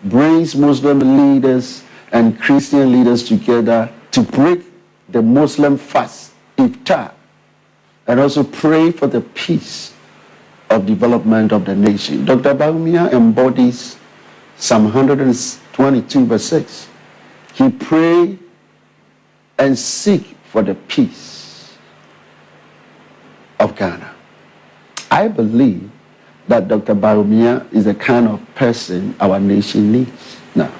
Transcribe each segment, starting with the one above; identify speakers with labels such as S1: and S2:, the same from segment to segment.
S1: brings Muslim leaders and Christian leaders together to break the Muslim fast, iftar, and also pray for the peace of development of the nation. Dr. Bawumia embodies Psalm 122 verse 6. He pray and seek for the peace of Ghana. I believe that Dr. Bawumia is the kind of person our nation needs now.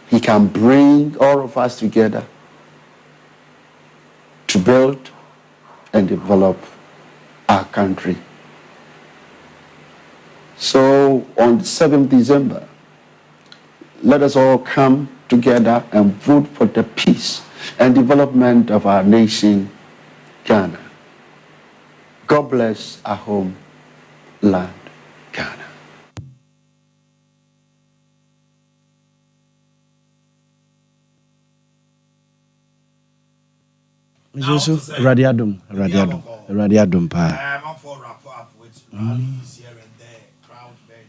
S1: He can bring all of us together to build and develop our country. So on the 7th December, let us all come together and vote for the peace and development of our nation, Ghana. God bless our home land, Ghana.
S2: Jesus, Radiadum pa.
S3: I'm up for wrap up with rallies here and there, crowd there.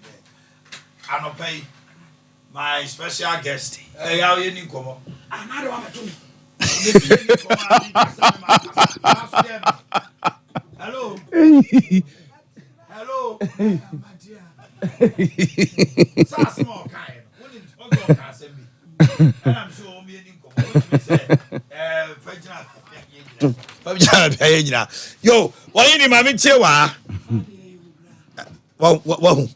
S3: I don't pay my special guest. Hey, how you doing? Come on. I don't want to. Hello. Hello. Small kind. What can say me? And I'm sure me yo, why you mama chewa? Wow.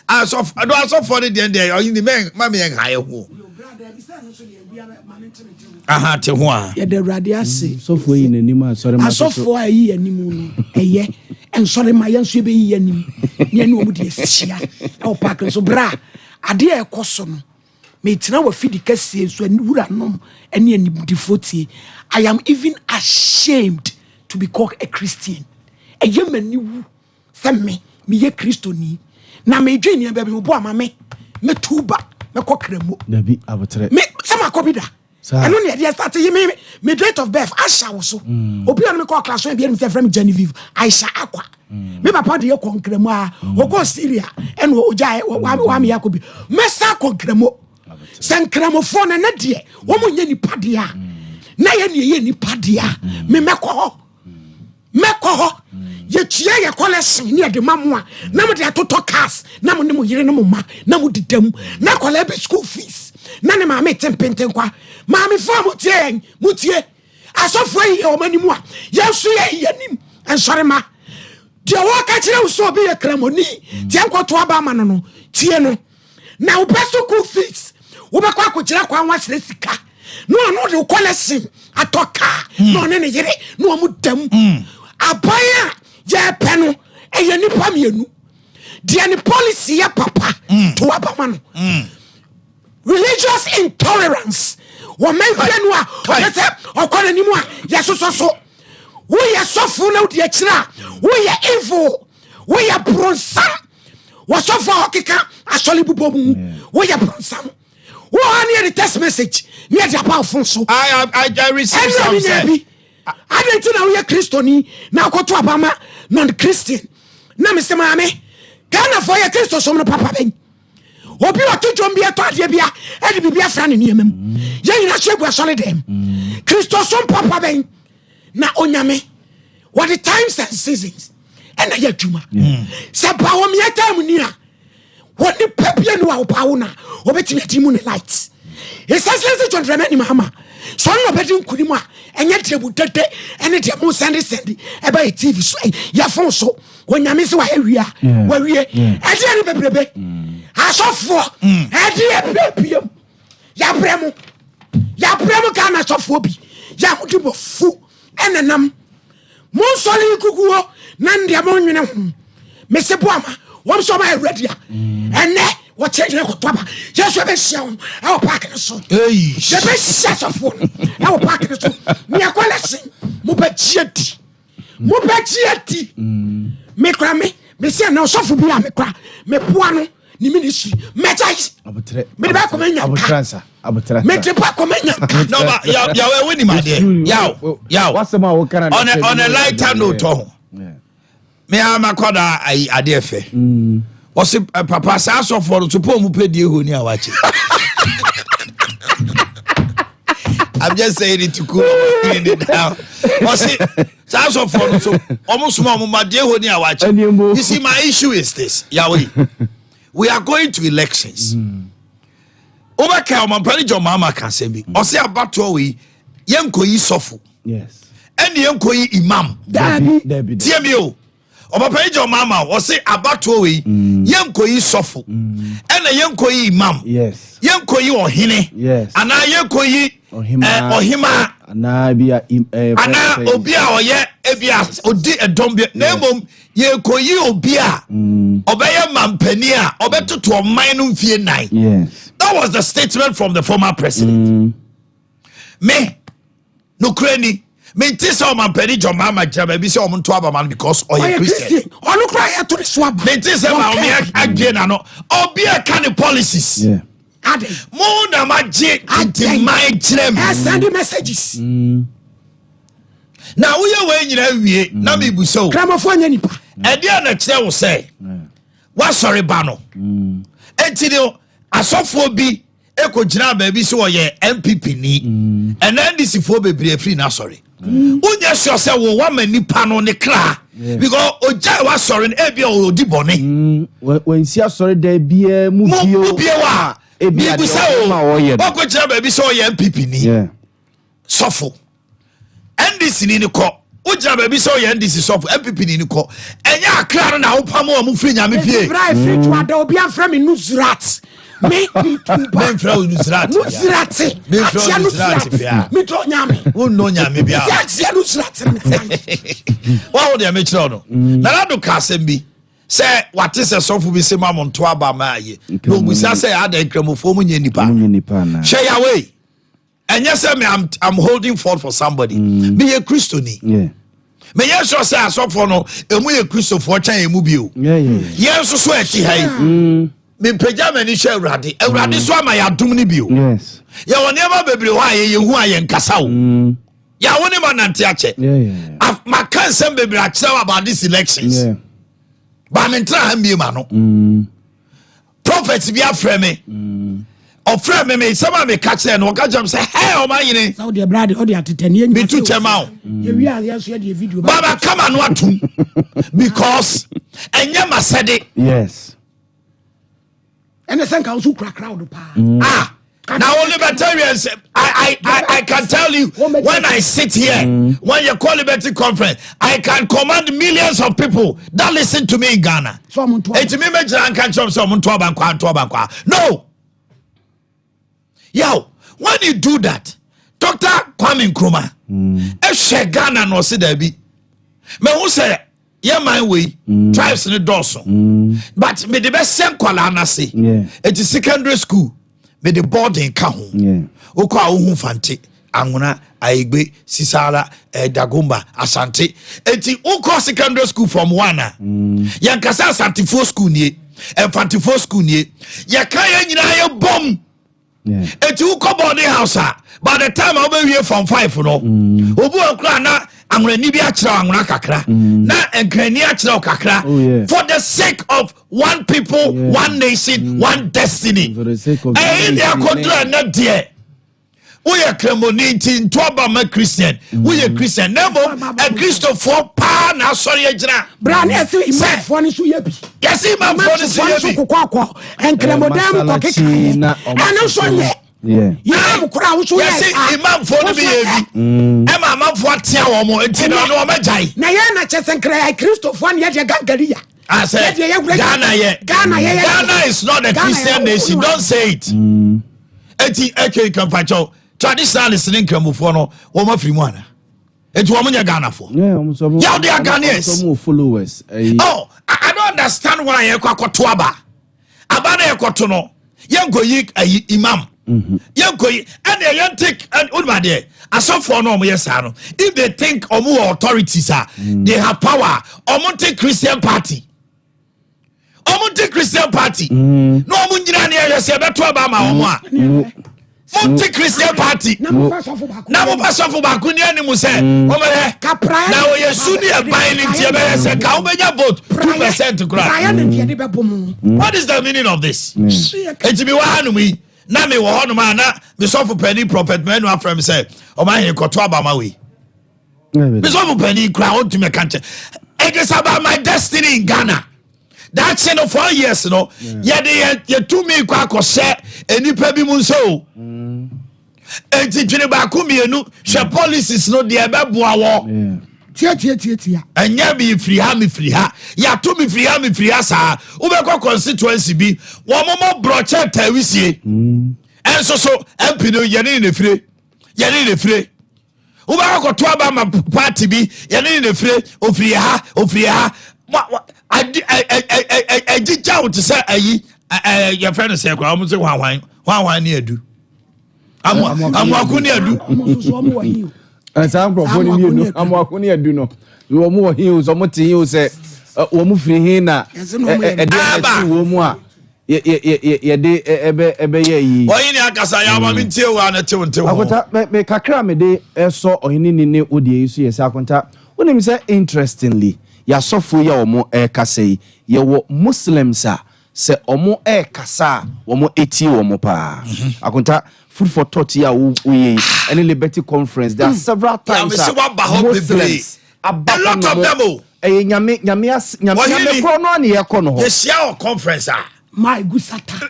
S3: I saw for the end there. You the man, mammy and higher who. Aha, te one.
S4: Yeah, the radiasi.
S2: So for in anima, sorry,
S4: I saw for a year anymore. And sorry, my young sweet be any. Yenu would yes, our packers so bra. Ade Akye Abia. Me tina wa feed the case so and would nom any devote. I am even ashamed to be called a Christian. A yemen you send me ye Christoni. Na me dream baby bo me tuba me kokremo.
S2: Nabi abotre.
S4: Me sama kobida. I know the start me date of birth Asha was so. Obi on me call class when be me friend Genevieve Aisha Akwa. Me papa de konkremo a wo go Syria and wo jai wa me yakobi. Me sa konkremo. Sankramo phone na de wo mo nya nipa de a. Na ye nipa de a. Me mekọ ho. Ye tua ye collection ne de mamoa. Na mo de atoto cars. Na mo ne mo yire ne mo ma. Na mo didam. Na kola be school fees. Na ne ma me tempenten kwa. Ma me fa mutie. Asofo yi o manimu a. Ye so ye yanim. Ensore ma. De wo ka kire wo so be ye kramoni. Tie nkoto aba ma no. Tie no. Na wo be school fees. Wo be kwa akojira kwa anwa sire sika. No de collection atoka. No ne yire. No mu dam. Abaya je penu eye nipa mienu dia ni policy ya papa to abama no religious intolerance wo menhwenu a o se okona nimu a yesoso wo ye sofu na odi akira wo ye evil wo ye bronsa wo sofu okika asoli bubomu wo ye bronsa wo ani the text message near the powerful so
S3: I received something.
S4: I don't know we are Christoni now go to Abama non-Christian. Na me se maame Ghana for your Christo so no papa ben. Obi wa to dwom bia to ade bia e de bibia fra ne niamam. Ye nyina chegua sole dem. Christo so papa ben na onyame. What the times and seasons and ya dwuma. Se ba wo me time ni a wo ni pepia no a wo pa wo na obetimi atimu ne lights. It says let's John Dramani Mahama. So no bedin kunimu a enye trebu tete ene de mo send e ba TV so ya phone so wonyame se wa hawia wa wie e de ne bebrebe asofo e de bebiem ya bremu kana asofo bi ya mudi bo fu enenam mo soli kukuo na ndia mo nwene ho me se bo ama wo so ma ready a ene what change na kotaba yesu be sia wo e wo park so ye be sia sofo e wo park so me akwalese mo ba giati me kra me sia na sofo bi a me kra me poa no ni ministry me jai abotre me ba ko menya abotre me te ba ko menya
S3: no ba ya we wini ma de yaw
S2: what's the man wo kana
S3: on a lighter note oh me am akoda ade efe was papa sa so for to po mu pedie ho ni awache I'm just saying it to cool it down. Was it sa so for so almost small mu madie ho ni awache. You see, my issue is this, Yahweh. We are going to elections. Over Omanhene Yaw mama can say me. Or say about we yenkoyi sofu.
S2: Yes.
S3: And yenkoyi imam.
S2: Debbie.
S3: TMO. Omanhene Yaw mama or say about we yenkoyi sofu. And a yenkoyi imam.
S2: Yes.
S3: Yenkoyi ohine.
S2: Yes.
S3: And I yenkoyi ohima.
S2: Ana bia
S3: ana obia oye ebia odi edombe nemom yenkoyi obia obeye mampani a obetoto oman no mfie nine.
S2: Yes.
S3: That was the statement from the former president. Me no krani me tisa Omanhene Yaw mama jama bi se omonto abaman because oye Christian
S4: onu kra ya to the swab
S3: me tisa ma omi agye na no obia kan policies.
S2: Yeah.
S4: Ade
S3: Mo na magye inti my jrem
S4: send messages
S3: na wo ye we nyina wie na me bu so
S4: kramofo anya nipa
S3: e dia na kire wo say wa sorry ba no enti de asofo bi ekogina ba bi so ye MPP ni and NDC fo bebre free na sorry unya sure say wo wa manipa no ne kra because oja wa sorry e bia odi bone
S2: when see sorry there bia mu
S3: bia wa e bia bu say o kogina ba bi so ye MPP ni sofo NDC ni ko ojina ba bi so ye NDC sofo MPP ni ko enya akra na wo pam o mu free nya me pie
S4: right free to ada obi afra me nuzrat me
S3: fra nuzrat
S4: me to nyame
S3: wo no nyame bia
S4: ya nuzrat me
S3: wa wo de me kire no na rado ka asem bi se wate se sofo bi se ma monto aba ma aye no bu sa se ada nkramofo mu nya nipa
S2: na
S3: share your way. And yes, I'm holding forth for somebody. Be a Christian.
S2: Yeah.
S3: Me yes sure say so for no emu ye Christo for chan emu bio.
S2: Yeah.
S3: Yes so eti hai. Me pejama ni share Awurade. Awurade so ama ya dum ni bio.
S2: Yes.
S3: Ya woni ema bebre ho aye ye hu aye nkasa wo. Ya woni ma nante ache.
S2: Yeah.
S3: Ma kan sem bebre ache about these elections.
S2: Yeah.
S3: Ba me ntra ha mbie ma no. Prophets bi afre me. Ofre me sama me catch no ka jam say hey Omanhene
S4: so the brother o the atetani
S3: me tu chema
S4: ye wi a so the video
S3: baba come and what because enye masede
S2: yes
S4: and the senka also crowd pa
S3: now only libertarians I can tell you when I sit here when you call Liberty Conference I can command millions of people that listen to me in Ghana
S4: so
S3: it me can chom so monto abankwa no. Yo, when you do that, Dr. Kwame Nkrumah, Ghana no se there be. Me who say, yeah, my way, tribes in the dorsal. But me the best same kwala na say, it is secondary school, me the boarding kahu. Oko ahu fante, anguna, aigbe, sisara, dagomba, asante. Eti oko secondary school from wana. Yankasa asante fo school nie, fante fo school nie. Yakaya nyina ye bomb. Eti uko boarding house by the time I be here from 5 no obu akra na amrani bi akira anwona kakra na enkrani akira kakra for the sake of one people one nation one destiny
S2: for the sake of
S3: India kodra na die we are cremonity into Obama Christian we are Christian nemo a Christopher pa na sorry agina
S4: brand yes imam for ni so yebi
S3: yes imam for ni so yebi
S4: kokoko en cremodam kokeka and so ye imam kura wo so ye
S3: yes imam for ni yebi e ma man for tia wo mo enti na no ma jai
S4: na ye na chesen kra Christopher ye de gagaria
S3: I said Ghana is not a Christian nation don't say it enti eke kan facho traditional listening kramofo no wo ma firi mu ana enti wo nya Ghana for yeah they are Ghanaians
S2: some followers
S3: oh I don't understand why ye kwakoto aba na ye kwato no ye ngoyi imam ye ngoyi and they take and what there asofo no yes no if they think omo authorities they have power omo take Christian party no omo nyina na ye se beto aba ma omo Monte Christian Party.
S4: na mo fa sofo ba
S3: Na mo paso for baako ni animu say. Omere.
S4: kapra
S3: Na we suni e ban ni tie be say ka obenya vote 2% kura.
S4: prayer na die be bom.
S3: What is the meaning of this? Enti bi wa hanu yi. Na me wo hono ma na me sofo penny prophet man no afrem say Omanhene koto abama we. Me sofo penny kura on to me kante. It is about my destiny in Ghana. That's in 4 years, you know. Yeah, you to me kwa kose eni pebi munso. Enti twene ba ku mienu, she policies no de ebeboa wo.
S4: Tia.
S3: Enya bi free ha. Ya to me free ha sa. Ube kwa constituency bi, wo momo broche tawisie. Enso so MP no yene ne free. Ube kwa to aba ma party bi, yene ne free, ofree ha. I did out to say your friend is saying, I'm saying one near do. I'm walking near do.
S2: And some propose I'm walking near do no. You are more heels or more to you say, free hina.
S3: Why in Akasaya, I'm in Tiwa and a 2 and 2.
S2: I would make a cram a day, saw or in any Udi, you see a saconta. When him say interestingly. Ya sofo ya omo kasa ye wo Muslims se omo kasa omo eti omo pa akonta food for thought ya wo ye any liberty conference there are several times Muslims
S3: a lot of them
S2: nyame ko no ne ye ko no
S3: ye share conference
S4: my gusata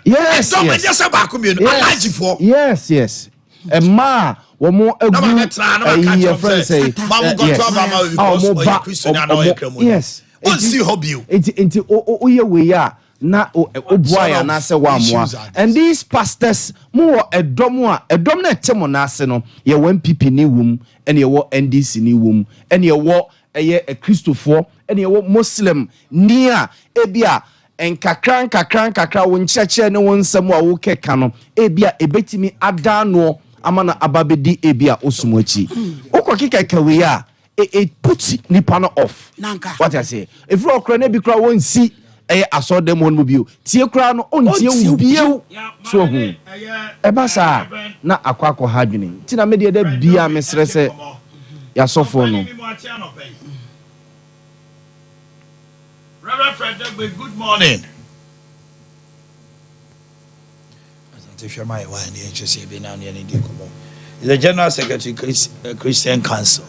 S2: yes yes ma womo agu your friend say yes
S3: what see hobby
S2: enti oye we ya na oboa ya na se wa moa and these pastors mo edom na temo na ase no ye wan pipi ni wum ene ye wo NDC ni wum ene ye wo eye Christopher ene ye wo Muslim ni a ebia enkakran wo ncheche ne wo nsam a wo keka no ebia ebetimi adano amana ababedi ebia osumochi okokika kawe a it puts nipa no off what I say if you okra na bi kra won si aso dem won bio tie kra no ontie wo bio so hu eba sa na akwakọ ha dwene ti na me de da bia mesre se ya sofo no
S3: Reverend Fred, good morning. He's the General Secretary Christian Council.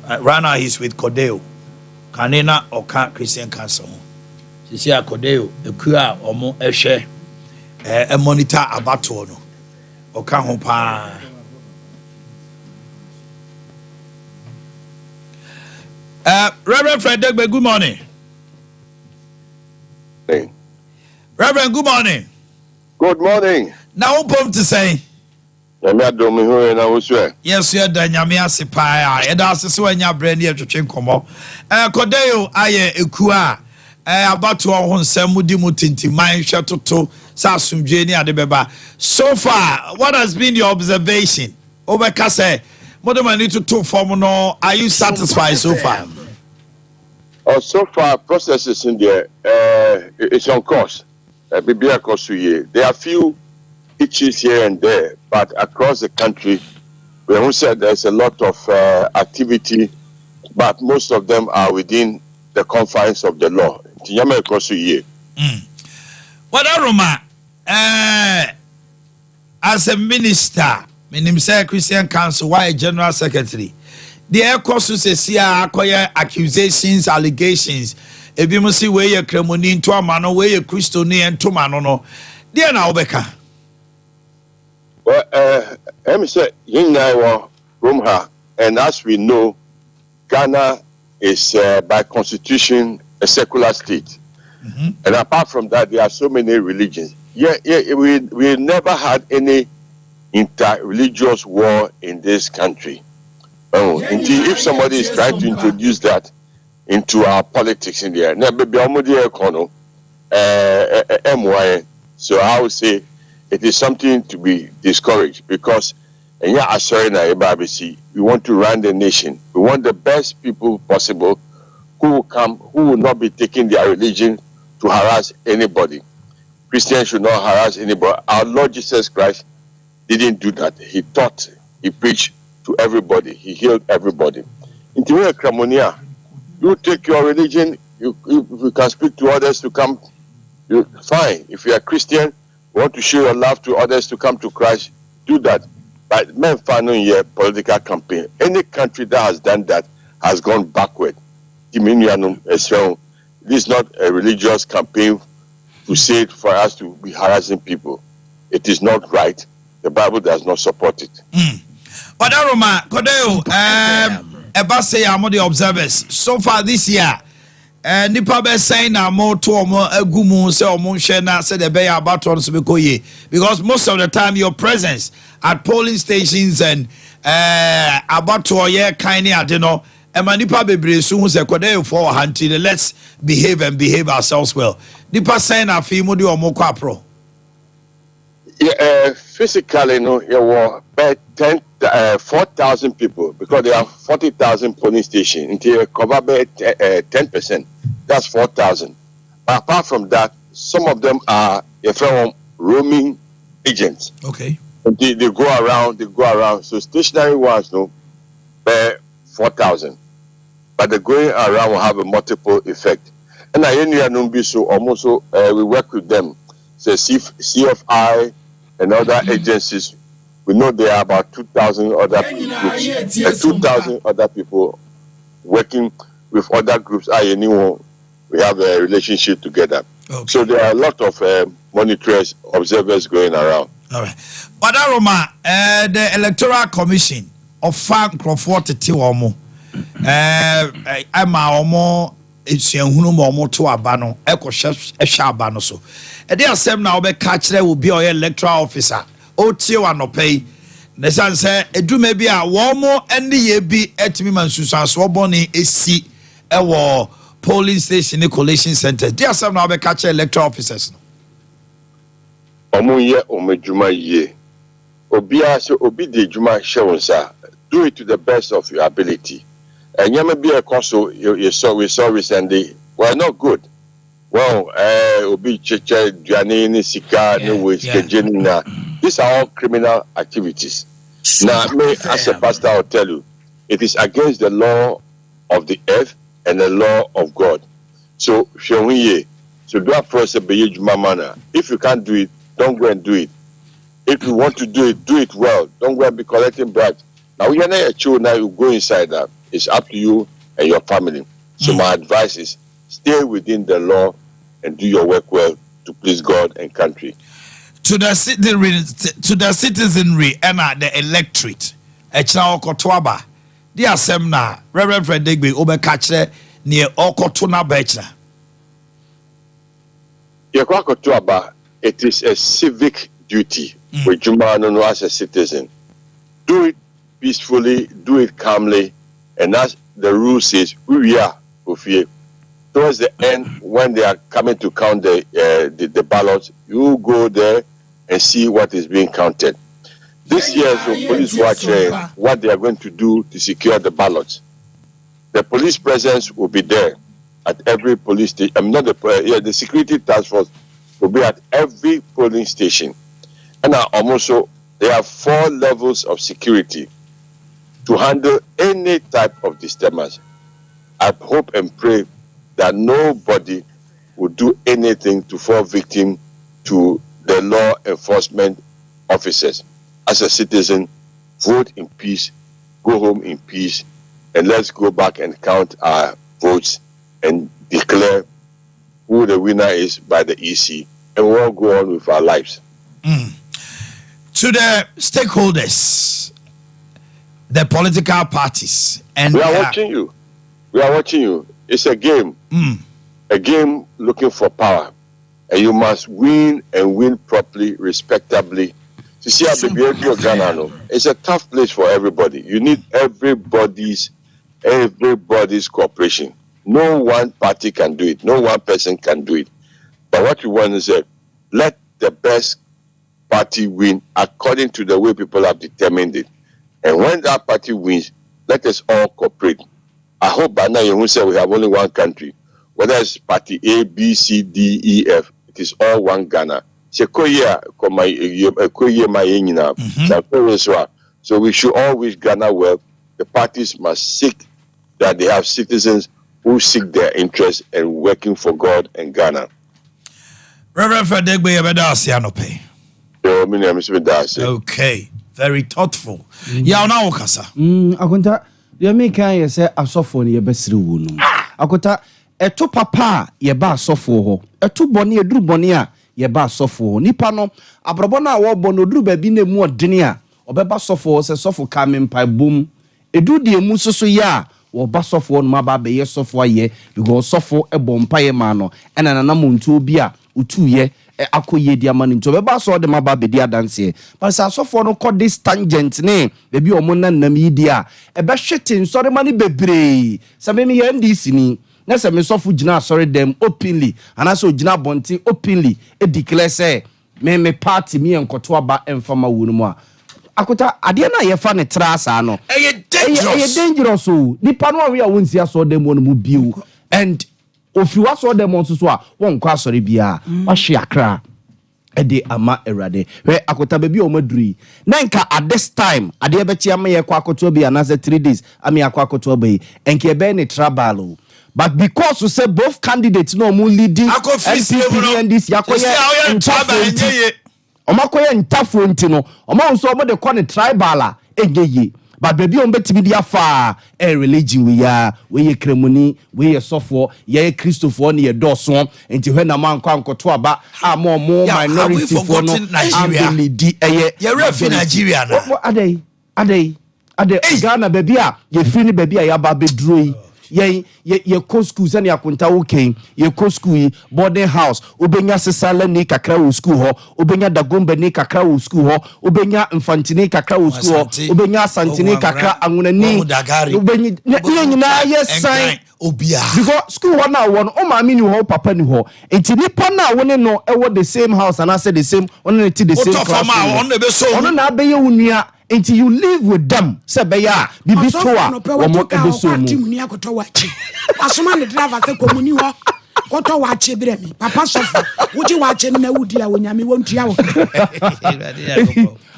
S3: Right now he's with Kodeo. Kanina Oka Christian Council. She see a Kodeo, a Kua Omo Eshe, a monitor abatono. Oka Hopa. Reverend Fred, good morning. Reverend, good morning.
S5: Good morning.
S3: Now, I'm to say.
S5: Yes,
S3: you are the Yamia Sipa. And that's so when you're brandy at Chincomo. Kodeo, I Ekua. About to own Samudi Mutinti, my shuttle to Sasum Jenny Adebeba. So far, what has been your observation? Over Kase, what do I need to talk for? No, are you satisfied so far?
S5: So far, processes in there, it's on course. There are few hitches here and there, but across the country, we have said there's a lot of activity, but most of them are within the confines of the law.
S3: What Roma, as a minister, Minister Christian Council, why General Secretary, the air courses acquire accusations, allegations. If you must see where you're Cremoni to a man, where you're Christoni and to Manono, dear now, Becca.
S5: Well, let me say, and as we know, Ghana is by constitution a secular state. And apart from that, there are so many religions. We never had any inter-religious war in this country. Indeed, if somebody is trying to introduce that into our politics in there, so I would say it is something to be discouraged because we want to run the nation. We want the best people possible who will come, who will not be taking their religion to harass anybody. Christians should not harass anybody. Our Lord Jesus Christ didn't do that. He taught, he preached to everybody, he healed everybody. In Kramonia, you take your religion, you can speak to others to come, fine. If you are Christian, want to show your love to others to come to Christ, do that. But men found here political campaign. Any country that has done that has gone backward. This is not a religious campaign to say it for us to be harassing people. It is not right. The Bible does not support it.
S3: Roma, Kodeo, say I'm the observers. So far this year, nipa be saying na more to omo agumu say omo shena say the be about to be because most of the time your presence at polling stations and about to ye kind of know nipa bebre so say Kodeo for hunting. Let's behave ourselves well. Nipa saying na fi mo di omo kwa pro.
S5: Yeah, physically, there were 4,000 people because there are 40,000 polling stations. Until cover 10%, that's 4,000. But apart from that, some of them are roaming agents.
S3: Okay.
S5: They go around. So stationary ones, 4,000. But the going around will have a multiple effect. And we work with them. So CFI and other agencies, we know there are about 2,000 other groups, 2,000 other people working with other groups. We have a relationship together. Okay. So there are a lot of monitors, observers going around.
S3: All right. But Roma, the Electoral Commission of Farm Crawford Tiwamo, Omo to Abano, Echo Shabano. So, and there are some now be catch there will be your electoral officer. Otio no pay. Nesan say, do maybe a warmo and the ye be etimiman Susan Swaboni AC a polling station collation center. There are some now be catch electoral officers.
S5: Omo ye omejuma ye. Obia so obi de juma shewonsa. Do it to the best of your ability. And you may be a consul we saw recently were not good. Well, Obi Cheche, Duane, Sika, these are all criminal activities. Now, me as a pastor, I'll tell you, it is against the law of the earth and the law of God. So, do a process manner. If you can't do it, don't go and do it. If you want to do it well. Don't go and be collecting bribes. Now, we are not a child now, you go inside that. It's up to you and your family. So my advice is stay within the law and do your work well to please God and country.
S3: To the citizenry and the electorate, Echna Okotwaba, the Asemna, Reverend Fred Digby, Obekache, near Okotuna Bechna.
S5: Yakotwaba, it is a civic duty which you know as a citizen. Do it peacefully, do it calmly. And as the rule says, we are towards the end, when they are coming to count the ballots, you go there and see what is being counted. This year, so police watch what they are going to do to secure the ballots. The police presence will be there at every police station. The security task force will be at every polling station. And also, there are 4 levels of security to handle any type of disturbance. I hope and pray that nobody will do anything to fall victim to the law enforcement officers. As a citizen, vote in peace, go home in peace, and let's go back and count our votes and declare who the winner is by the EC, and we'll all go on with our lives.
S3: To the stakeholders, the political parties, and
S5: we are watching you. We are watching you. It's a game. A game looking for power. And you must win and win properly, respectably. You see, it's a tough place for everybody. You need everybody's cooperation. No one party can do it. No one person can do it. But what you want is let the best party win according to the way people have determined it. And when that party wins, let us all cooperate. I hope by now you won't say we have only one country. Whether it's party A, B, C, D, E, F, it is all one Ghana. Sequoia, so we should always Ghana well. The parties must seek that they have citizens who seek their interests and working for God and Ghana.
S3: Reverend Fredegbe Yabedasianope. Okay, very thoughtful. Ya na okasa.
S2: Akonta, you make I say asofo ne yebesiri wo no. Akonta, eto papa ye ba asofo ho. Eto boni eduru boni a ye ba asofo ho. Nipa no abrobo na wo bono duru ba bi na mu odene a obeba asofo se sofo ka me mpa bom. Edu de emu soso ya wo ba asofo no ma ba be ye sofo aye because sofo ebo mpa ye ma no. Ena na namontu obi a utu ye akoye di amani nto be ba so de maba be di adanse but sa sofo no ko this tangent ne bebi omo nanam yi di a e be hwete nsore mani bebre se me ye ndc ni na se me sofo gina sorry dem openly ana so gina bonti openly e declare say me party me enkoto aba emfama wonu mu a akota ade na ye fa ne trasa no
S3: Eye
S2: dangerous o nipa no we a wonsi aso dem wonu mu biu and ofi waso dem onso so a won kwa asore bia wa hwe akra ede ama erade we akota ba bi o maduri na nka at this time ade be chia me ye kwa akoto bia na 3 days ami akwa akoto ba enke be ne trouble but because we say both candidates no mo leading and this yakoye omakoye ntafo nti no omanso omo de ko ne tribal a engeye but baby on betimi dia fa religion we ye kremuni we ye sofo ye Christopher ne ye doso enti hwe na man kwa nkoto aba mo minority for no Nigeria di
S3: ye refi Nigeria na
S2: ade Ghana baby a ye fini baby a ya ba bedro yi ye ko school se ne akunta woken ye ko school boarding house obenya sesala ni kakra wo school ho obenya dagomba ni kakra wo school ho obenya infantini kakra wo school ho obenya santini kakra anwunani obenya nyina ye sign
S3: obia
S2: because school ho na won o ma mi ni ho papa ni ho enti nipa na woni no e wo the same house and I say the same on the same class on na be ye wunua until you live with them say be ya bibi toa wo mo ebeso mu
S4: asoma ne driver say komuni ho koto wa che bremi papa sofo wuji wa che na wudi a wonyame wontua wo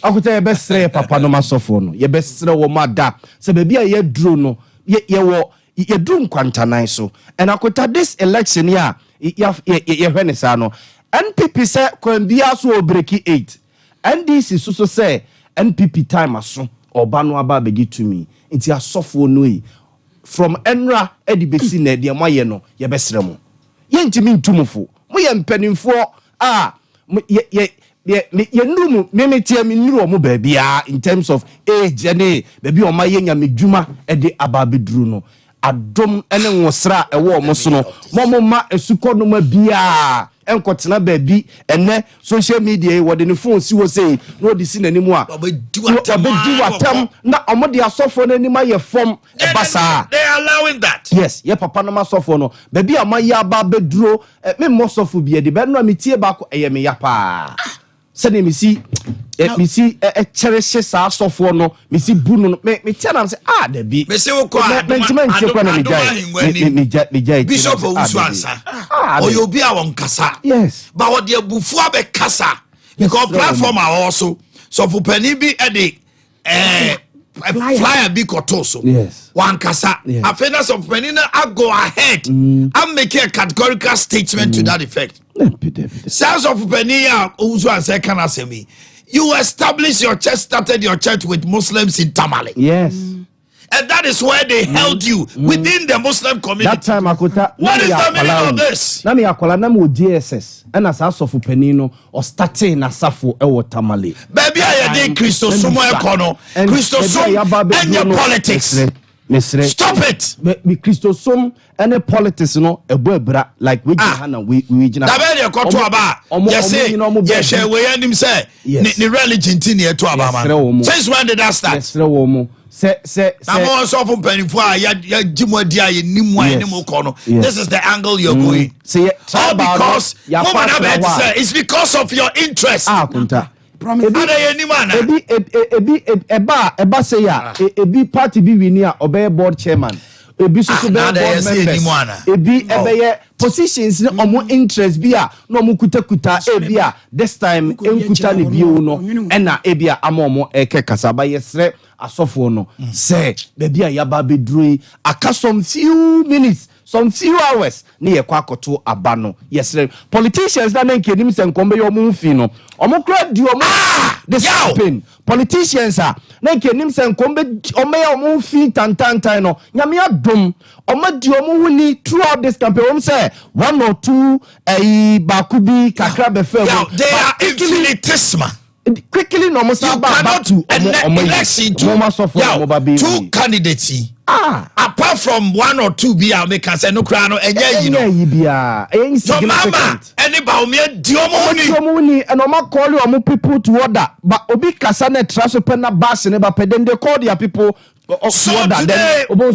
S2: akuta ebesre papa no masofo no ye besre wo mada say be bia ye duro no ye wo ye duro nkwantanan so and akuta this election ya ye hwene sa no NPP say kwambia so obreki 8 NDC so say NPP time aso oba no aba begi to me nti asofo no yi from enra edibesi na de maye no ye besre mo ye ntimi ntumfo mo ye mpanimfo ye numu memetia me nuru mo ba bia in terms of age ene ba bi o maye nyamedwuma ede aba beduru no adom ene nwosra ewo mo so no mo ma esuko no ma bia enkotena ba bi ene social media wo de ne phone si wo say no de si nanimu a
S3: obedi watam
S2: na omode asofo no anima ye form ebasa
S3: they are allowing that
S2: yes ye papa no masofo no ba bi amaye aba beduro me mosofo bi de be no metie ba ko eye me ya pa sene misi cherishe sa sofo no misi bunu no me tia na say da bi
S3: me say wo kwa
S2: me jai
S3: bishop Owusu-Ansah oyobi a won kasa
S2: yes
S3: but what the bufu abe kasa because platform are also so for penny bi e flyer be kotoso
S2: yes
S3: one kasa afena some penny na go ahead and make a categorical statement to that effect sense of penny Owusu-Ansah can ask me you establish your church, started your church with Muslims in Tamale.
S2: Yes.
S3: And that is where they held you within the Muslim community.
S2: That time Akota.
S3: What is the meaning of this?
S2: Nami akola na mo DSS. And as asofu penino or starting na safo ewo Tamale.
S3: Baby I dey Christo Somo ekono. Christo Somo and your politics. Stop it.
S2: Me Christo Somo any politics no ebra like we Hana we jina.
S3: Dabe dey koto aba. Yes say we anim say ni religion tin e to aba man. Since when did that start?
S2: Say
S3: now so from penifo ya jimodi aye nimu aye nimu kono. This is the angle you're going.
S2: Say
S3: all because it's because of your interest.
S2: Kunta.
S3: Promise.
S2: Eba say ya ebi party bi wini a obey board chairman. ebi so board members ebi ebeye positions ne omo interest bi a no omo kuta ebi a this time enkuta ne bio no ena ebi a amomo kasa ba yesre asofo no say baby a yaba bedrui aka some few minutes some few hours ne ye kwa akoto aba no yesre politicians na nkenim se nkombe yo mu fi no omo kra di omo this campaign politicians a na nkenim se nkombe omo ya omo fi tantantan no nyame adom omo di omo huni throughout this campaign omo say one or two bakubi kakra be fe
S3: they are infinitesimal.
S2: Quickly no mo say back to
S3: election two candidates apart from one or two be make say no cry no enye you so mama anybody me di omo
S2: ni and omo call you people to order but obi kasa na traso pe na bass ne ba pe then they call their people
S3: so today we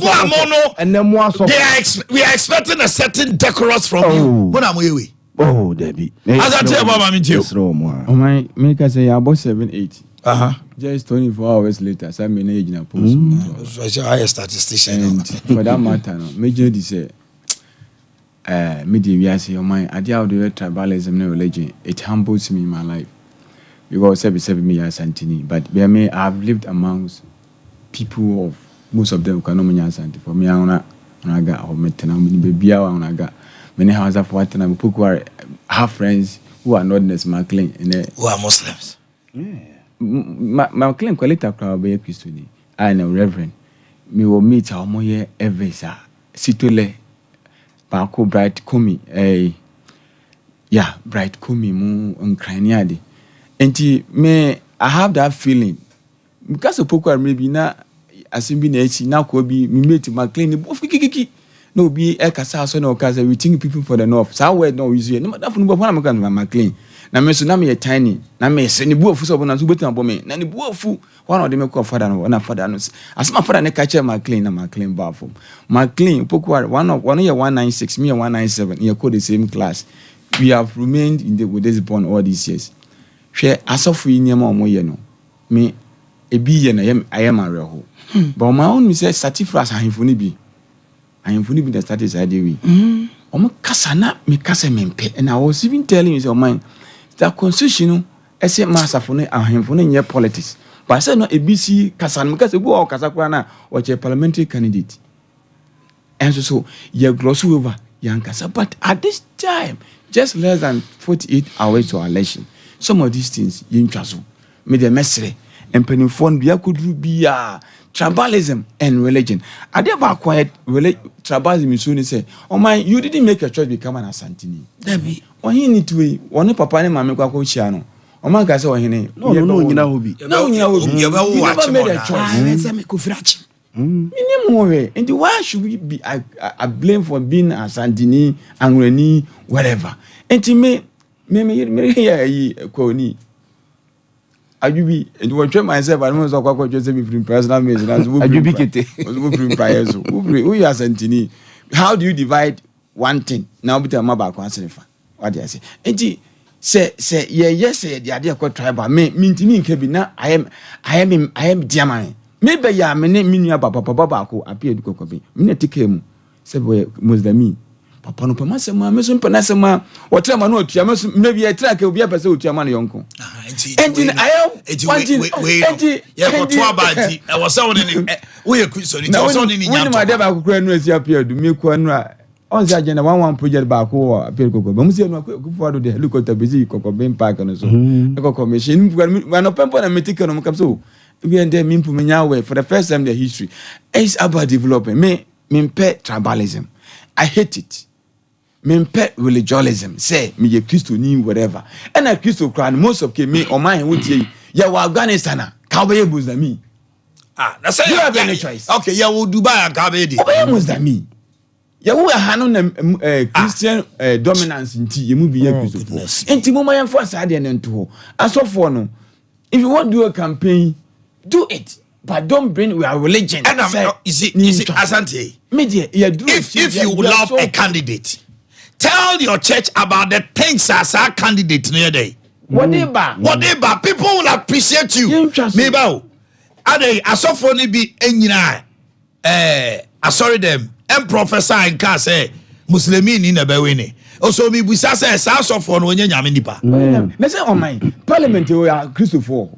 S3: are expecting a certain decorous from you when am we
S2: oh Debbie
S3: as I tell mama me too
S6: oh my make us say about 7-8 just 24 hours later some me age na post
S3: so I statistician
S6: and for that matter no major di say me dey we say oh my ade how the tribalism na religion it humbles me in my life because every me as Santini but me I've lived amongst people of most of them cannot mean Santi for me I got or metana me baby I got many houses of what and people have friends who are not as McLean and
S3: who are Muslims.
S6: McLean quality crowd be Christian. I know Reverend. Me will meet our moye evesa. Situle Bako bright kumi bright kumi mu unkraniadi. And me I have that feeling because of poker maybe na asimbi na echi na ko bi me meet McLean kiki no be ekasa so na okaza we think people for the north so where no use here no that for no am kan McLean na me so na me tiny na me se ni buofu so na so betu abo me na ni buofu one of them call father no na father no as my father na catch McLean na McLean bafom McLean pokuwa one year 196 me 197 you call the same class we have remained in the with this bond all these years hwe asofu yi niam omo ye no me ebi ye na I am areho but my own me say satifras ahemfo ni bi ahemfo ni bi the status I dey we omo kasa na me kasa mempe and I was even telling you so mine the constitution e say masafo no ahemfo no nye politics but say no ABC kasa no kasa go kasa kwa na o che parliamentary candidate and so you gloss over yankasa but at this time just less than 48 hours to election some of these things you intwaso me the mesre empanifon bia kodru bia tribalism and religion ade ba quiet tribalism so ni say oh my you didn't make a choice become an Asantini
S3: Debbie
S6: ohini tuwe woni papa ne mama kwa chia no o man ka say ohini
S2: no nyina hobi
S6: no nyina hobi
S3: you never
S6: made a choice
S4: say me ko frachi
S6: and why should we be I blame for being Asantini Angreni whatever and me here ko ni Ajubi, and you try myself, I don't know what Joseph from personal means. Ajubi who are Santini. How do you divide one thing? Now, be the mobile consider. What do I say? And say, yes, the idea of tribal me mean cabina. I am German. Maybe ya many papa appear to copy. Minute came, said Muslimi. Papa no pamasa ma meso panasa ma wotra ma no otua meso maybe I track obi apese otua ma no yonko enti
S3: ya ko to abati e wo se woni ni wo ye Kristo ni wo se woni ni nyanto
S6: ma de ba kokura no asi appear do me ko anu a on se agenda one project ba ko appear kokko ba mu se no ko fo do helicopter bezi kokko ben park no so e kokko machine ma no pempo na metike no mkam so we and them impu menya we for the first time in the history is about development me pet tribalism I hate it. Me pet religionism. Say me ye Christo ni whatever. And a Christo crown most of me or mine would ye ya wa Afghanistan. Kabe buzz me.
S3: That's say
S6: you have any choice.
S3: Okay, ya will Dubai and Kabe di.
S6: Kabe buzz me. Ya we hanon Christian dominance in tea. You move ye Christo. And Timo my enforce I didn't to. As for no, if you want to do a campaign, do it. But don't bring our religion.
S3: And is it Asante?
S6: Media,
S3: if you love a candidate, tell your church about the things as a candidate near day. Whatever, people will appreciate you. Maybe Ade asofoni bi enyina sorry them and professor and can say Muslimin in a bewini. Also, me busa say source of one when you nipa.
S6: Me say on my parliament we are Christopher.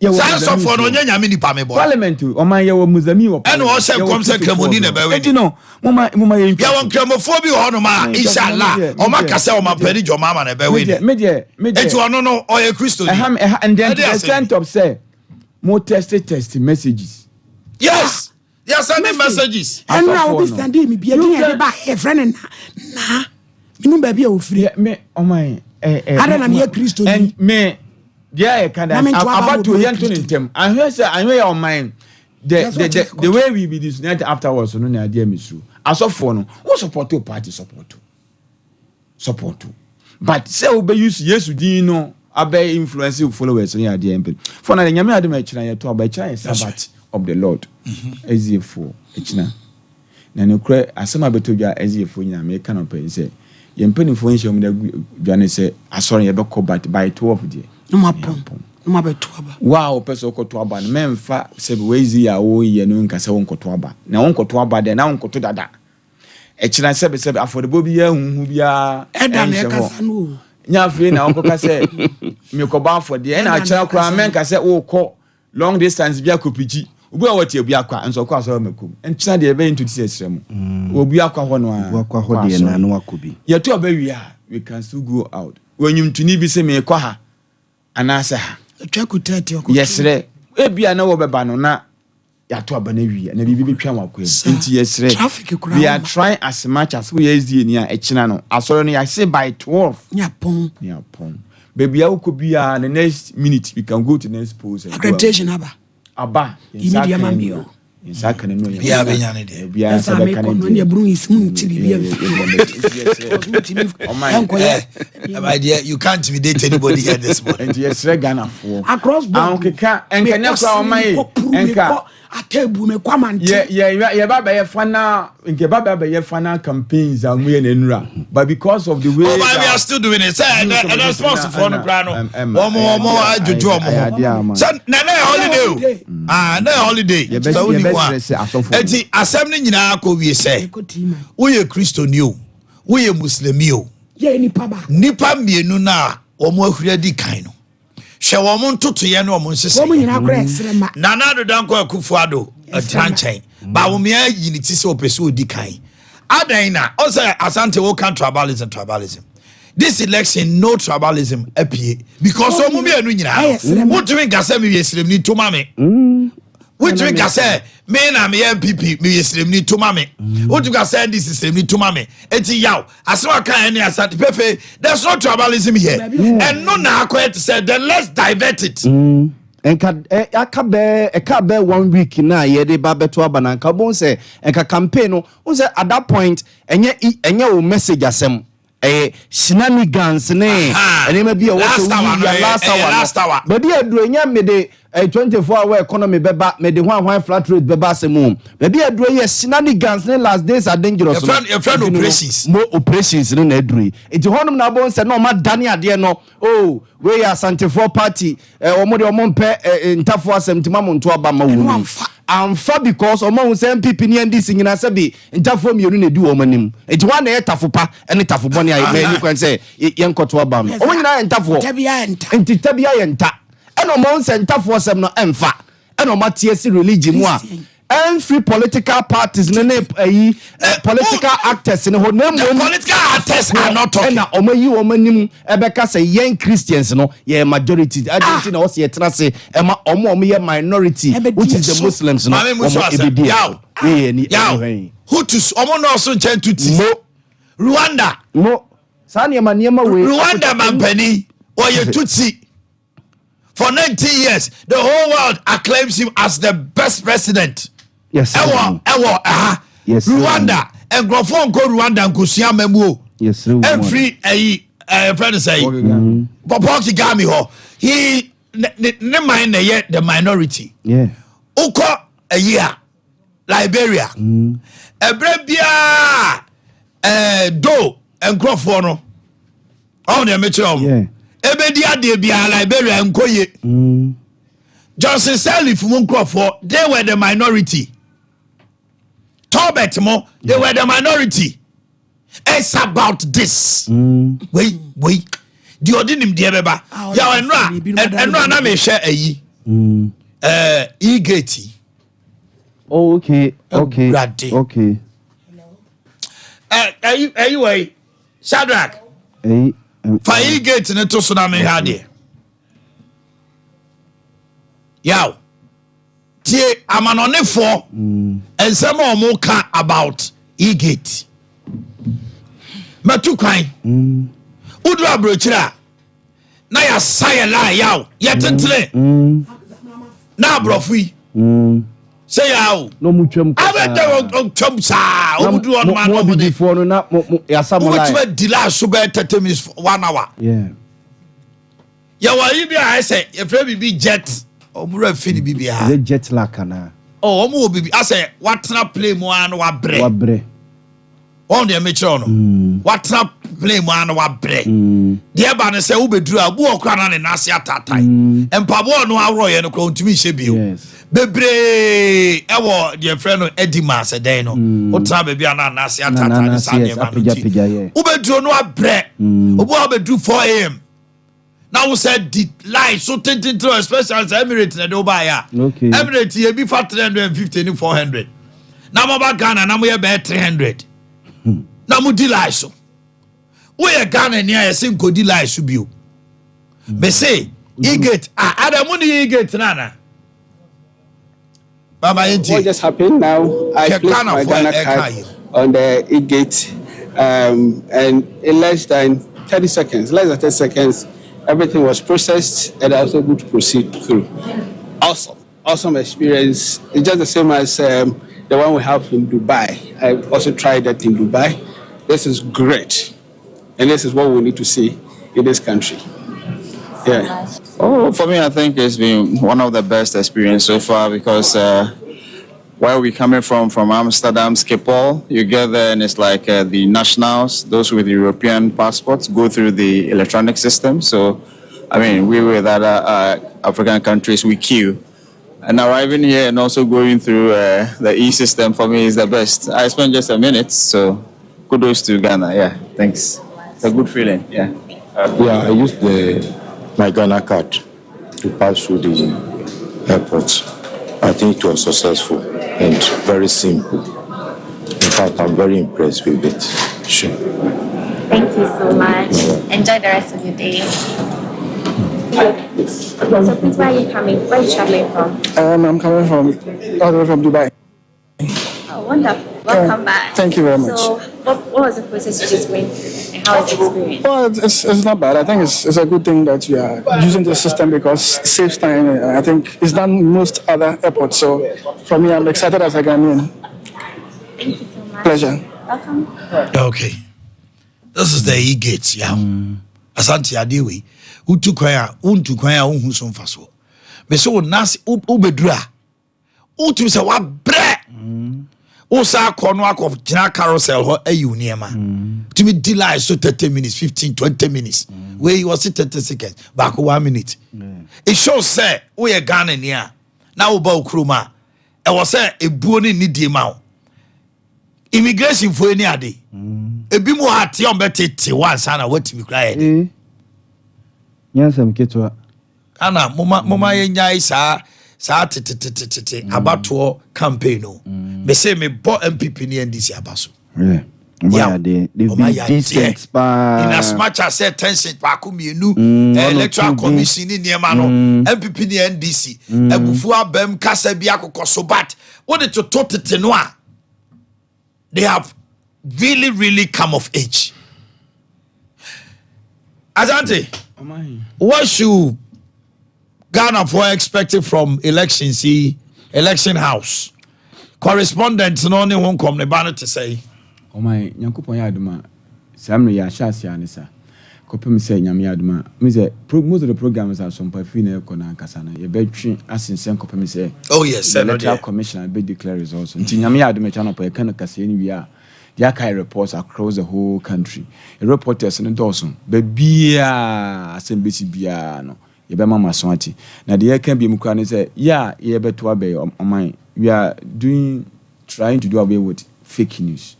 S3: Source of one when you nipa me boy.
S6: Parliament on my year Muslimi.
S3: And also come say kremoni na bewini.
S6: No, mama
S3: ya won kremophobia hono ma inshallah o ma kase o ma pedi jo mama na bewini.
S6: Me
S3: eti ono no o ye Christo.
S6: And then the sent up say more test messages.
S3: Yes. They are sending messages.
S4: And now we standing me be again ba e friend na. Minum baby o free.
S6: Me oh my
S4: Ada na me Christo.
S6: And me there can about to enter in them. And here say I know on mine. The way we be this night afterwards no na dear me true. As of for no, who support to party support to. But say we use yes din no abe influence followers no dear MP. For na nyame ade ma kira ye to aba kira Sabbath of the Lord. Ezefo ekina. Na no kra asema betodwa ezefo nyina me kan open say ye mpanifo nhye da dwane say asore ye be ko but by 12 there.
S4: No mapom. No mabeto aba.
S6: Wow, person koto aba no memfa se be wezi ya wo ye no nka se won koto aba. Na won koto aba de na won koto dada. Ekina se be affordable bi ya hu bia
S4: eda na kasa no.
S6: Nya free na won koka se me ko ba for de na akira kra men ka se wo ko long distance bia kopiji. Obi a wati obi akwa enso kwa so makum. Entina de be into this esrem. Obi akwa ho no a.
S2: Obi akwa ho de na no akobi.
S6: Ye to oba wi a we can still go out. Wanyum tuni bi se me kwa ha. Anasa ha.
S4: Twakutati okwo.
S6: Yesre ebia na wo beba no na ya to aba na wi na bibi betwa wakwa nti yesre we are trying as much as we SDA ni a ekina no asoro no ya say by 12
S4: nyapon
S6: baby ya ukobia the next minute we can go to the next pose
S4: accreditation aba
S6: immediate mamio insaka no
S3: bia benyane de
S6: bia se be kan
S4: no ne bru ismu ntiri bia
S3: my dear, you can't intimidate anybody here this morning.
S6: And yes, Ghana for
S4: across board.
S6: Enka kwa mai enka
S4: atebu me kwamante.
S6: Yeah, baba ye fana nke baba ye fana campaigns and we enura. But because of the way
S3: we are still doing it. Say and responsible for no plan. Omo ajuju omo. So na holiday. Na holiday. So we enti asem ni nyina ko wie say. We ye Christo ni o. We ye Muslim o.
S4: Ye nipa ba.
S3: Nipa mienu na omo ahura di kan no. Hwe wo ntoto ye na omo nsese.
S4: Omo nyina kra extrema.
S3: Na do danko akufuado atranchen. Ba wo me ayi ni ti se opese odi kan. Adan na o say asante wo kan tribalism. This election no tribalism apie because omo mienu nyina. What do you gase me yesrem ni to mame? What do you gase me na me MPP me yesrem ni to mame? What do you gase this is ni to mame? Eti yaw aswa kan any asante pefe there's no tribalism here. And no na akwa say then let's divert it.
S2: Enka ekabe 1 week na ye de ba beto aba na nka bon say enka campaign no say at that point enye o message asem shenanigans ne enema bia what last hour but dia aduro nya me de 24-hour economy beba me de hwan flat rate beba asem but dia aduro ye shenanigans ne last days are dangerous
S3: your friend operations
S2: mo operations ne na aduro enti honum na bon say no ma dane ade no we are Santifo party omo de omo mpe ntafo asem tima mo nto aba ma wo amfa because omo say MPP ni NDC nyina se bi ntafo mienu na di wo manim enti wa na ye tafopa ene tafo bone ayi me kwan say ye nkoto aba omo nyina ye ntafo enti tabia ye nta ene omo say ntafo asem no emfa ene omo tie si religion mu a free political parties political actors in
S3: political actors are not talking.
S2: Na omayi omanim ebeka say young Christians no ye majority Argentina was ye trase ema omo ye minority which is the Muslims no
S3: who to omo no so nchan tuti Rwanda
S2: sani ema niema we
S3: Rwanda mampani or ye tutsi. For 19 years, the whole world acclaims him as the best president.
S2: Yes.
S3: Yes. Rwanda and Grofon go Rwanda and Kusia Memu.
S2: Yes.
S3: And free friend say Boakye Gami ho. He ne mind the minority.
S2: Yeah.
S3: Uko a year Liberia. Ebrebia do and Grofon. Oh, they met you. Ebedia de bia Liberia nkoye. Johnson Sirleaf Munkrofor, they were the minority. Top Robert Mo, they were the minority. It's about this. Wait. The ordinary dear beba. Ya enra na me share ayi. E-gate.
S2: Oh, okay.
S3: Anyway, Shadrach. For e-gate ne to so na me ha de. Yaw. Tie amanonefo ensem omo ka about e-gate. Matu kwan. Udu abrochira. Na ya saye la yaw. Yetentre. Na abrofui. Say yaw.
S2: No mutwam.
S3: Abete twam sa. Omudu on man
S2: no before no na ya samurai.
S3: Which we delay so be 30 minutes 1 hour.
S2: Yeah.
S3: Ya wa yi bi I say e free bi jet. Omura fini bibi ha.
S2: The jet lag na.
S3: Oh, omu bibi I say what na play mo an wa bre.
S2: Wa bre.
S3: On the metro no. What na play mo an wa bre. The ba ne say wo beduru abu okra na ne nase atatai. Empabo no awro ye no kro ntumi hye bio.
S2: Yes.
S3: Bebre ewo the friend no Edima se den no. Wo tra be bia na nase atatai ne sa ne ma no. Wo beduru no abre. Obo abeduru 4 a.m. Now we said the lie so tintin to especially Emirates na do buy ya.
S2: Okay.
S3: Emirates ye be for 350 ni 400. Now mo ba Ghana na mo ye be 300. Now mo di lie so. We ye Ghana ni ya sin ko di lie so bio. Be say e-gate Adamu ni e-gate na. Baba enti.
S7: What just happened now? I placed my Ghana card on the e-gate and in less than 30 seconds, everything was processed and I was able to proceed through. Awesome experience. It's just the same as the one we have in Dubai. I also tried that in Dubai. This is great. And this is what we need to see in this country. Yeah.
S8: Oh, for me, I think it's been one of the best experiences so far because where we're coming from Amsterdam, Schiphol, you get there and it's like the nationals, those with European passports, go through the electronic system. So, I mean, we with other African countries, we queue. And arriving here and also going through the e-system for me is the best. I spent just a minute, so kudos to Ghana. Yeah, thanks. It's a good feeling. Yeah.
S9: I used my Ghana card to pass through the airport. I think it was successful and very simple. In fact, I'm very impressed with it. Sure.
S10: Thank you so much. Enjoy the rest of your day. So please, where are you coming? Where are you traveling from?
S11: I'm coming all the way from Dubai.
S10: Oh, wonderful. Welcome back.
S11: Thank you very much.
S10: So what was the process you just went through and how was the experience?
S11: Well, it's not bad. I think it's a good thing that we are using the system because it saves time. I think it's done most other airports. So for me, I'm excited as a Ghanaian.
S10: Thank you so much.
S11: Pleasure.
S10: Welcome.
S3: Okay. This is the e-gate, yeah. Asante adewe. Untu kwaya unhu so mfaso. Me so nasi ubedura. Untu se wa bre. Osa kono akọ gina carousel ho ayi niema. To be delay so 30 minutes, 15, 20 minutes. Where you was 30 seconds, back 1 minute. It shows say we are Ghana near. Now about Kruma. I was say a boni ni di ma. Immigration for any ade. E bi mo ati on betete once ana what me cry.
S2: Nyansam ketwa.
S3: Ana moma yenya isa sa tete abato campaign no. Me say me bo MPP ni NDC abaso.
S2: Yeah. They've been decent,
S3: in as much as said 10 cents back electoral commission in niema no MPP ni NDC ebufu abem kasa bi akokoso but what it to totete no a they have really come of age. Azante, what should Ghana for expected from election house? Correspondents no only won't come the to say.
S6: Oh my, Yankupon Yaduma, Samri Yashas Yanisa. Copim say Yamiaduma. Most of the programs are some Pafina Kona Kasana. Your bedroom, as in Sen Copim say.
S3: Oh, yes,
S6: the electoral commission, I bid declare results. Until Yamiaduma channel for a kind of Cassini, we are. The Akai reports across the whole country. A reporters in Dawson, Bebia, Assembly Biano, Yabama Maswati. Now the air can be Mukani say, yeah, ye better obey on mine. We are trying to do away with fake news.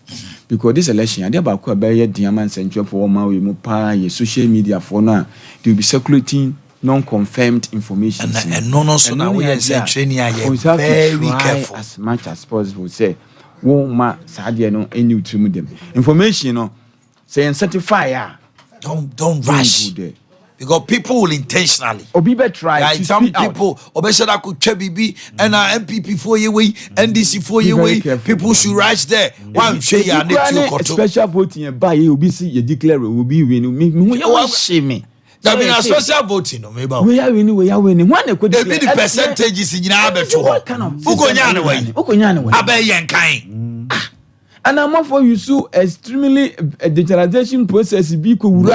S6: Because this election, they about to buy diamond central for my we social media for now. They will be circulating non-confirmed information.
S3: And no, so now we are training. Very careful
S6: as much as possible. Say, ma sadia no any to them information. No, say and certify.
S3: Don't rush. Because people will intentionally.
S6: Obibe try
S3: like
S6: to
S3: some people. Obeshada could chebibi and MPP for your way, NDC for your way. People should rush there. One share and
S6: special voting by you. Be see you declare will be winning. Me shame.
S3: That means a special voting. No, maybe
S6: we are winning. One could
S3: be the percentages in Abe to Ukonyane. Abe Yankai.
S6: And I'm for you so extremely digitalization process be
S3: we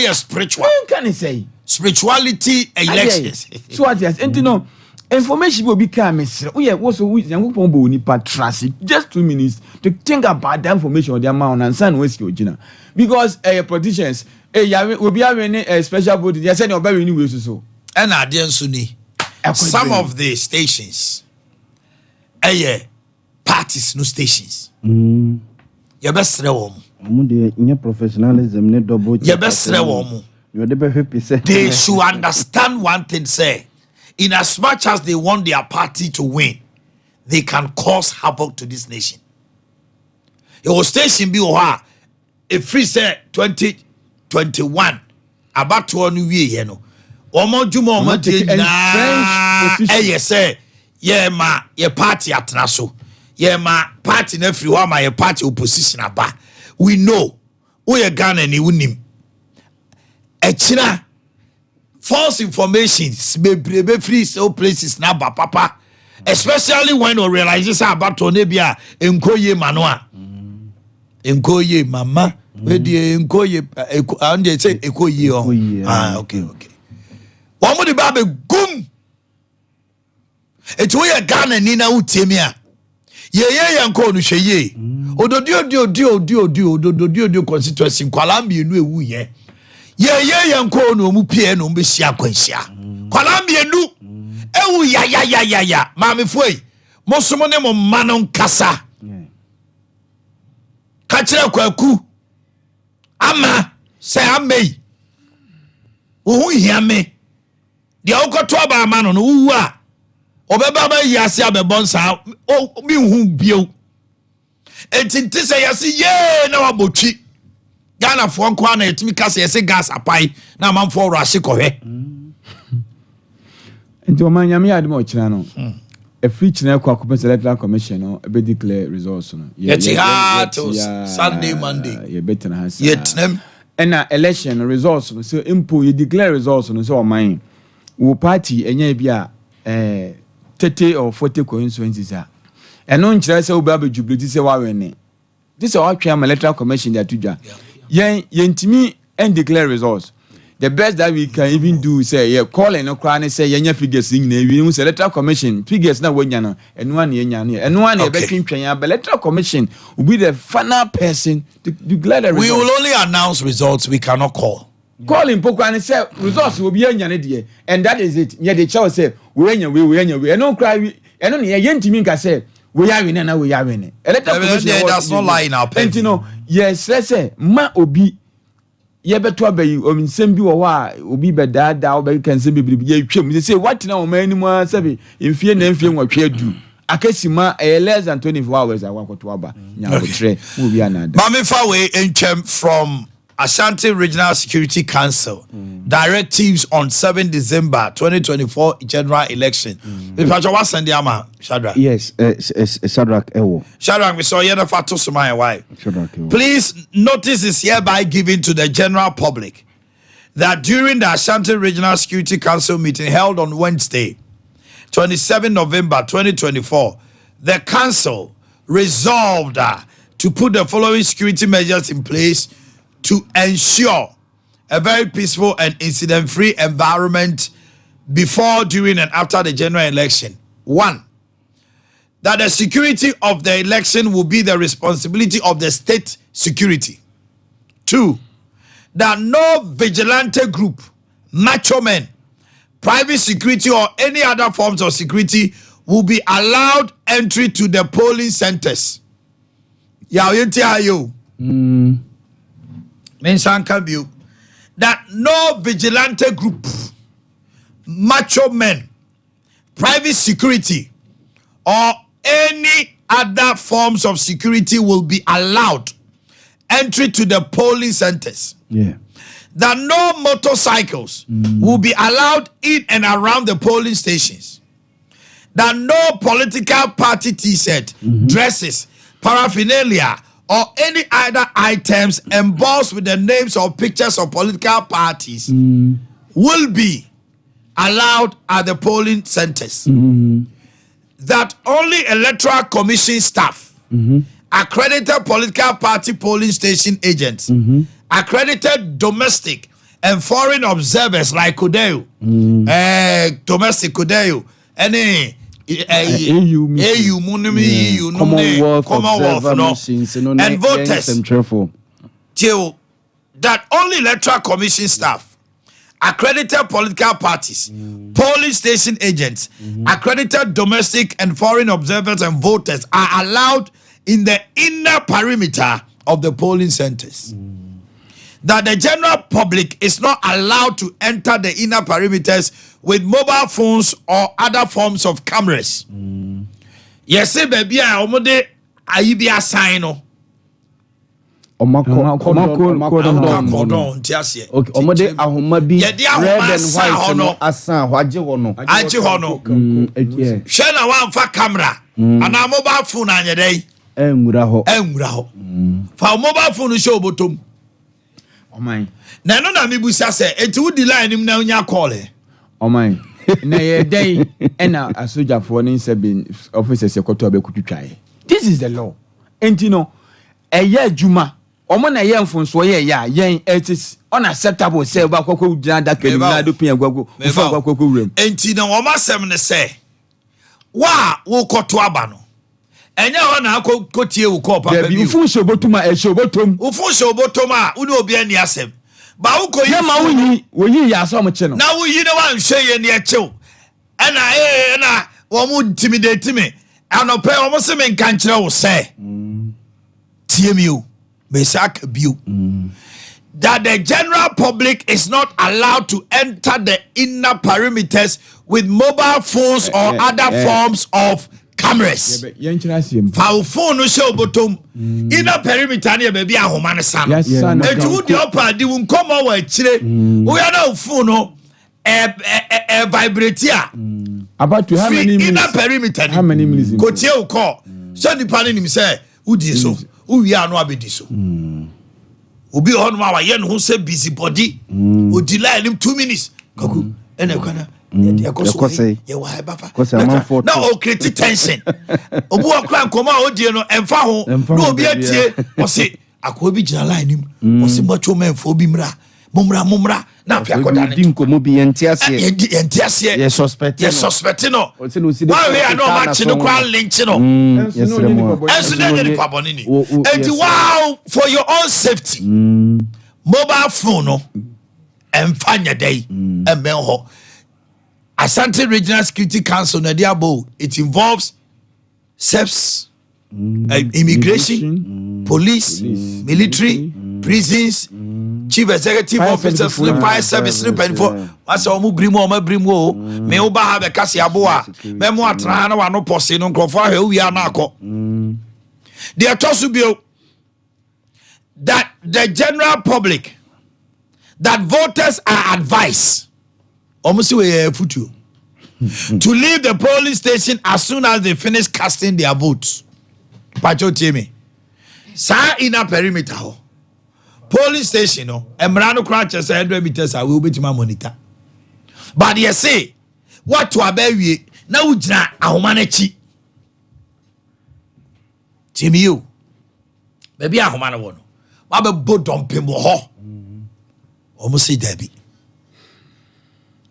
S3: are spiritual.
S6: Can I say
S3: spirituality elections?
S6: So what yes, and you know, information will become just 2 minutes to think about the information of the amount and send West Virginia. Because politicians will be having a special vote. They send your baby anyway so.
S3: And some of the stations parties no stations. You best
S1: professionalism ne double.
S3: You best they should understand one thing, say, in as much as they want their party to win, they can cause havoc to this nation. Your station be a free say 2021 about to one year, you know. Omo juma omo say, yeah, ma, your party at Naso. Yeah, my party every one my party opposition aba. We know we are Ghana ni unim. China false information be free so places na ba papa. Especially when we realize about Tonebia enkoye manoa. Enkoye mama. We dey enkoye and they say ekoye. Ah, okay. One more the babe gum. We are Ghana ni na utemia. Ye yanko no hweye ododio constituency kwala mienu ewu ye yanko no mu pie no mbesi akwansia kwala mienu ewu ya maame foi mosomo ne mo manon kasa ka kire kwaku ama se amei wo hia me de okoto aba ama no wu a obeba ba yasi abebonsa o mi hu bio enti say yasi ye na wabotwi Ghana fo nko na etimi kasa yesi gas apai na manfo rush kohwe
S6: enti o manyame ade mo kina no a free china kwa compensate electoral commission no be declare results no
S3: Sunday Monday
S6: ye better na hasa
S3: yetnem
S6: na election results no so impo you declare results no so o man wo party enya bia 30 or 40 coincidences are. And no interest will be jubilee say why winning. This is our electoral commission that to to me and declare results. The best that we can even do is say call and cry say yenya figures in we electoral commission figures na wanyana and one and one electoral commission will be the final person to declare the results.
S3: We will only announce results, we cannot call.
S6: Call him Poko and say results will be anya and that is it. Yeah, the child say we and no cry and only a yentimi can say we are winning.
S3: That's not lying our pen.
S6: And you know, yes, let's say ma obi ye beto abayi o nsem bi wo wa obi be da obi kan se bibiri ye twem they say what na o man ni mo sabe mfie na mfie nwatwe adu akasima less than 24 hours awakoto aba nya go tre mo bi anada
S3: mame fa we enchem from Ashanti Regional Security Council directives on 7 December 2024 general election. What's in the Shadrach?
S1: Yes, Shadrach Ewo.
S3: Shadrach, we saw you the fatu sumaya why. Please, notice is hereby given to the general public that during the Ashanti Regional Security Council meeting held on Wednesday, 27 November 2024, the council resolved to put the following security measures in place to ensure a very peaceful and incident-free environment before, during, and after the general election. 1, that the security of the election will be the responsibility of the state security. 2, that no vigilante group, macho men, private security, or any other forms of security will be allowed entry to the polling centers. Ya yenti ayo. Mention can be that no vigilante group, macho men, private security, or any other forms of security will be allowed entry to the polling centers.
S2: Yeah.
S3: That no motorcycles will be allowed in and around the polling stations. That no political party t-shirt, dresses, paraphernalia, or any other items embossed with the names or pictures of political parties will be allowed at the polling centers. That only electoral commission staff, accredited political party polling station agents, accredited domestic and foreign observers like Kodeo, domestic Kodeo, any AU, Commonwealth, no, and voters, till that only electoral commission staff, accredited political parties, polling station agents, accredited domestic and foreign observers and voters are allowed in the inner perimeter of the polling centers. That the general public is not allowed to enter the inner perimeters with mobile phones or other forms of cameras. Yes, baby, I omode ayibia sign no.
S2: Omako
S3: ntiasie.
S2: Okay, omode ahoma bi red and white no asan hwaje wo no.
S3: Aje ho no. Hwe na wan fa camera ana mobile phone anya dai.
S2: Enwura ho.
S3: Fa mobile phone show botom.
S6: Oman.
S3: Na no na mebusa say enti wo di line nim na unya call e.
S6: Oman. Na ye day ena asoja for nin seven officers ekoto abekutwitwae. This is the law. Enti no eye adwuma omo na ye mfonso ye ya yen it is unacceptable say ba kwakwo gyina da kanu na do pia gwagwo ufa kwakwo wurem.
S3: Enti na wo masem ne say wa wo koto aba no enye ho na akotie wo ko papa bi
S6: ufun shobotuma eshobotom
S3: ufun shobotoma uni obi ani asem ba wo ko
S6: ye ma woyi ya so mo che no
S3: na wo yi ne wan hwe ye ne echew na wo mu intimidate me anope wo mo se me nkan kire wo se tie mi o me sak biu that the general public is not allowed to enter the inner perimeters with mobile phones or other forms of cameras. Fa phone no show bottom inner perimeter na baby ahoma ne sa no. Etu wo di opa di wo nkomo wa chire. Wo ya na phone no vibrate a.
S6: About to how many minutes?
S3: Inner perimeter.
S6: How many minutes?
S3: Ko tie wo call. So di pa nim say wo di so. Wo wi anu abedi so. Obi on ma wa ye no say busy body. O delay him 2 minutes. Kaku ene kwana. Now create tension. Obu akran koma odie no emfa ho no obi atie o se akobi gina line nim o se macho menfo bi mra mumra na pia koda ne
S2: dinkomo bi entiase
S3: ye suspect no wa we are no match no kwa lynch no enso no ni paboni ni and wow for your own safety mobile phone no emfa nya dai emben ho Asante Regional Security Council Nadiabo, it involves SEPS, immigration, police, military, prisons, chief executive officers, fire service, what's all brimo, me oba have a casiaboa, memo atrana, no posse, no crofar, we are now. They are told to be that the general public, that voters are advised. Almost to leave the polling station as soon as they finish casting their votes. Pacho Timmy. Sa inner perimeter. Polling station, Emrano Cratchers 100 meters, I will be to my monitor. But you say, what to abewe, now jna ahomanechi. Timmy, you. Maybe a homana one. Baba bodom pimo ho. Almost say Debbie.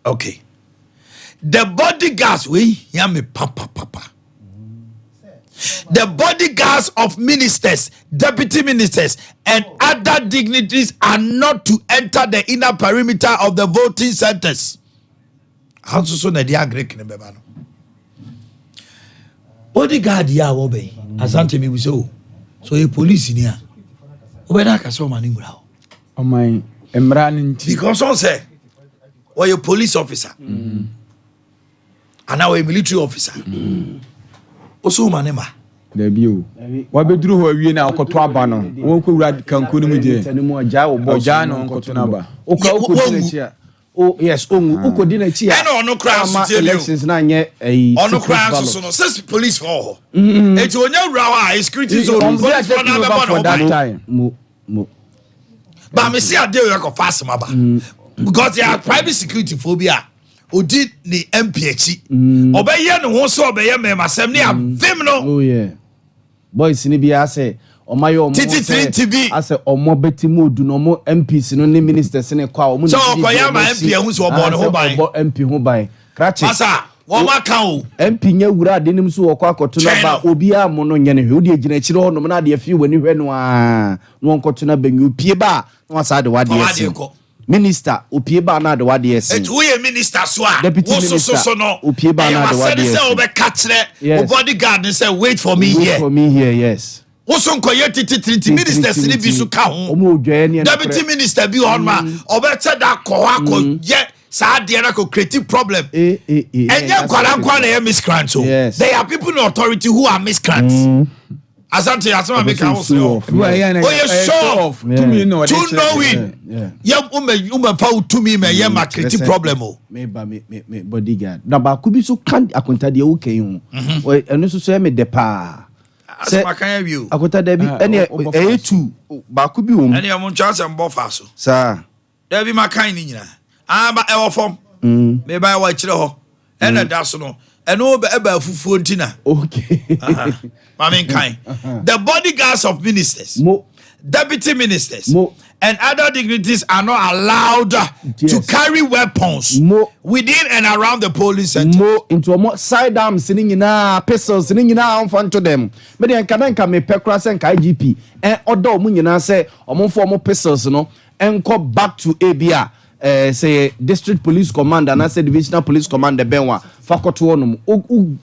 S3: Okay. The bodyguards we yami papa. The bodyguards of ministers, deputy ministers, and other dignitaries are not to enter the inner perimeter of the voting centers. How so na dia Greek ne beba no. Bodyguard ya wo be. Asante mi so. So a police in here. Where I can saw my name now.
S6: Oh my Emran
S3: Because on say or a police officer. And now a military officer. Also my name.
S6: There be you. What be through where we now koto aba no. Won ko wura kanku ni mu die. Oja no koto na ba.
S2: Oh yes, ukodi na chi.
S3: And on no crowd
S2: elections na nye
S3: on no crowd so no says police for. It's onya wura security zone for
S2: that time. Mo.
S3: But me see Ade Akye fast maba. Because they are private security phobia. Odi ni MPH. Obeye no ho so obeye me masem ne avim no.
S2: Oh yeah. Boys ni bia say omayo omo ase omo beti modu no mo MPs no ne ministers ne kwa omo
S3: so okoya ma MP hu so obo no ho ban
S2: MP ho ban krache
S3: masa wo ma kan o
S2: MP nya wura de nim so okwa akoto na ba obi a mo no nyane hwe odi agina chire ho no na de afi wani hwe no a no nkoto na banyu pie ba no asa de wade esi minister opie ba na de wade esi
S3: et we minister so a
S2: deputy minister
S3: so no
S2: opie ba na de wade esi
S3: say obe ka kire o bodyguard say wait for me
S2: here yes
S3: Woson koye titi ministers ni bi so ka ho deputy minister bi on ma obete da ko ye sa de na ko creative problem enye kwala na miscreants so they are people in authority who are miscreants asante asema make am so show off to me no to know it yeah pa to me me ye ma creative problem o
S2: me bodyguard na ba ku bi so kan akonta de o kan ho eno so me de pa
S3: Asmakan view.
S2: Akota Debbie, any A2 Bakubi womb.
S3: Any among chance and Boffaso.
S2: Sir,
S3: Debbie Macain. I'm our form. Maybe I watch it all. And a dasono. And over about Fontina.
S2: Okay.
S3: Mammy kind. The bodyguards of ministers, deputy ministers, and other dignitaries are not allowed to carry weapons within and around the polling center.
S2: Into a more side arm sitting in a pistols sitting in our front to them. But then can me Pecras and IGP and Odo Munina say or former pistols, and go back to Abia. Say district police commander and I say divisional police commander Benwa fakoto onum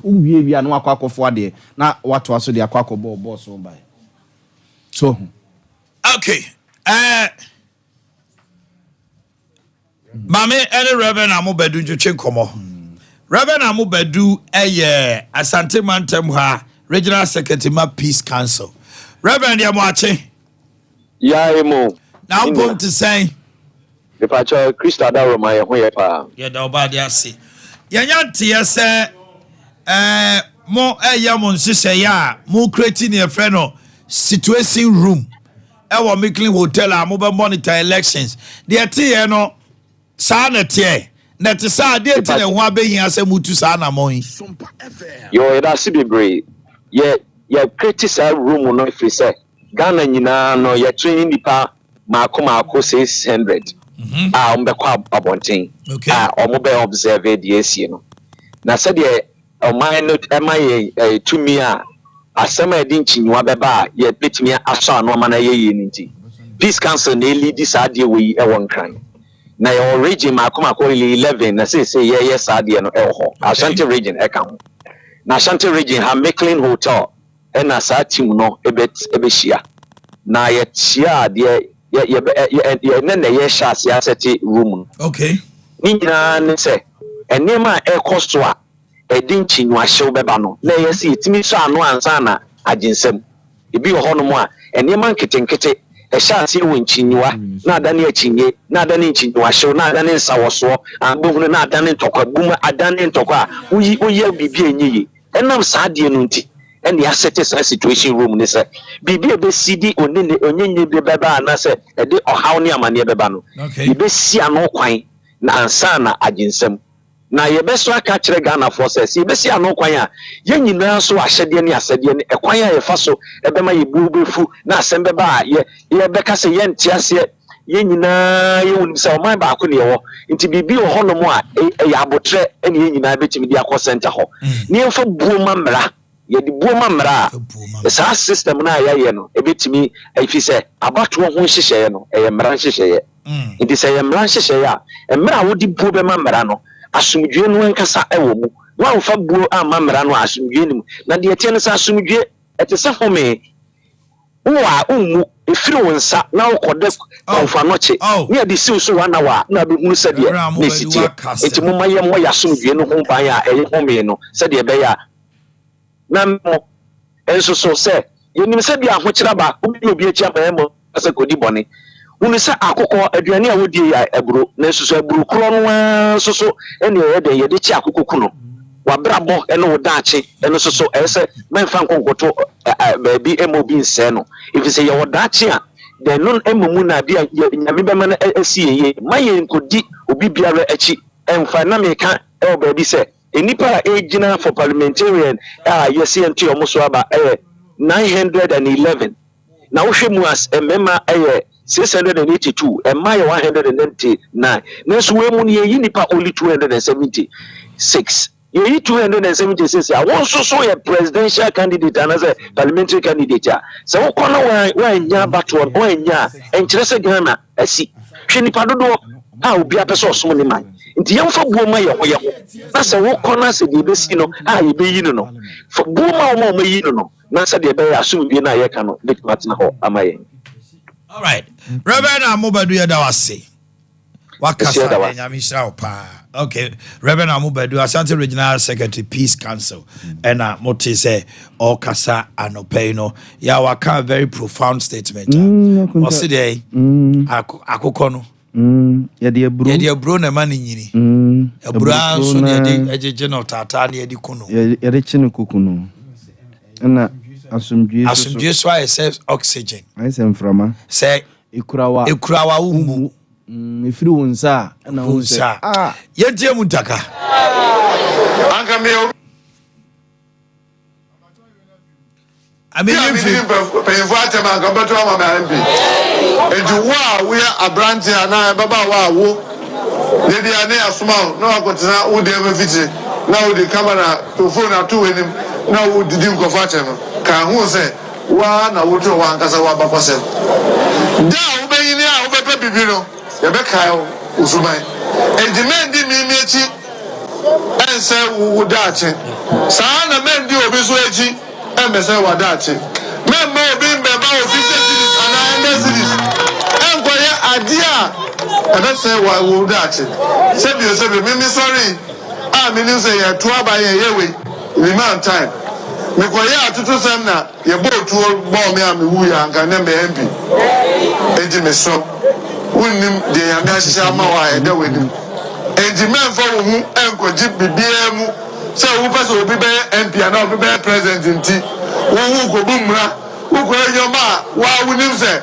S2: uwie wi anu akwakọ fo ade na wato aso de akwakọ boss on by so
S3: okay mame any Reverend Amobedu juche komo Reverend Amobedu Asante Mantem ha regional secretary ma peace council Reverend Yamoache
S5: emo
S3: now going to say
S5: if I try Christa Daroma pa
S3: yeah da obadi ase yanyanti yese mo yamon sise ya mo creating a friend no situation room e Micklin hotel a mo be monitor elections de tie no sa na tie na te sa de tie ho abehin ase mutu sa na mo Sompa FM
S5: yo da sibibre ye criticize room no free say Ghana nyina no ye train nipa maako 600 umbekwa abonten omobe observe the AC no na said the oman no to me asema edin chinwa beba ye betimi aso ano ma na ye nti peace council na lead this ade we e won kan na your region maako 11 na say ye ade no e ho Ashanti region e kan na Ashanti region ha Micklin hotel e na sa team no ebehia na ye chia de ye shas ya seti room
S3: okay
S5: ni nyina ne se enema e cost a edin chinwa hyew beba no na ye se itimi so ano ansa na aginsem ebi ho no mo a enema nketenkete e shas ye won chinwa na adane achinye na adane chinwa hyew na adane nsawoso anbohunu na adane ntokwa buma adane ntokwa uyi bibi enyi enam saade no nti and the asset situation room ne say bibi be cd onyenye be beba na say e de ohaw ne amane beba no be si ano kwan na ansa na aginsem na ye be so aka kire Ghana forces ye be si ano kwan a ye nyina so ahyede ne asede ne ekwan a ye fa so e be ma ye bubefu na asem beba ye be ka say ye ntiase ye nyina ye woni say o man ba ko ne wo nti bibi o hono mo a e ya abotre ene ye nyina betimi dia ko center ho ne emfa buoma mra ye di buoma mra sa system na ya no ebetimi afi say abato ho hyehyeye no e mra hyehyeye nti say mra hyehyeye a mra wo di buo be ma mra no asumdwe no nkasa e wo mu wa mfa buo ama mra no asumdwe nim na de tie no sa asumdwe ete se home
S12: Uwa umu ifiri wonsa na ukode konfa noche. Ni de siw so 1 hour na be hunu se de ne sitie. Enti mumma ye mo yasomdwe no ho ban a eye home no se de be ya. Na mo enso so se yenim se bia ho kira ba obi echi amamo ase kodi bone. Unu se akoko aduane a wodi ya eburo na enso so eburo kro no so ene ye de ye de chi akoko kuno. Wabrabo ene wo daache ene so ese menfa nkonkoto baabi emobi nse no if say ye wo daache a de non emomu na bia nyame be mana asiye maye nkodi obi biara achi emfa na meka e baabi se enipa ejina for parliamentarian yesi enti omuso aba 911 na wo hwe mu as emema 682 emma 199 neso we mu ne yi nipa only 276 you 276 I want so a presidential candidate and as a parliamentary candidate. So kono wa nya battle wa nya enkyere se Ghana asi hwe nipa dodo a obi apeso so ne man nti yemfa buoma ye ho na se wo kono ase de be si no ye be yi no fo buoma o ma yi no na se de be ya so bi na ye ka no de partner ho amaye.
S3: All right, Reverend Amobadu ya da wase wakasa nyamishra opa. Okay, Reverend Amobadu, Asante Regional Secretary Peace Council, and Moti say all kasa anopeno. Ya waka very profound statement. What's the day? Akokono.
S2: Yadi
S3: bro na mani nyini. Ebra so ne ejeje no tata ne yadi kuno.
S2: Yadi chinu kukuno. Na
S3: asumdue so I say oxygen.
S2: I say mframa.
S3: Say ikurawa umu.
S2: Ifiri wonsa na wonsa
S3: yedie mutaka
S13: anka me
S3: amini
S13: pefo atema anka beto ama MP eju wa we abranti ana baba wa wo ne dia ne asoma na akotena wo de mafiti na wo de camera to phone atu enim na wo didi nkofo atema ka hu se wa na wo to wa ankasa wa bakose da wo beyini a wo bepe bibiro Yabekayo Usubai. And the men did me mechi and say Wudachi. Sana men do Bisuechi and Messa Wadachi. Men may be about 50 cities and 100 cities. And Koya Adia and I say Wudachi. Said you said, Mimi sorry. I mean, you say a 12 by a year in the man time. Mekoya to Semna, your boat to bomb me and Wuya and can never MP. Ejime so. Unim de yamashia mawa eda wedim enti menfo wo hu enkoji bibia mu se wo pese obi be MP na obi be president nti wo hu ko bumra wo ko yoma wa wunim se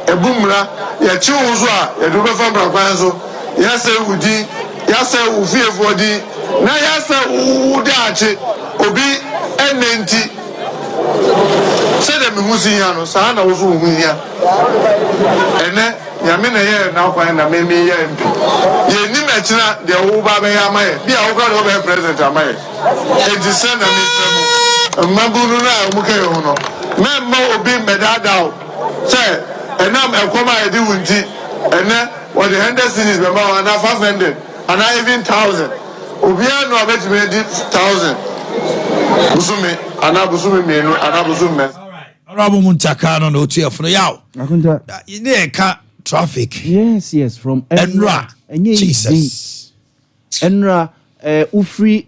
S13: ebumra ya chi wo so a ya do be fa bra kwan so ya se wudi ya se wo fiefo di na ya se wo dachi obi enenti se de me hu si ya no sa na wo so hu ya ene Yamina ye na kwa na memi ye MP. Ye ni mechina de wo ba be ya maye. Bia wo kwa do be president amaye. E di se na mi temu. Mabunu na mu ke ho no. Me mo obi medada o. Se enam ekoma e di wunti. Ene what the 100 cities be ma na 500 and even 1000. Obi an no bet me di 1000. Busumi ana busumi menu ana busumi.
S3: Honorable Muntaka no no tiafo yaw.
S2: Akunta.
S3: Ine ka traffic.
S2: Yes, from Enra.
S3: Jesus.
S2: Enra, Ufri,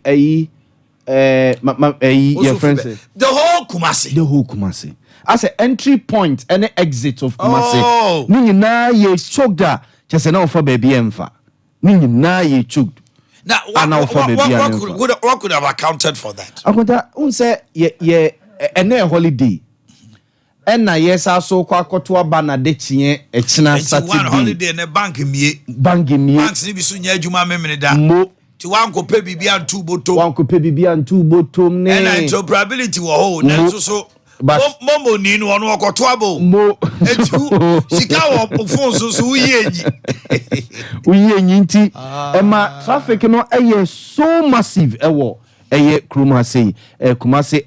S2: your friends.
S3: The whole Kumasi.
S2: As an entry point and an exit of Kumasi. Nini na ye choked da. Just an offer baby emfa. Nini na ye choked.
S3: Now, what could have accounted for that?
S2: I could say, a holiday. And na yes also kwakoto aba na de chie e china Saturday.
S3: One holiday na bank mie.
S2: Banks
S3: ni bi so nya adwuma memene da. Ti wan ko pe bibia ntu botom. Ne. And probability wo ho na so momo ni no ono okoto abo. Etu sika wo phone so
S2: uyenyi nti ema traffic no so massive ewo Kumasi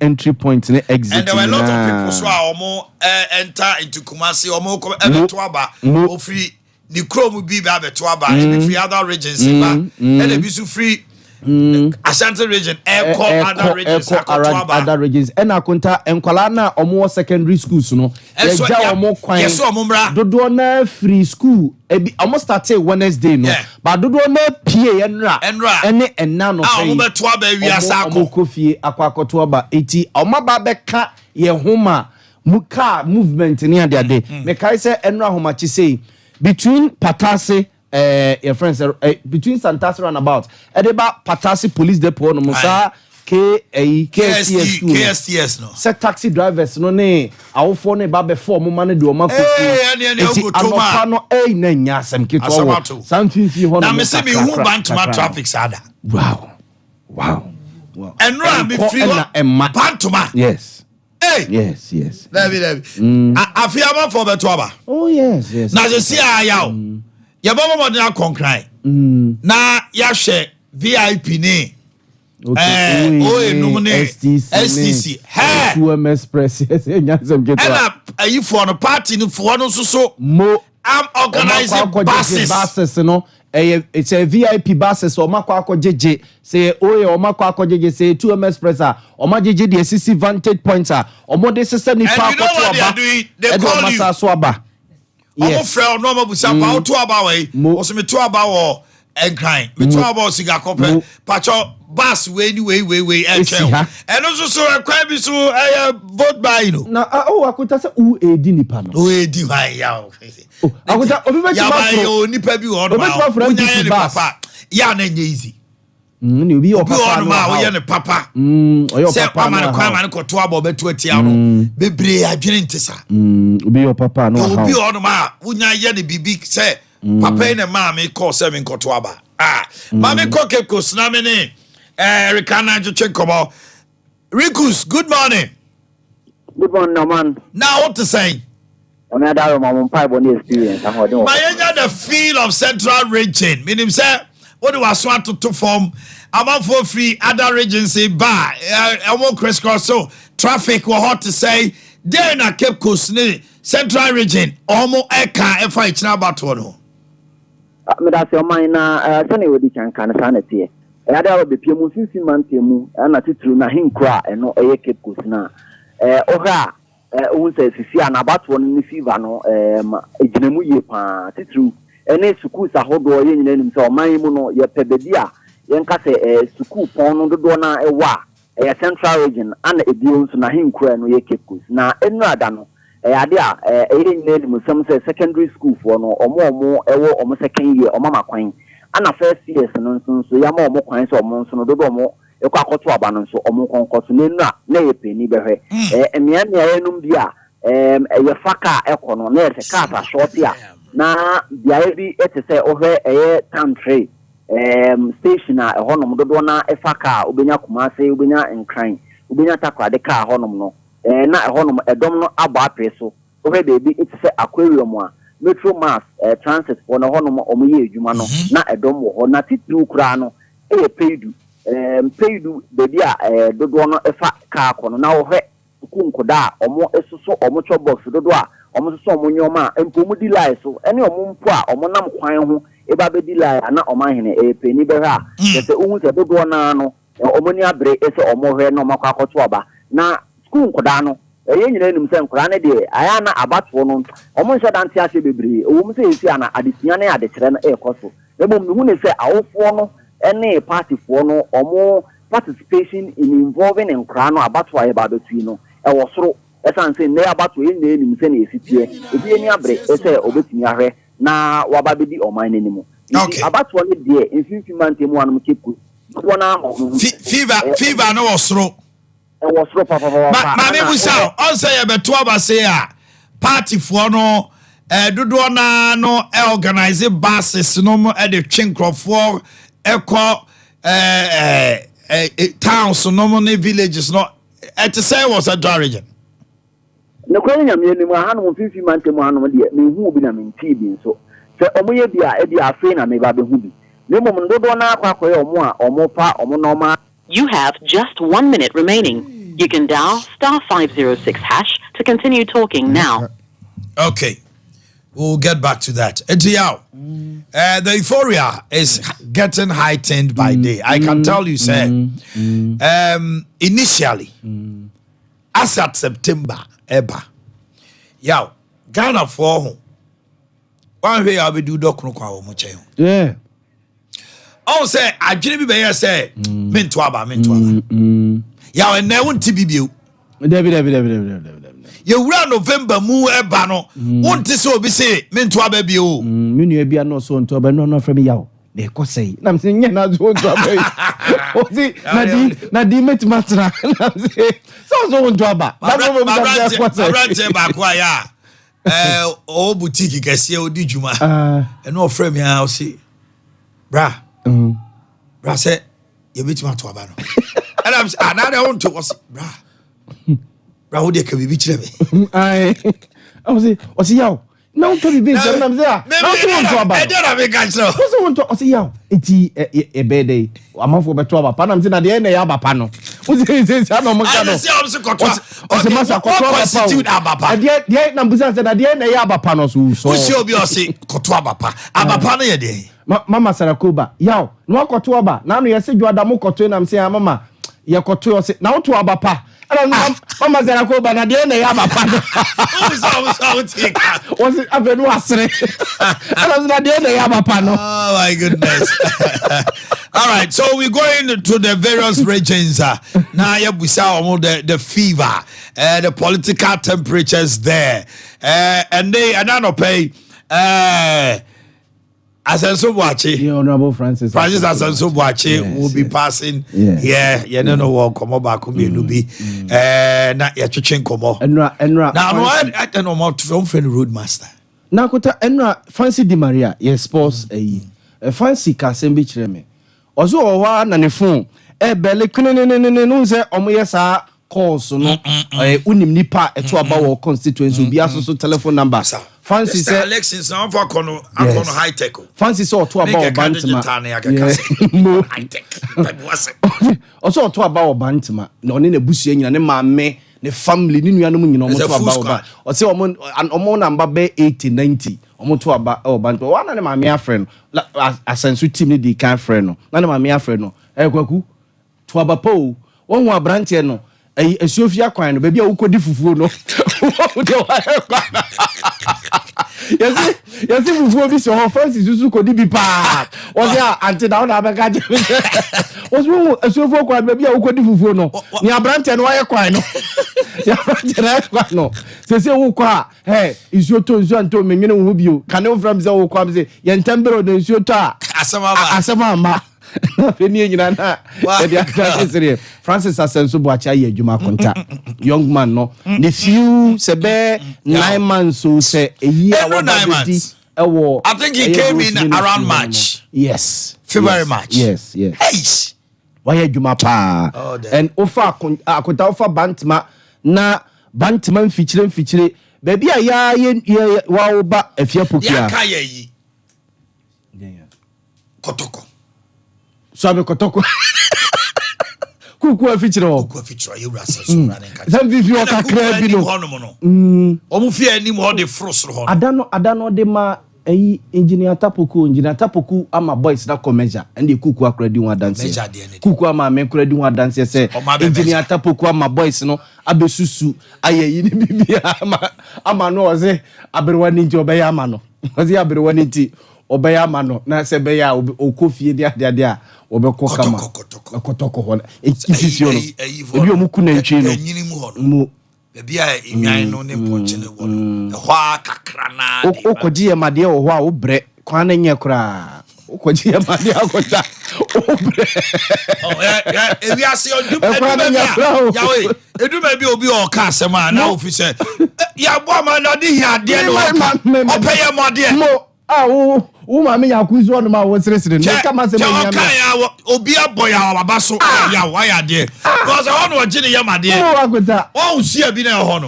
S2: entry point and exit.
S3: And there were a lot of people so are enter into Kumasi or Ebetwaba or free the Chrome will be Ebetwaba and free other regions and the bisu free Ashanti region, other regions,
S2: other regions. And akunta enkwala na omo secondary schools no. Eja omo kwan.
S3: Yes, omo mra.
S2: Dodo na free school. Ebi omo started Wednesday no. But dodo na pie enra. Ene enna no
S3: pay. Omo beto aba wiasa akọ.
S2: Omo kofie akwakoto aba. Eti omo ba beka ye homa muka movement ni ade. Me kai say enra homa chi say between Patase your friends between Santasi roundabout edeba Patasi police depot no musa
S3: KSTS no
S2: set taxi drivers no ne awofo ne ba be form mo mane de o makoto anopa no na nya asem keto something fi ho
S3: na me se me hu bantuma traffic sada
S2: wow
S3: enra me free bantuma
S2: yes yes
S3: David afiama for beto aba
S2: oh yes
S3: na je si ayaw ya baba mo na konkran na ya hwe VIP ni STC
S2: UMS press
S3: and you for the party no for no so
S2: mo
S3: I'm organizing buses
S2: no it's a VIP buses o makwa akọjeje say o makwa akọjeje say 2MS presser o majeje the CC vantage points o mo de system ni pa
S3: akọto aba they call you
S2: so aba
S3: yes o mo frɛ no ma busa pa o to aba we o so me to aba wo enkran me to aba o siga kope pacho bus way and also so akwa bi so vote by no
S2: na akuta say u edi nipa no
S3: o edi hwan ya
S2: akuta obi be
S3: ya ba yo nipa bi wo no ma unya ne papa ya na nye easy
S2: ni obi o papa
S3: no wo ye ne papa
S2: oyo papa
S3: no kwa ko to aba beto atia no bebre adwene ntesa
S2: obi o papa no
S3: obi o no ma unya ye ne bibi say papa ne ma me call 7 ko to aba ma me ko ke ko sna me ne Rikana Juche Kobo. Rikus, good morning.
S14: Good morning, man.
S3: Now what to say?
S14: On that experience.
S3: The feel of Central Region. Meaning, say, what do I want to form? I'm out for free other regions say bye. I won't crisscross so traffic will hot to say. Then I kept coast Central Region. Almost eka if I try about one.
S14: That's your mind. Sunny with the can sanity. Ada be pie mu sinsi mantemu na titru na hinkra eno eye Cape Coast na oha ohun se sisi anabato no ni fever no ejinamu ye pa titru ene school sa hodo ye nyina nim se oman mu no ye pebedi a ye nka se school pon no dodo na ewa Central Region ana ebio nso na hinkra no ye Cape Coast na enu ada no ade a eye nyina nim sem se secondary school for no omo ewo omo second year omo makwan ana first years no so ya ma omo kwan so omo so no dodo omo ekọ akoto aba no so omo konkoso na enu a na ye peni behwe emia enum bi a ye faka ekọ no na ye car short ya na bia bi etese ohwe country station a ehonom dodo na efaka obenya Kumase obenya Nkran obenya Takrade car honom no na ehonom edom no agba ape so ohwe bebi etese aquarium a Metro Mass transit for no hono omo ye adwuma no na edom wo ho na titru kura no paydu bebi a dodo no efa car kono na wo hwe kunkoda omo esoso omo cho box dodo a omo soso omo nyoma empomu di lie so ene omo mpo a omo nam kwan ho eba be di lie na Omanhene peni be ha se ohun se dodo na no omo ni abre ese omo hwe no makwa akoto aba na kunkoda no eye nyina enum se nkora ne de aya na abato no omo nse dante ase bebre owo se esi ana adesua na adekere na ekoso ebom no hu ne se awofo no ene party fo no omo participation in involving nkora no abato aye ba betui no ewo soro esan se ne abato ye ne enum se na esitie ebi eni abre ese obetumi ahwe na waba bedi Omanhene ni mu abato ne de enfinfi mantemu anu kepu wona
S3: fever no osoro
S14: was rough.
S3: Mammy Musa, also a beto aba say a party for no dodo na no organize buses no at the chinkro for echo towns no money villages no at the say was a region.
S14: No kwenya me ni ma hanu 50 mantemu hanu de me hu bi na me ntibi so se omoye bia e bia afi na me ba be hu bi me mom dodo na akwa omo a omo pa omo normal.
S15: You have just 1 minute remaining. You can dial *506# to continue talking now.
S3: Okay. We'll get back to that. Ade Yaw, the euphoria is getting heightened by day. I can tell you, sir. Initially, as at September, Yaw, Ghana for one way I will do doc no kwa omuche.
S2: Yeah.
S3: Oh, say I didn't be here. Say mentuaba. Yaw, and now won't be you. You run November mu eba no. Won't so be say mentuaba be you.
S2: Minu ebia no so ntuaba no from Yaw. They ko say. Na say nya na so ntuaba. O si na di metimatra. Na say so ntuaba. Na no be ko say.
S3: Abrante ba kwa ya. O boutique kese o di juma. E no frame ya o si. Bra. Bra say you metimatra aba no. And I'm another one to was bra. Bra wo de ka bibi kire me.
S2: Ai. I was Yaw. Now to be busy, I'm there. Now to want to about.
S3: I don't have a cancer.
S2: What's the one to say? Yaw, eti a bad day. I'm off for better about Panam. At the end, they have a panel. What's the say? I'm not going to say. I'm the master constitute Abapa. And yet, numbers at the end, they have a panel. So,
S3: she'll be say, Cotuabapa. Abapana a day.
S2: Mama Sarakuba. Yaw, no Cotuaba. Now you say you are the Mokotu, and I'm saying, Mama, Yakotu, now to Abapa. Mama Zerakoba na de na ya papa. Was it abenu asre? Ala na de na ya papa no.
S3: Oh my goodness. All right, so we're going to the various regions. Now you saw the fever, the political temperatures there. And they not pay Asenso Boakye,
S2: the Honorable Francis
S3: Asenso Boakye will be passing. Yeah, you don't know what come back will be na ya twetwen komo.
S2: Enra
S3: now I don't know about film friend roadmaster.
S2: Na kota enra Fancy Di Maria yes sports Fancy kasem bi kire me. Ozo owa na ne phone bele kunenenene no se omoyesa calls no unim nipa eto aba wo constituency obi aso telephone number. Fancy say
S3: elections now for kono high tech.
S2: Fancy say oto aba Bantima. High tech. Also oto aba Bantima. Na one na busu nyina ne maame ne family ni nuanom nyina omo to aba. O say omo number be 80 90. Omo to aba Bantima. Wa na ne maame afre no. Asensu team ni di kan afre no. Na ne maame afre no. Kwaku to aba po. Won hu abrante no. Esuofia kwan no ba bia wukodi fufuo no. Yes, fufuo bi so Francis Susu kodi bi pa. O dia ante da na ba gaje. O so esuofia kwan ba bia wukodi fufuo no. Ni abrante no waye kwan no. Ya abrante na kwan no. Se wo kwa isuoto nsu anto menwene wo bio. Kan wo from se wo kwa be se ye ntembero de isuoto a asema ma. Francis Asenso Boakye ye adwuma konta young man no the few sebe 9 months so say a year
S3: 9 months. I think he came in around March.
S2: Yes,
S3: February, March.
S2: Yes.
S3: Hey,
S2: why adwuma pa and offer akota offer Bantima na Bantima mfichire baby ya wa oba afia pokia
S3: ya ka yi kotoko
S2: so abe kotoko kuku afichire
S3: yewura so running ka
S2: some vivi o kakra bi no
S3: omu fi ani mo de frosro ho
S2: adano de ma engineer tapoku ama boys na commercial and kuku akra di one dance kuku ama men akra di one dance say engineer tapoku ama boys no abesusu ayeyi ni bibia ama no oze aberwani nti obeya ama no oze aberwani nti obeya ama no na se beya okofie de a obekọ kama kotoko ho ikisisi no ebi omuku na ntwi no mu
S3: bia inwan no ne ponchene wo no ho akakra na
S2: okoji ye made wo ho a wo bre kwan na nye kra okoji ye made akota wo bre
S3: ewi ase odum ya we eduma bi obi o ka asema na ofise ya bo ma na di hia de no opeye mode
S2: mo uma me yakuzu onu ma wo seresere no kama se me
S3: ya obi aboya baba so ya wa ya de because onu oji ne yamade o sia bi na ho no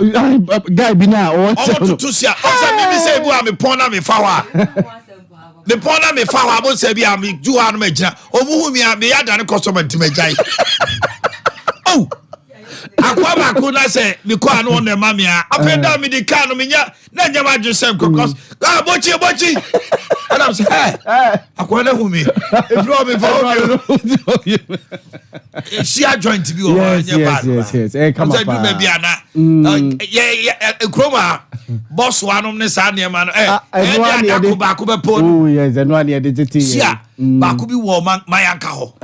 S2: guy bi na o
S3: tutu sia o se mi se bu am pon na me fa wa me pon na me fa wa bo se bi am ju ha no ma gina o mu hu mi am ya da ne customer ti ma jai oh Akwa baako na say me ko anu on the mamia. Afenda me di car no me nya na nya ma Joseph because bochi. And I'm say, hey, akwa na hu me. If you me for she a joint to be over
S2: yes. Eh, come on.
S3: Me bia na. Kroma boss wanom ne sa ne ma no. Baako be po.
S2: Oh yes, and one here the titi.
S3: Sia, baako bi wo mayanka ho.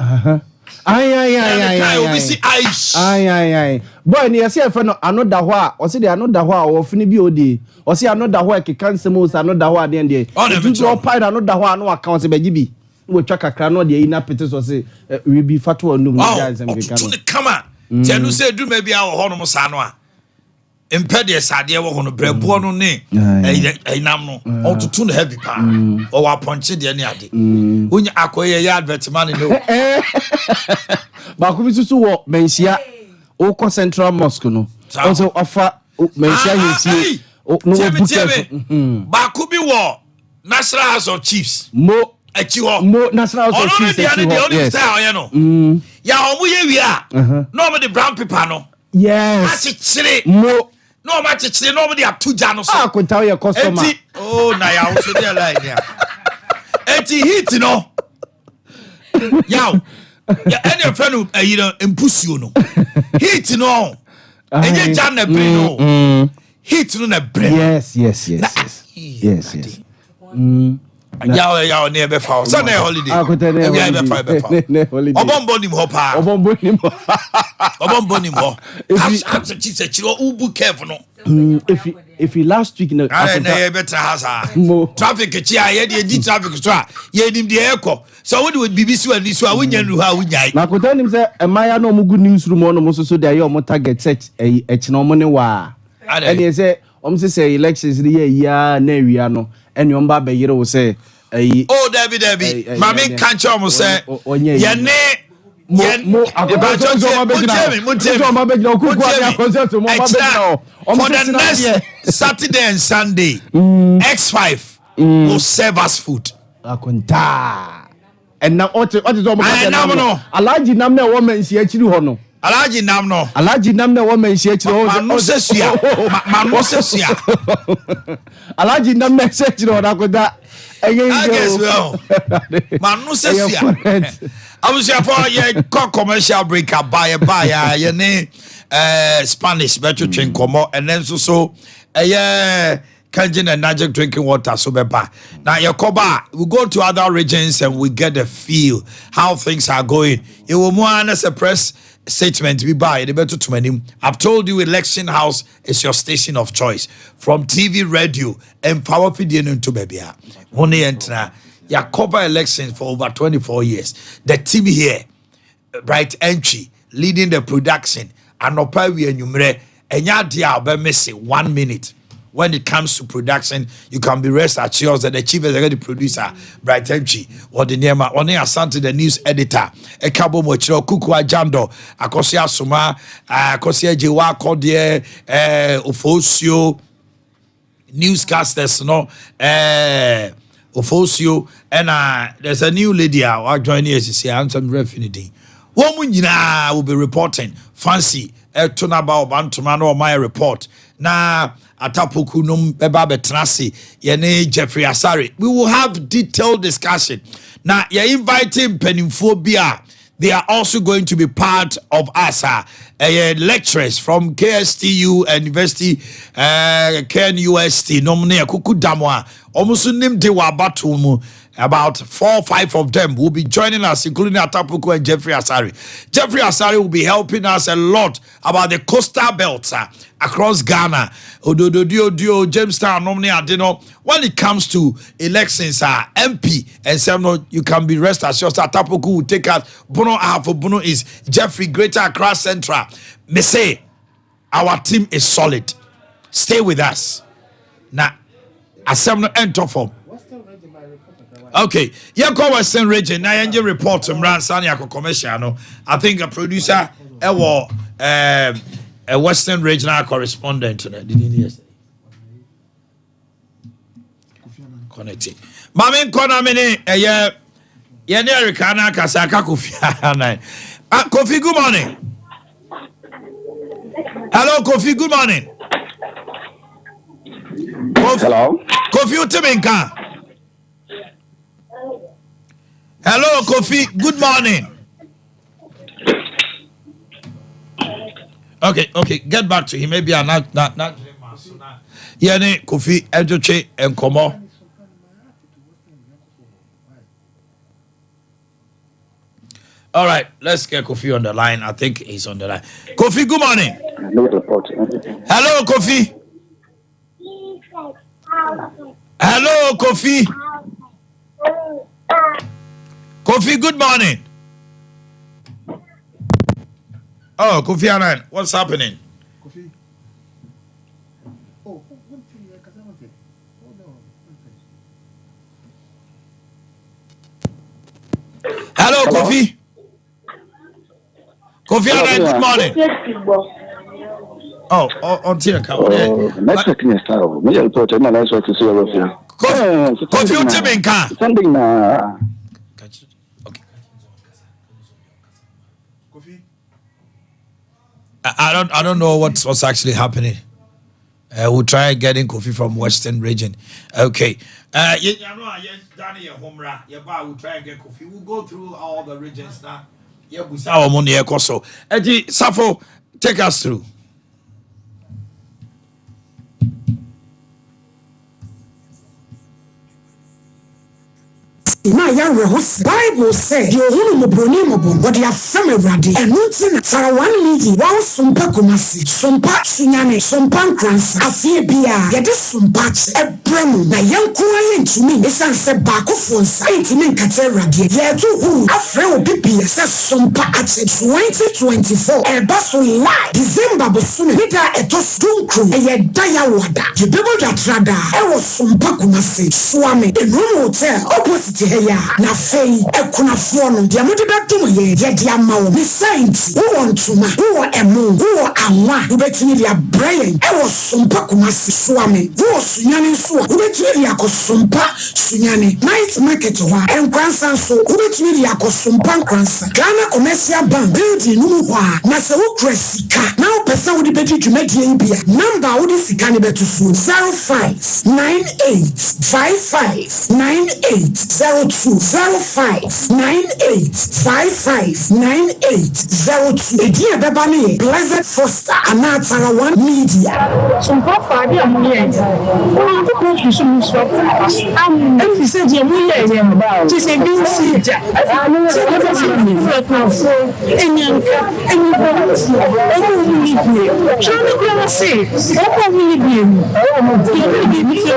S2: Ay. Boy, ni ase efe no anoda ho a, o se de anoda ho a wo fini bi odi. O se anoda ho e keka nsemo se anoda ho ade ende. Tu o pai anoda ho anu aka o se beji bi. Wo twa kakra no de ina pete so se we bi fato onum ni guys em keka.
S3: Oh, tu kama. Tenu se du me bia wo ho no mo sa no a. Impede sade wo ho no brebo no ne nam no otutu no heavy pa o wa ponche de ne ade unya akoye ya advertisement no
S2: ba ko bi susu wo mensia o ko central mosque no also offer mensia yesi no book
S3: ba ko bi wo national house of chiefs
S2: mo
S3: achi ho
S2: mo national house of chiefs
S3: yes ya omu ye wi a no me the brown paper no
S2: yes
S3: achichire
S2: mo
S3: no ma chichire no me the atuja no so
S2: akunta your customer
S3: oh na ya wo so dey line ya enti heat no yaw ya any friend you know impusio no heat no enye jan na brain no heat no na brain
S2: yes
S3: yaw ne be fa so na holiday we be fa obombo nim ho pa obombo nim ho as chief chiro ubu kev no
S2: if you last week no
S3: na better house traffic chi a ye de traffic so a ye nim de ekọ so we de BBC wani so a wonya nu ha wonyai
S2: na ko nim say emaya no mo good news room no mo so de ye o mo target search echi no mo ne wa and say say elections the year na awia no ene o mba be yire wo say
S3: oh Debbie mami kanche o mo say ye ne for the next Saturday and Sunday, X5 will serve us food.
S2: And now what is Alaji Namna woman she actually hono.
S3: Alaji Namno.
S2: Alaji Namna woman she actually
S3: Manosesia.
S2: Alaji Namna she actually hono.
S3: I guess well. Manosesia. I was here for your commercial breaker buy your name Spanish better drink and then so Kanjin and Najik drinking water so beba. Now your koba we go to other regions and we get a feel how things are going. It will more as a press statement we buy the better to many. I've told you Election House is your station of choice from TV, radio, and power video into baby. Only enter ya cover elections for over 24 years. The team here, Bright Entry, leading the production, and Opawi and Numere, and Yadia be missing 1 minute. When it comes to production, you can be rest assured that the chief executive producer, Bright Entry, or the name on Asante, the news editor, Ekabo Mochiro, Kuku Ajando, Akosia Suma, Akosia Jiwa Kodie, Ofosio, newscasters, no, Ofosio, and there's a new lady I'll join here to say Anton Refinity. Woman will be reporting fancy Tunaba Bantumano or my report. Na Atapuku num Bebabe Trasi, Yene Jeffrey Asari. We will have detailed discussion. Now you're inviting Peninphobia. They are also going to be part of us. Lecturers from KSTU University, KNUST, Nomne Kuku Damwa, almost nim de Wabatumu. About 4 or 5 of them will be joining us, including Atapuku and Jeffrey Asari. Jeffrey Asari will be helping us a lot about the coastal belts across Ghana. Ododio, Jamestown, Nomne Adeno. When it comes to elections, MP and some, you can be rest assured Atapuku will take us. Bono for Bono is Jeffrey Greater Accra Central. Me say, our team is solid. Stay with us. Now, Assembly enter form. Okay, yeah, go Western region. Now, you report to Mransani commercial. I think a producer, a Western regional correspondent. Didn't hear? Connecting. Mami Konamini, yeah, Americana Kasaka Kofi. Kofi, good morning. Hello, Kofi. Good morning.
S16: Hello.
S3: Kofi Utiminka. Hello, Kofi. Good morning. Okay. Get back to him. Maybe I'm not. Yeah, Kofi Ejoche and Komo. All right, let's get Kofi on the line. I think he's on the line. Kofi, good morning. Hello, Kofi. Hello, Kofi. Kofi, good morning. Oh, Kofi Annan, what's happening? Kofi. Hello, Kofi. Kofi Annan, good morning. Until
S16: network is style. Me report my last work to see all of you.
S3: Kofi Utiminka.
S16: Something
S3: I don't know what's actually happening. We'll try getting Kofi from Western region. Okay. We'll try and get Kofi. We'll go through all the regions now. Safo, take us through.
S4: Na ya rehos Bible say you hunu mobroni mobo but they are from Awurade enu na Sara 1 lady wa Sompa Kumasi Sompa Sunyane Sompa Nkransa afie bia ye de Sompa ebremu na yanko aye ntumi esan se baakofo nsa ntimi nkate Awurade ye to hu afre obi bia se Sompa ache 2024 ebaso live December bosune nida etos dunkru eye daya wada ye bebo da trada ewo Sompa Kumasi Swami enu hotel opposite na fei ekunafo no dia mode betum ye dia mawo ni science who want to ma who emu who anwa who betini dia brain e wo Sompa Kumasi Swami who sunyane so who betini dia ko Sompa sunyane night market ho enkwansa so who betini dia ko Sompa Nkransa Ghana Commercial Bank building no ho na se wo kresika na wo pesa wo di bedi dwumadie bia number wo di sika ne betu so 0598559802 0598559802 Edia beba ne Blessed Foster Anatara 1 Media
S17: Sompa Fadi amuye o to ko fi so mi so am e fi se je muye ye ti se bi si ja se ko fi mi fret so enyanka eni bo si o ko mi ni so ni ko se o ko mi ni mi se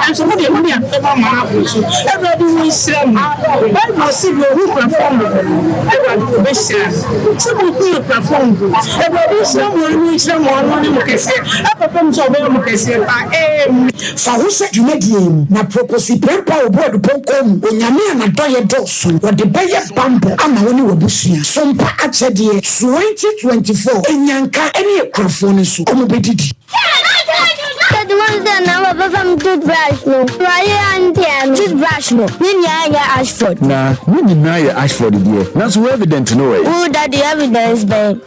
S17: and so de mi after ma so everybody will Islam. Bible says who perform. Everybody will be Islam. Some who perform. Everybody Islam will Islam will say. I perform so well say.
S4: For who said you made him? Na propose prempa obodo ponkom. Onyame na doye dosu. What the beye bambo ama woni wobusia. Sompa ache de 2024. Enyanka eni ekrafo so omobedidi.
S18: The ones that never from toothbrush no. Why and toothbrush no. Ashford. Nah, Ashford dear. That's so evident no way. Who that the evidence babe?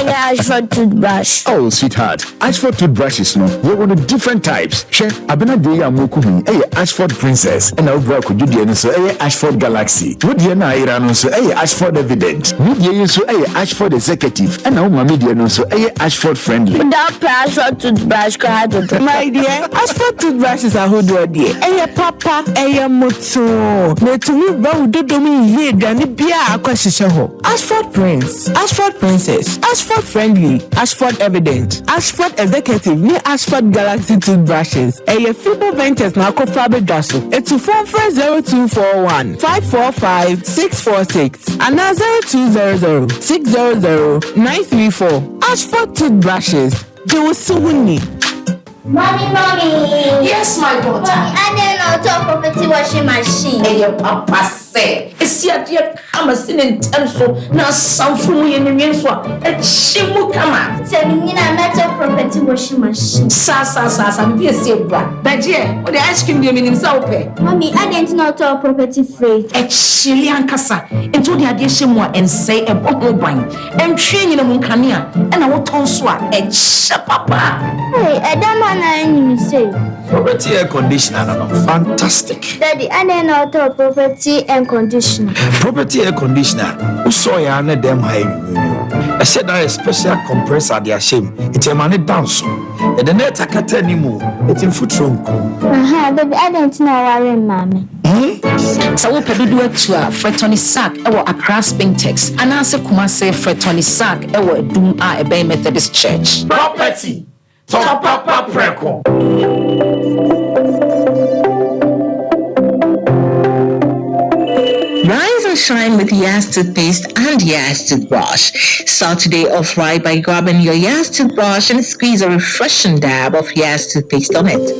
S18: Ashford toothbrush. Oh sweetheart, Ashford toothbrushes no. They want different types. She abena dey amoku hu. Ashford Princess. And now bro could you dey so Ashford Galaxy. What dey na ira no so Ashford Evident. Media so Ashford Executive. And now mama dey no so Ashford Friendly. That Ashford toothbrush my dear, Ashford toothbrushes are who do dear. Papa, moto. Me to me bow do me ye dani bia akwashisha ho. Ashford Prince, Ashford Princess, Ashford Friendly, Ashford Evident, Ashford Executive, ni Ashford Galaxy toothbrushes. Fibo Ventures na kofabe daso. It's 440241 545 646 and 0200 600 934. Ashford toothbrushes. They were so winning.
S19: Mommy. Yes, my daughter.
S18: And then on top of the washing machine.
S19: And your papa said, it's sia dia kama sin intenso na samfu mu yenwen so a chimu kama
S10: Semina natural property washing machine.
S19: Sa me be say bra daje o the ice cream dey minim sa ope
S10: Mommy, I didn't know natural property free.
S19: Actually ankasa into the ade shemu a ensay e bobo ban entwe nyina mu kanea e na woton so a e papa
S10: Hey, I don't know say.
S3: Property air conditioner, no, fantastic.
S10: Daddy, I didn't know natural property and conditioner.
S3: Property air conditioner, who saw ya and them high. I said that a special compressor, they are shame. It's a money dance. And the net I can't tell anymore. It's in foot room.
S10: Baby, I didn't know worry, mommy.
S19: So we do it to a Fretoni sack, our across Spintex, and answer Kumase Fretoni sack, our Doom a Bay Methodist Church.
S3: Property. Top Papa Preco.
S20: Rise and shine with Yas toothpaste and Yas toothbrush. Start today off right by grabbing your Yas toothbrush and squeeze a refreshing dab of Yas toothpaste on it.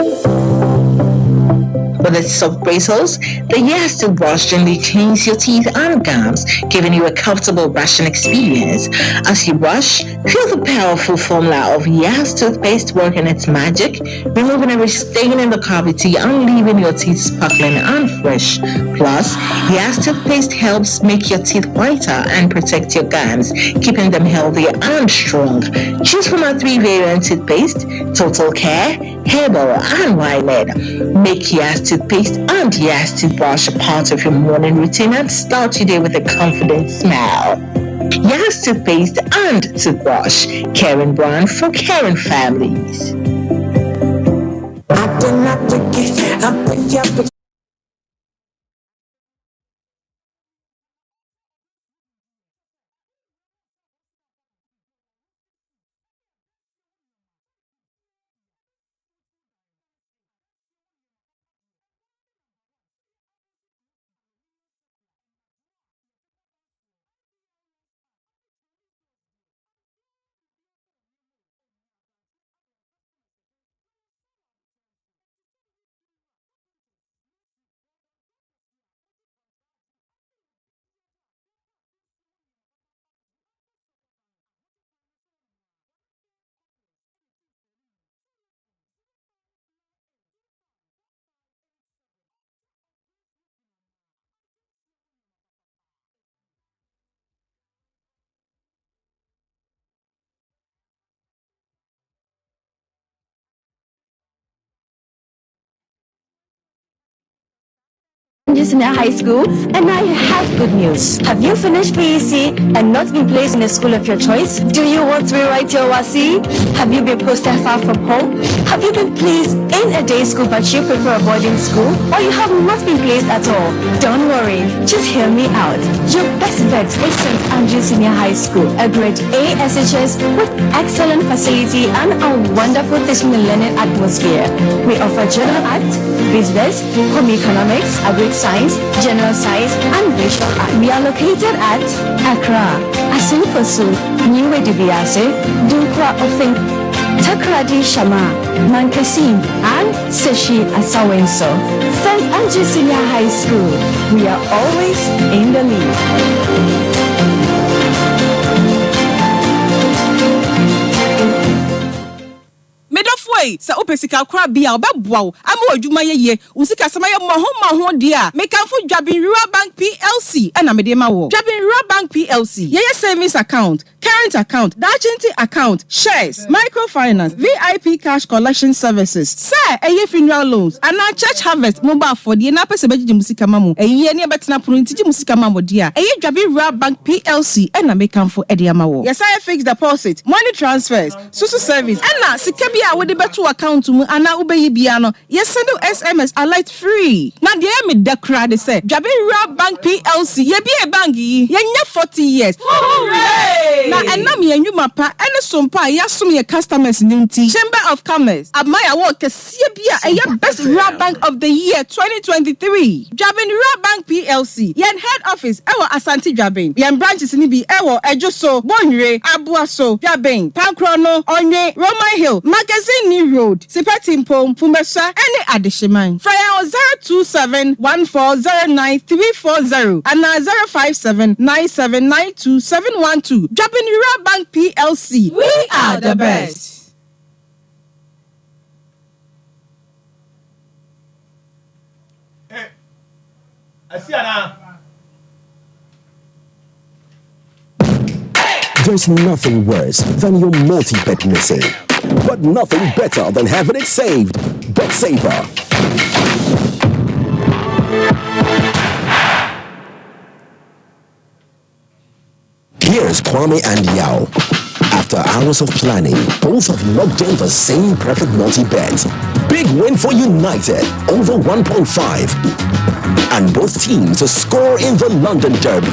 S20: With its soft bristles, the Yas toothbrush gently cleans your teeth and gums, giving you a comfortable brushing experience. As you brush, feel the powerful formula of Yas toothpaste working its magic, removing every stain in the cavity and leaving your teeth sparkling and fresh. Plus, Yas toothpaste helps make your teeth whiter and protect your gums, keeping them healthy and strong. Choose from our 3 variant toothpaste: Total Care, Herbal, and Wymed. Make Yas toothpaste and Yas toothbrush a part of your morning routine and start your day with a confident smile. Yas toothpaste and toothbrush, caring brand for caring families.
S21: Senior High School, and I have good news. Have you finished PEC and not been placed in a school of your choice? Do you want to rewrite your WASI? Have you been posted far from home? Have you been placed in a day school but you prefer a boarding school? Or you have not been placed at all? Don't worry, just hear me out. Your best bet is St. Andrews Senior High School, a grade A SHS with excellent facility and a wonderful teaching and learning atmosphere. We offer general art, business, home economics, agri science, general science, and visual art. We are located at Accra, Asinfosu, Niwe Dubiase, Dunkwa Ofink, Takradi Shama, Mankasim, and Seshi Asawenso. St. Andrews Senior High School. We are always in the lead.
S22: Sa opesika kwa bia obeboa wo ama adwuma ye usika sama ye mo dia mekanfo Dwabin Rural Bank PLC na mede ma wo Dwabin Rural Bank PLC ye savings account, current account, dachenti account, shares, microfinance, VIP cash collection services, say eye funeral loans and church harvest mobile for the na pese beji musika mamu eye ne betena pronti musika mamu dia eye Dwabin Rural Bank PLC na mekanfo ede ama wo yes I fixed deposit, money transfers, social service na sika bia wo de to account mu ana ubeyi bia no yes send SMS alert free na de me dekra de say Dwabin Rural Bank PLC ye bi e bank yi ye nya 40 years hooray Na enam ye nwuma pa ene sompa ya som ye customers ninti. Chamber of Commerce. Amaya wo kese bia eye best rural bank of the year 2023. Jabin Rural Bank PLC. Yen head office ewo Asante Jabin. Yen branches ni bi ewo Ejoso, Bonre, Abuaso, Jabin, Pankrono, Onye, Roman Hill, Magazine New Road, Sipetimpo, Fumesa, any addition. Fryer 027-1409-340 and 057-9792-712. Jabin Rural Bank PLC. We are the best.
S7: There's nothing worse than your multi-bet missing, but nothing better than having it saved. Bet saver. Here's Kwame and Yaw. After hours of planning, both have locked in the same perfect multi-bet. Big win for United, over 1.5. And both teams to score in the London Derby.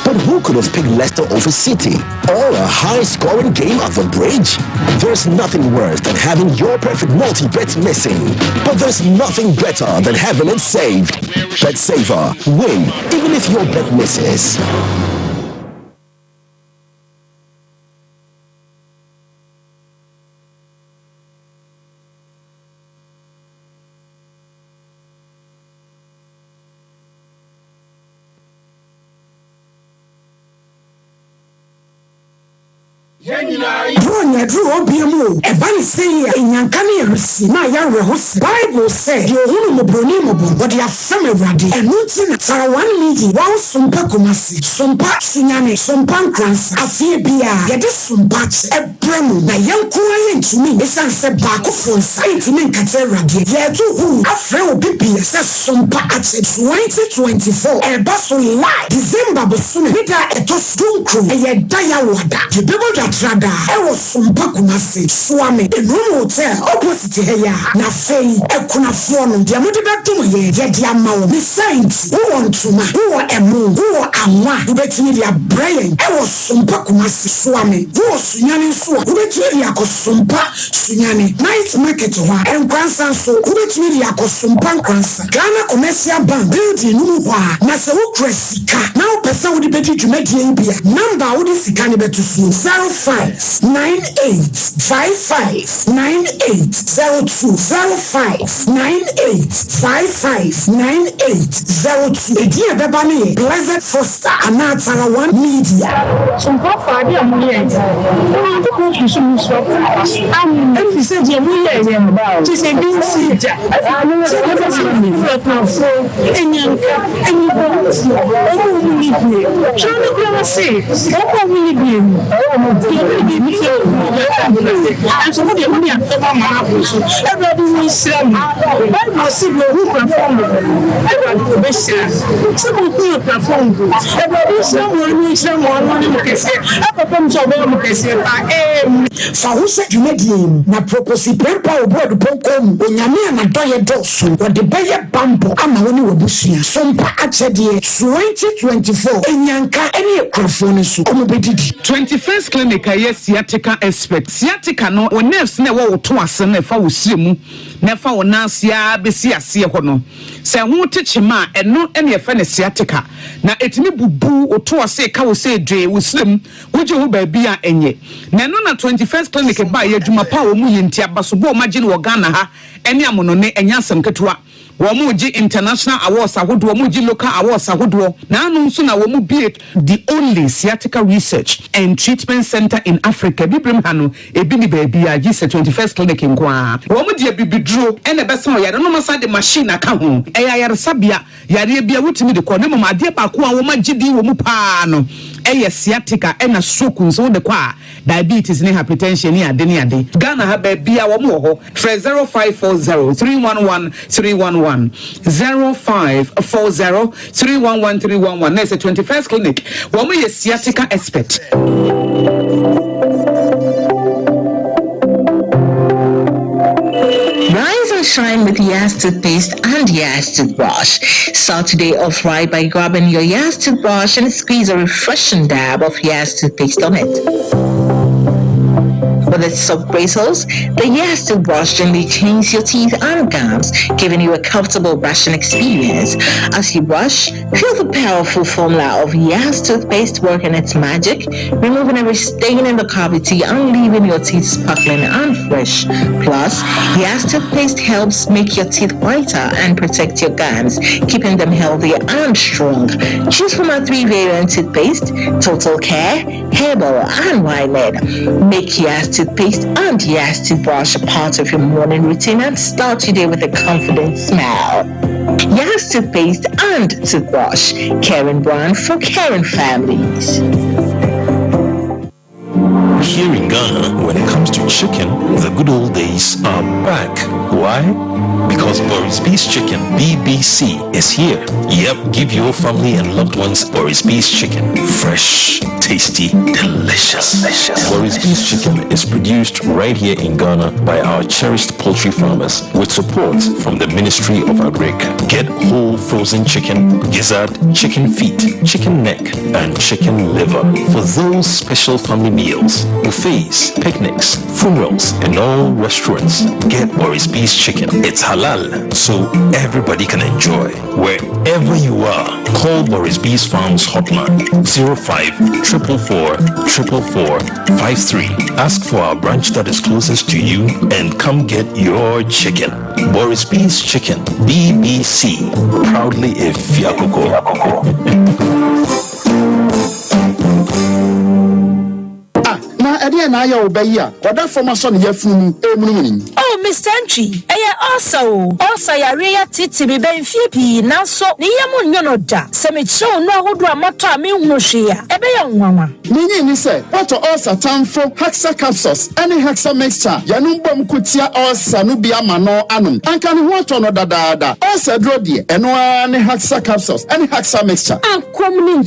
S7: But who could have picked Leicester over City? Or a high-scoring game at the Bridge? There's nothing worse than having your perfect multi-bet missing. But there's nothing better than having it saved. Bet saver. Win, even if your bet misses.
S4: Bronya drew obiamu e ban say enyankane erisi na ya rehos Bible say you hunu mo broni mo bo but ya fam awrade enunti na tara 1 million wan sompa komasi sompa sunyane sompa nkransa afie bia ye de sompa ebremu na yanko aye ntumi esan se ba ko fonsa ntumi nkate awrade ye to hu afre obibi se sompa at 2024 e ba so live December bosune bida etos dunkru e da ya wada the people that rada e was sompa kumasi swami in room hotel opposite here na fei e kuna fono dia mo de betum ye dia ma wo be saint who want to ma who emu who anwa who betimi dia brain e was sompa kumasi swami who sunyane so who betimi dia ko sompa sunyane night market ho enkwansa so who betimi dia ko sompa nkwansa Ghana commercial bank building no ho na se wo kresika na wo pesa wo de bedi dwumadie bia number wo de sika ne betu so 0598559802 Edia bebani Blessed Foster anatara 1 media
S17: Sompa fadi amuye o to ko fi so so am if you say je muye je mba ti se bin si ja se ko fa mi na fo enyanka eni bo ti o mu ni bi so ni ko say o ko mu ni bi
S4: na proposi prempa obodo ponkom onyame na doye doso wode beye bambo ama woni wobusia sompa achede 2024 enyanka ene ekrofo so omobedidi
S8: 21st clinic aye sciatica expert sciatica no o nerves na wo to ase na fa wo siremu na fa wo nansia besi ase ho no se ho techema eno ene ye fa ne sciatica na etimi bubu o to ase ka wo se dwe wo siremu wo je ho ba bia enye na no na 21st clinic ba ye dwuma pa wo mu yenti abaso bo magine wo Ghana ha ene amono ne enyasam ketewa Womuji international awards ahodo womuji local awards ahodo na anu nso na womu be the only sciatica research and treatment center in Africa bibrim hanu ebi ni baby a gise 21st clinic nkwa womuji bibidro ene besa o yare no masa de machine aka ho eyayare sabia yare bia wutimi de ko ne mama de ba ko a womagidi womu pa no eye sciatica ena stroke nso de kwa diabetes ni hypertension ni ade ni ade Ghana ha ba bia womu ho 0540 311 311 0540 311 311 There's a 21st clinic womu ye sciatica expert
S20: shine with Yas toothpaste and Yas toothbrush. Start today off right by grabbing your Yas toothbrush and squeeze a refreshing dab of Yas toothpaste on it. With its soft bristles, the Yas toothbrush gently cleans your teeth and gums, giving you a comfortable brushing experience. As you brush, feel the powerful formula of Yas toothpaste working its magic, removing every stain in the cavity and leaving your teeth sparkling and fresh. Plus, Yas toothpaste helps make your teeth whiter and protect your gums, keeping them healthy and strong. Choose from our 3 variant toothpaste: Total Care, Herbal, and Wild. Make Yas toothpaste and Yas toothbrush a part of your morning routine and start your day with a confident smile. Yas toothpaste and toothbrush, caring brand for caring families.
S9: Here in Ghana, when it comes to chicken, the good old days are back. Why? Because Boris B's Chicken, BBC, is here. Yep, give your family and loved ones Boris B's Chicken. Fresh, tasty, delicious. Boris B's Chicken is produced right here in Ghana by our cherished poultry farmers with support from the Ministry of Agric. Get whole frozen chicken, gizzard, chicken feet, chicken neck, and chicken liver for those special family meals, buffets, picnics, funerals, and all restaurants. Get Boris B's Chicken. It's halal, so everybody can enjoy. Wherever you are, call Boris B's Farms hotline 05-444-444-53. Ask for our branch that is closest to you and come get your chicken. Boris B's Chicken, BBC, proudly a Fiakoko.
S21: Oh, Mr. Entry, also, Yaria Titi, Benfipi, now so, Niamun Yonoda, Semicho, no, who do a motor, Mushia, a young mama.
S2: Nini said, what are also time for Hexa capsules, any Hexa mixture, Yanubom Kutia or Sanubia Mano Anum, and can what on Dada, also Drodi, and one Hexa capsules, any Hexa mixture. And Quamin,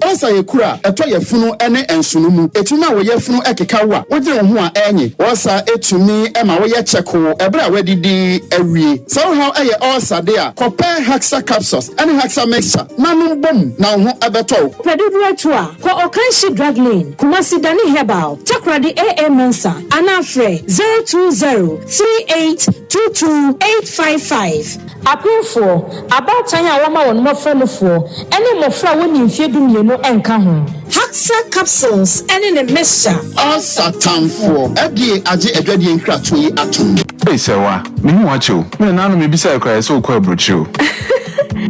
S2: also Yakura, a toy funo, any and Sunumu, etuna Yefunu Ekikawa, what do you want any, was it to me, Emma Wayachako, a bra ready di every. Somehow I also there, compare Hexa capsules, any Hexa mixture, Nanu Bom, now Abato.
S21: Preduratua, for Okanshi Drag Lane, Kumasi Dani Hebal, Takradi AA Mensa, Anafre 020-3822-855. Appeal for about Tanya Wama on more friend for any more friend when you fear you know and come. Hexa capsules, any the mixture.
S2: Also time for Ade Akye Abia Nkratwe atom.
S6: Hey, Sewa, me no watch you. Me na no me bisa cry so kwa brochu.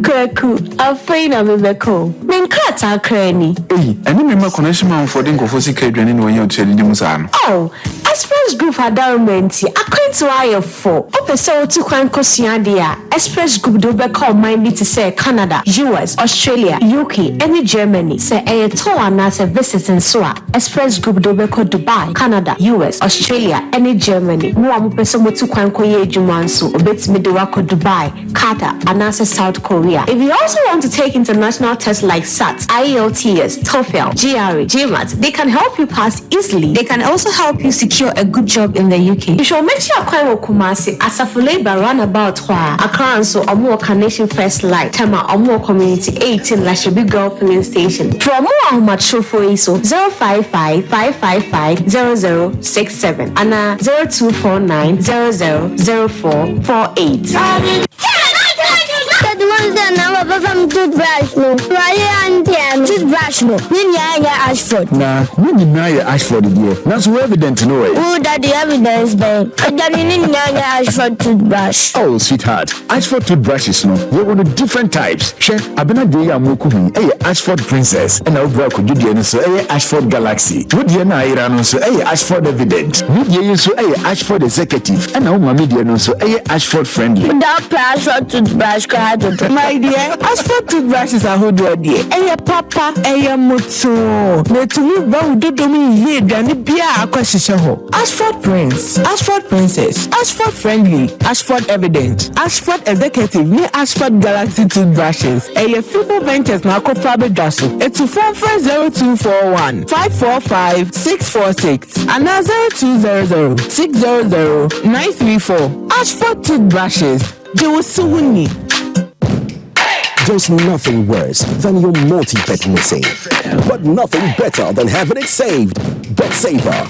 S21: Kwaku, afraid I'm a cool. Men crata cranny.
S6: Hey, and me connection man for dingo for sick adrenaline when you're telling them.
S21: Oh, Express Group had downmenti. I can't wire for. Open so to Quancosiadia. Express Group do be call mindly to say Canada, US, Australia, UK, any Germany. Say a tour and as a visit in Swa. Express Group do be call Dubai, Canada, US, Australia, any Germany. No one person to Quancoye Jumansu, or bits me do Dubai, Qatar, and as South Korea. If you also want to take international tests like SAT, IELTS, TOEFL, GRE, GMAT, they can help you pass easily. They can also help you secure a good job in the UK. You should make sure you Kumasi as a labor roundabout Accra and so Omo Carnation First Light, Tema Omo Community 18 Lashabi Girl Filling Station. For more much show for ISO 055-555-0067 and 0249-000448.
S18: The ones that now from toothbrush no. Why and toothbrush no. Ashford.
S6: Nah, you Ashford dear. That's so evident to know it.
S18: Oh, that the evidence, babe. Ashford toothbrush.
S6: Oh, sweetheart. Ashford toothbrushes no. We're one of different types. Chef, I've been a day Mukubi, Ashford Princess, and I'll broke with you so Ashford Galaxy. Would you know Iran so Ashford Evident? Media so Ashford Executive, and now my media no so Ashford Friendly.
S18: That Ashford toothbrush. My
S1: my dear, Ashford toothbrushes are who do dear. Eya papa, eya mutu. Netumi ba udodomi ye dani bia akwashishaho. Ashford Prince, Ashford Princess, Ashford Friendly, Ashford Evident, Ashford Executive, ni Ashford Galaxy toothbrushes. Eya Fibo Ventures na Kofabe Dasu. It's 440241 545 646 and 0200 600 934. Ashford toothbrushes. They will soon need.
S7: There's nothing worse than your multi-bet missing, but nothing better than having it saved. Bet Saver.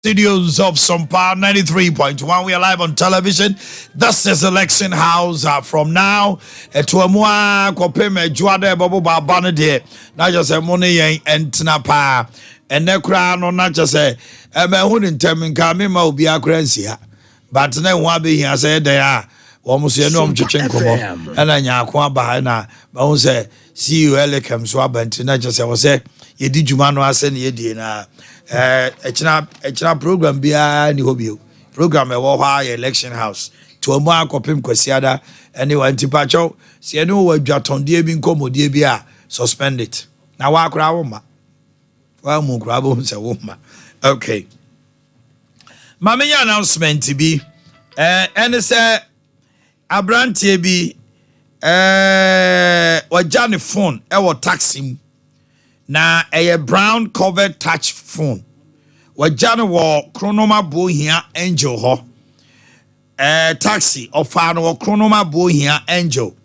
S3: Studios of Sompa 93.1. We are live on television. This is Election House. From now to a more copeme juade bobo babane de. Not just a money and tinapa. And ne crown or not just a wouldn't tell me come be a crazy. But no one be here said they are almost a nom to chinko. And I yakwa bahana. But I say, see you elecam swab and not just I was say, ye did you man was any idea. Echina program bia ni hobio program e wo hwa election house to amu akopem kwasiada anyone tipacho se ene wo adwatonde bi nkomodie bi a suspend it na wa akra wo ma wa mu kra bo se wo ma okay mama ya announcement bi ene se abrantie bi wajane phone e wo taxi na a brown covered touch phone. Wajana wa chronoma bohia angel ho. Taxi or fan or chronoma bohia angel.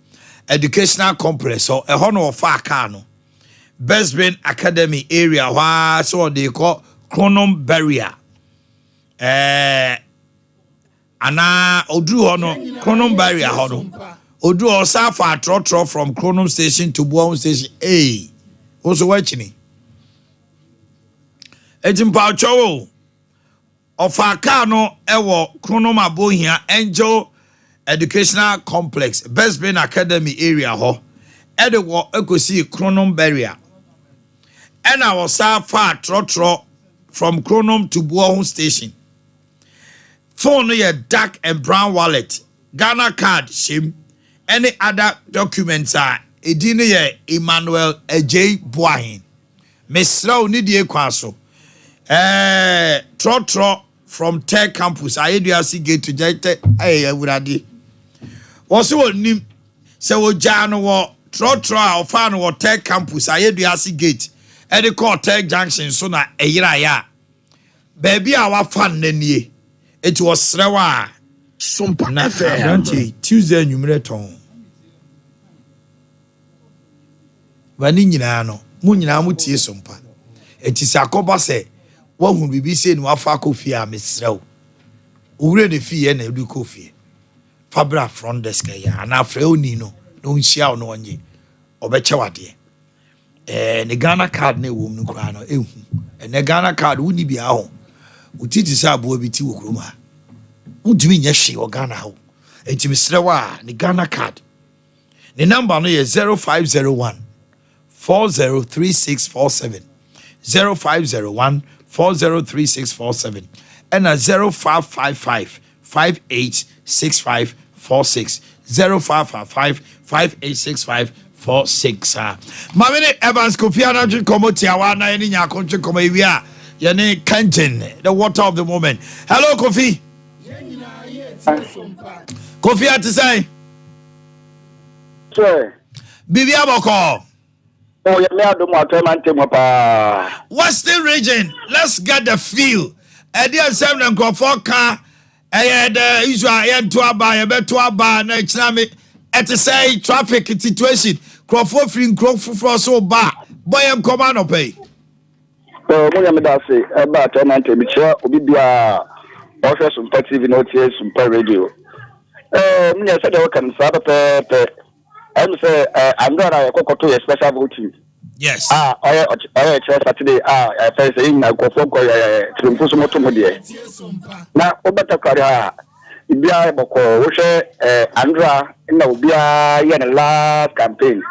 S3: Educational complex or a honor of far cano. Best Brain Academy area wha so they call chronom barrier. Ana odu hono chronom barrier hono. Odu osa fa trotro from chronom station to Boakye station A. Also watching it. Ejimpa chowo of Akano ewo Chronoma Bohia Angel Educational Complex Best Brain Academy area ho edewo ekosi Chronom barrier. And I was so far trotro from Chronom to Boakye station. Phone ye dark and brown wallet, Ghana card shim, any other documents are Edine ye Emmanuel AJ Boahin. Mesra ni die kwaso. Trotro from Tech Campus. Ayeduasi gate to Jete. Awurade. Woso nim se wo jano wo trotro a fan wo Tech Campus. Ayeduasi gate. E de call Tech Junction so na eyira ya. Baby a wa fan nanie. It was srewa.
S4: Sompa
S3: na
S4: FM.
S3: Tuesday numero ton. Vani nyina no mu nyina mu tie Sompa enti sakoba se wa hu bibi se ni wa fa kofi a mesrew owure ne fie na edu kofi fabra front desk ya na freoni no nhia no onye obeche wade ne Ghana card na ewom no kura no ehu ne Ghana card woni bi aho utiti sa abo bi ti wokroma udumi nya hwe o Ghana ho enti mesrew a ne Ghana card the number no is 0501 403647 0501 403647 and a 0555 586546 0555 586546 Mamene Evans Kofi Anadri Komoti Awana any Yakonche Komawia Yane Kanjen the water of the moment. Hello Kofi. Kofi at say
S16: Sir
S3: Bibi Aboko.
S16: Oh,
S3: Western region, let's get the feel. Dear Sam and Kofoka, the Israel to Abba, to Abba, next time at the say traffic situation. Crawford free Crawford for so bad. Boy, I'm command pay.
S16: Oh, Muyamidasi, about 10 and 10, Obibia, also some party in OTS, some per radio. I said, I can Sabbath. I'm say I'm gonna go to a special voting.
S3: Yes.
S16: I Saturday. I first in I go for to Motomodi. Now, Obata Karia, Ibia Boko, Andra, in the Ubia, and last campaign.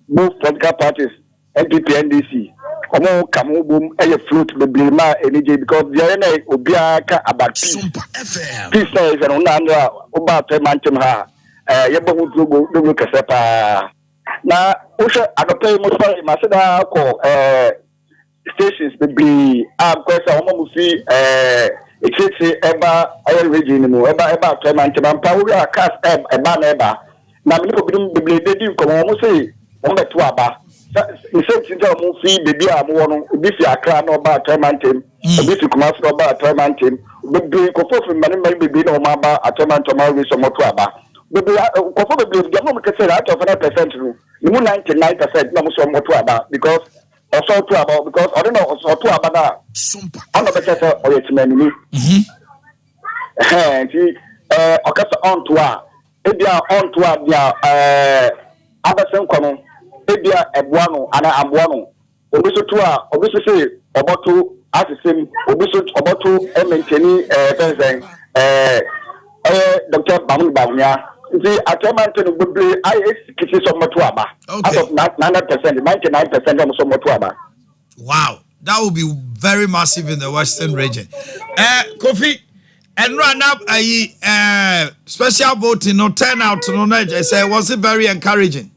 S16: Both political parties, NPP, NDC, Omo Kamu, a fruit, the Blima, NJ, because the NA Ubia about peace. Peace is an Unandra, about a mantum ha. Yebo do look a na usha adope mo sorry masida ko stations be kwesa omo mu fi ekiti eba oil region mu eba tremanti mampa wo ya cast eba na eba na me ko bidum be dedi ko mo say mo beto aba se tinja mo fi bebi a mo wono obi fi akra na oba tremanti obi fi kuma so oba tremanti be ko fofu mane bebi na o ma ba tremanti ma wi so mo to aba bebi ko fofu bebi mo ke say out of 100% no 99% na mo so mo to aba because also to about because I don't know also to about that. Sompa. I'm not better or yet many. Okasa on to ebia on to abia abasen kono ebia ebuano ana ambuano obiso to obiso say oboto asisem obiso oboto ementeni pensen Dr. Bamun Banya the attempt to be kisi somoto aba out of 900%, 99% of somoto aba.
S3: Wow, that would be very massive in the Western region. Kofi, and run up a special voting, no turnout, no night. I say, was it very encouraging?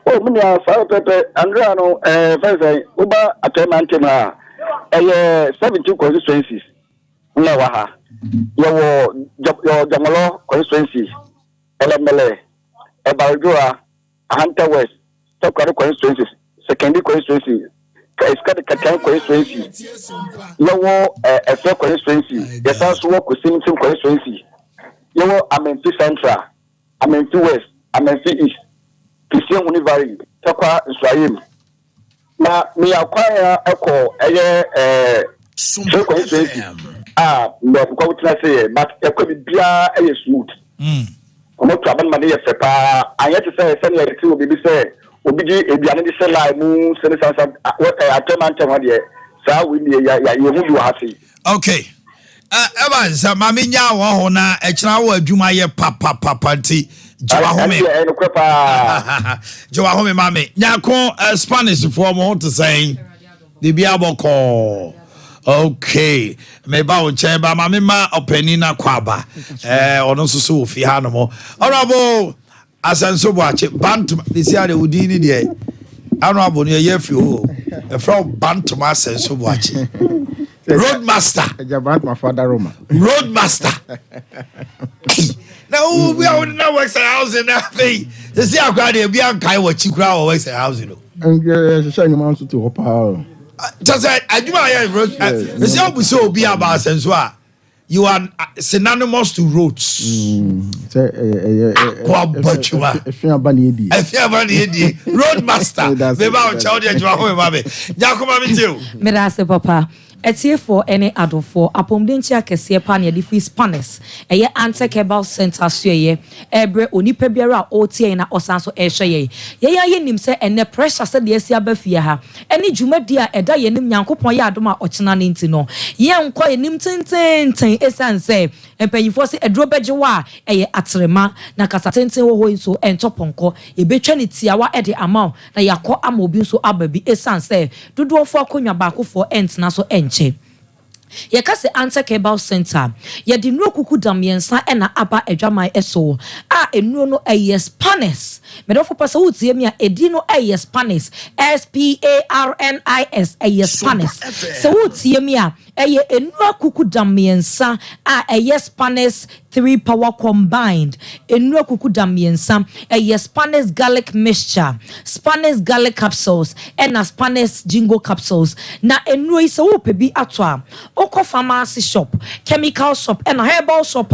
S16: Oh, me Andreano, first, Uba attempt to 72 constituencies. Newaha. Your Jamalo constituency, LMLA, Ebaldura, Hunter West, Tokaro constituencies, secondary constituency, Katan constituency, Yowo FA constituency, the South Work with Simson constituency, Yowo Amenfi Central, Amenfi West, Amenfi East, Christian Univari, Tokwa Israel. Now, me acquire echo a constituency. No, what can I say? But it could be a smooth. Not to have money, I had to say, send you to be said, Obiji, if you are in the cell, I move, send us what I tell my so we you happy. Okay.
S3: Evans, Omanhene Yaw na echrawo adwuma ye papa nti Jowa home mame nyako Spanish for mo to say the biaboko. Okay, maybe I will change by my opinina kwaba. Ono so fi hanomo. Honorable Asenso Boakye Bantam this year would need the honorable near Yefu from Bantam Asenso Boakye. Roadmaster.
S2: My father Roma.
S3: Roadmaster. Now we are now works a house in that thing. The see how glad be on Kai what you crowd works a house, you know.
S2: And showing amount to Opa.
S3: Just I do my so be about sense. You are synonymous to roads. Roadmaster. Maybe I'll tell you,
S19: Papa. Etie for any adult for apomdentia kese pa na de Spanish eye antekebal center so ye ebre onipa biara o tie na osanso ehwe ye ye nim se ene pressure se de asia ba fie ha ene dwumadi a eda ye nim nyankopon ye adom a ochena ne nti no ye nko ye nim tenten esan se empanyifo se edro bejewa eye atrema na kasa tenten wo ho so entoponko ye betwa ne tiawa ede amount na yakọ amobi so ababi esan se dodo fo akonwa ba ko fo entna so ye kase answer cable center ye di no kuku dam yensa e na aba adwaman eso a enu no Spanish me do for pasa wutie mi a edi no Spanish SPARNIS Spanish so wutie mi a enu kuku dam yensa a Spanish 3 power combined enu kuku dam yensa Spanish garlic mixture Spanish garlic capsules and Spanish jingo capsules na enu is wo pebi atwa oko pharmacy shop chemical shop and herbal shop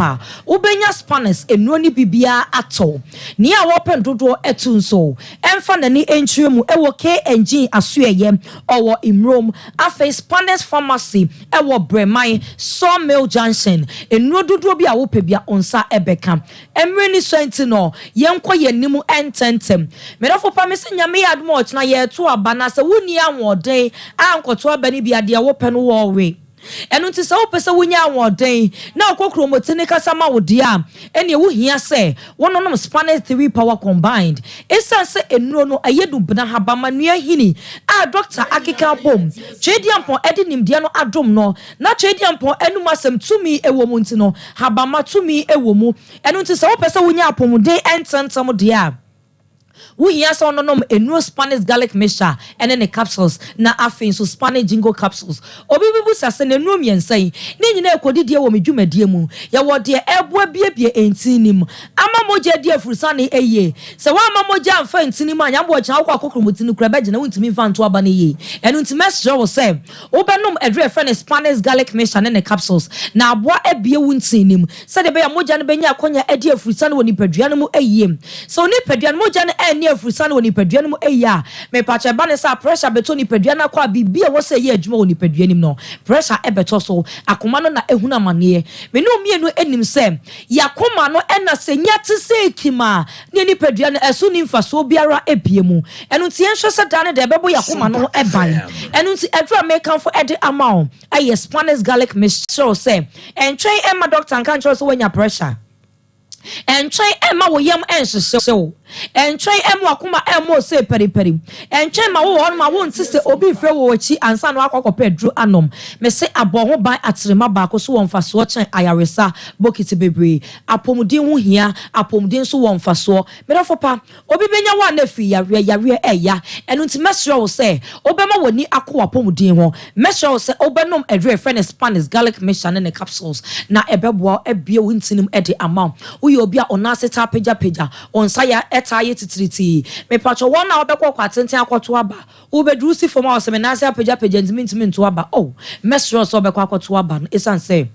S19: ubenya Spanish enu ni bibia ato ni a wopen dodo etunso emfa nani entwemu ewo KNG asueye owo imrom afa Spanish pharmacy ewo Bremai Sawmill Junction enu dodo bi a wo pebia onsa ebeka emre ni sentino yenko yenimu ententem medofo pa mese nyame admo ochna ye to abana se wuni anwoden ankoto abani bia de wo pe no wo we enu nti se wo pese wunya anwoden na okokro motini kasa ma wo dia ene wo hia se wononom Spanish 3 power combined esan se enu no ayedu bna habama nua hini a Dr. Akika bom twediampon edi nimdia no adom no na twediampon enu masem tumi ewo mu nti no habama tumi ewo mu enu nti se wo pese wunya apomuden ententam dia we hear so no enu Spanish garlic mixture and then the capsules na afin so Spanish jingo capsules obi bibu sase na enu miensan ne nyina ekodidie wo medwumadie mu ya wo de eboa biebie entinim ama moja die furusa ne eye se wa ama moja amfa entinim anya bo kyan akwa kokromotini kura beje na wontimi mfa nto aba ne ye enu ntimesre wo se obenom edre friend Spanish garlic mixture and the capsules na aboa ebie wontinim se de be ya moja ne benya akonya edie furusa ne woni padua no mu eye so ni padua no moja ne any afrusan woni peduanim eya me pacha ba ne sa pressure beto ni peduana kwa bibia wo se ye adwuma woni peduanim no pressure ebeto so akoma no na ehuna mane me no mienu enim se yakoma no ena senya te se kima ne ni peduana esu ni mfaso biara ebiemu enu nti enhwe se dane de bebo yakoma no eban enu nti edra make am for ede amount aye Spanish garlic mixture say entwen emma doctor and control so when your pressure entwen emma wo yam enhyehyɛ entwen emma akoma emma say peri entwen ma wo won ma won sise obi fre wo chi ansa no akokopɛ dru anom me se abɔ ho ban atrema ba ko so won fa so chen ayaresa bokiti bebre apomuden ho hia apomuden so won fa so me do fopa obi benya wa na fi yare eya enu nti mesro wo say obema woni akwa apomuden ho mesro wo say obenom edre friend Spanish garlic mixture ne capsules na ebeboa ebie wontinim ede amount uyo obi a onaseta peja onsa ya etaye titiriti me pacho wona obekọ kwatenten akoto aba ubedru si foma o seminasa peja ntimi nto aba oh mesro so obekọ akoto aba esan say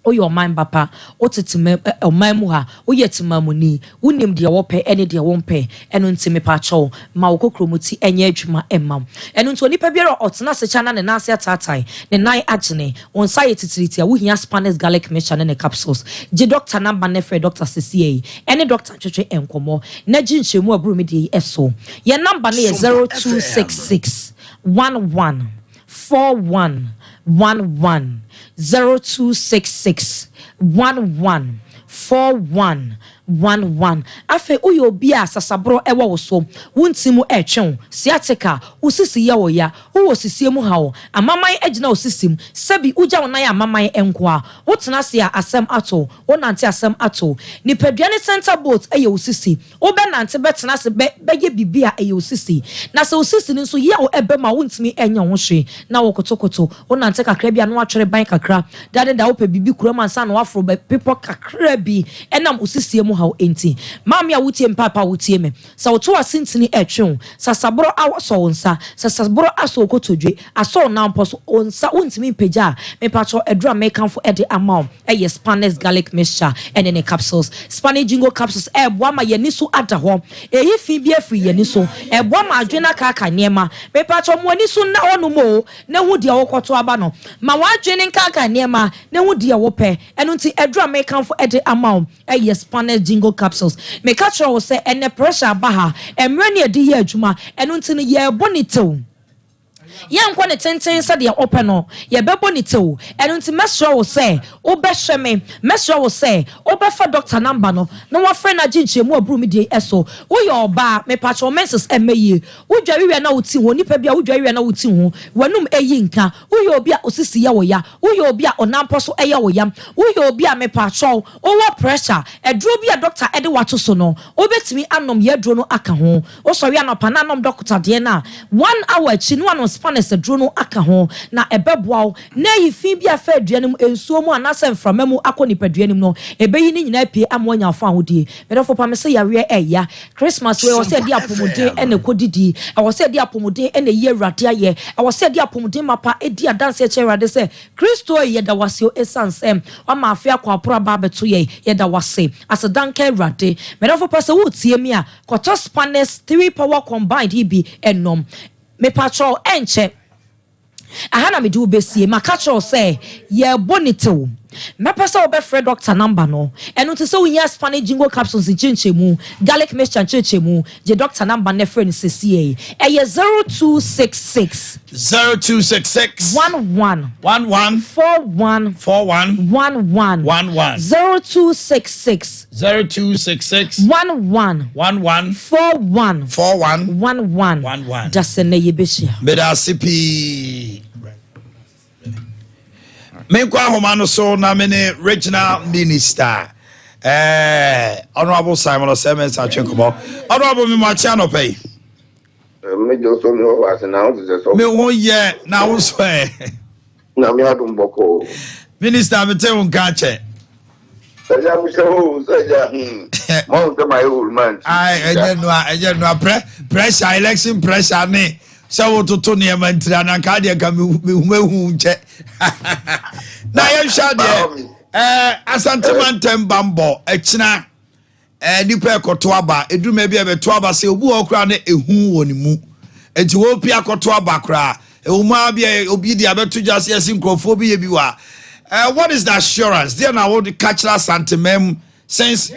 S19: oyo man papa otitime oman mu ha oyetimamuni unim de wope ene de wompe eno ntime pacho ma okokromuti enye adwuma emam eno nto nipa biara otena secha na ne nase atatai ne nai agene on sai titiriti a wo hia Spanish garlic mixture ne capsules je doctor number ne frɛ Dr. CCA ene Dr. Twetwe enkomo na ginchemu abrumi de eso ye number ne 0266 11 4111 0266 11 4111 afe uyo bia sasabro ewo wo so wuntimu etwen siatika usisi ya wo ya wo sisi mu hawo amaman agina usisim sabi uja wona ya amaman enkoa wotena se asem ato wonante asem ato ni peduane center boat eye usisi obenante betena se beye bibia eye usisi na se usisi nso ya wo ebe ma wuntimi enya wo hwe na wo kotokoto wonante kakra bia no atwere ban kakra dade da wo pe bibi kuroma ansa no afro be people kakra bi enam usisi mu how enti mami a wutie mpapa wutie me sa woto asintini etwen sasabro awoso onsa sasabro aso okotodwe aso na mposo onsa wontimi peja me pacho edra make am for ede amount eye Spanish garlic mixture and in capsules Spanish jingo capsules boa ma yeni so ada ho eyi fi bi afri yeni so boa ma adwena kaka niema me pacho mo ani so na onu mo na hu de wokoto aba no ma wa adwene kaka niema na hu de wo pe eno nti edra make am for ede amount eye Spanish jingo capsules me catch you say ene pressure baha emre ne edi ye adwuma eno nti ne ye bonito ye nkwa ne tenten se de open no ye bebo ni tew eno nti mesro wo say obehwe me mesro wo say obefa doctor number no na wa friend aginche mu abru mi de eso wo ye oba me patcho menses emeye wo dwarewe na wuti ho nipa bia wo dwarewe na wuti ho wanum eyi nka wo ye obi a osisi ye wo ya wo ye obi a onampo so eye wo ya wo ye obi a me patcho wo pressure edro bi a doctor ede wato so no obetimi anom ye dro no aka ho wo so wi anopa na anom doctor de na 1 hour chi no anom Spanish drono aka ho na ebeboa na yifi bia fa aduanem ensuo mu anase mframamu akoni paduanem no ebeyi ni nyina pie amonya afa hodie medofo pa me se yare eya Christmas we wose di apomode ene kodidi wose di apomode ene ye awrade aye wose di apomode mapa edi adanse eche awrade se Kristo ye da wasio esansem wa ma afia kwa apora ba beto ye da wase asedanka awrade medofo pa se wo tie mi a koto Spanish 3 power combined ibi enom me patrol enche ahana me do besie makacho say ye bonito me pesa obefre doctor number no eno to say we Spanish jingo capsules chinchemu garlic mixture chinchemu je doctor number ne friend CCA eye 0266 11 41 0266 11 41 just na yebesia
S3: bedasipi menkwa homano so na mene regional minister honorable Simon Osemens Achenkobo honorable me machi anopai
S5: me jo so me was na so
S3: me won ye na wo so
S5: na me adum boko
S3: minister me te won ka che
S5: ya mu so ya mo to my old man
S3: eje no pressure election pressure ni so to ne mantira na ka de ka me hu nche na ye hwa de asante mantem bambo echina nipa ekoto aba eduma bia beto aba se obu okra na ehu woni mu enti wo pia koto aba kra ewuma bia obi dia beto jase esi nkrofo bi ye bi wa what is the assurance there na wo the cultural sentiment since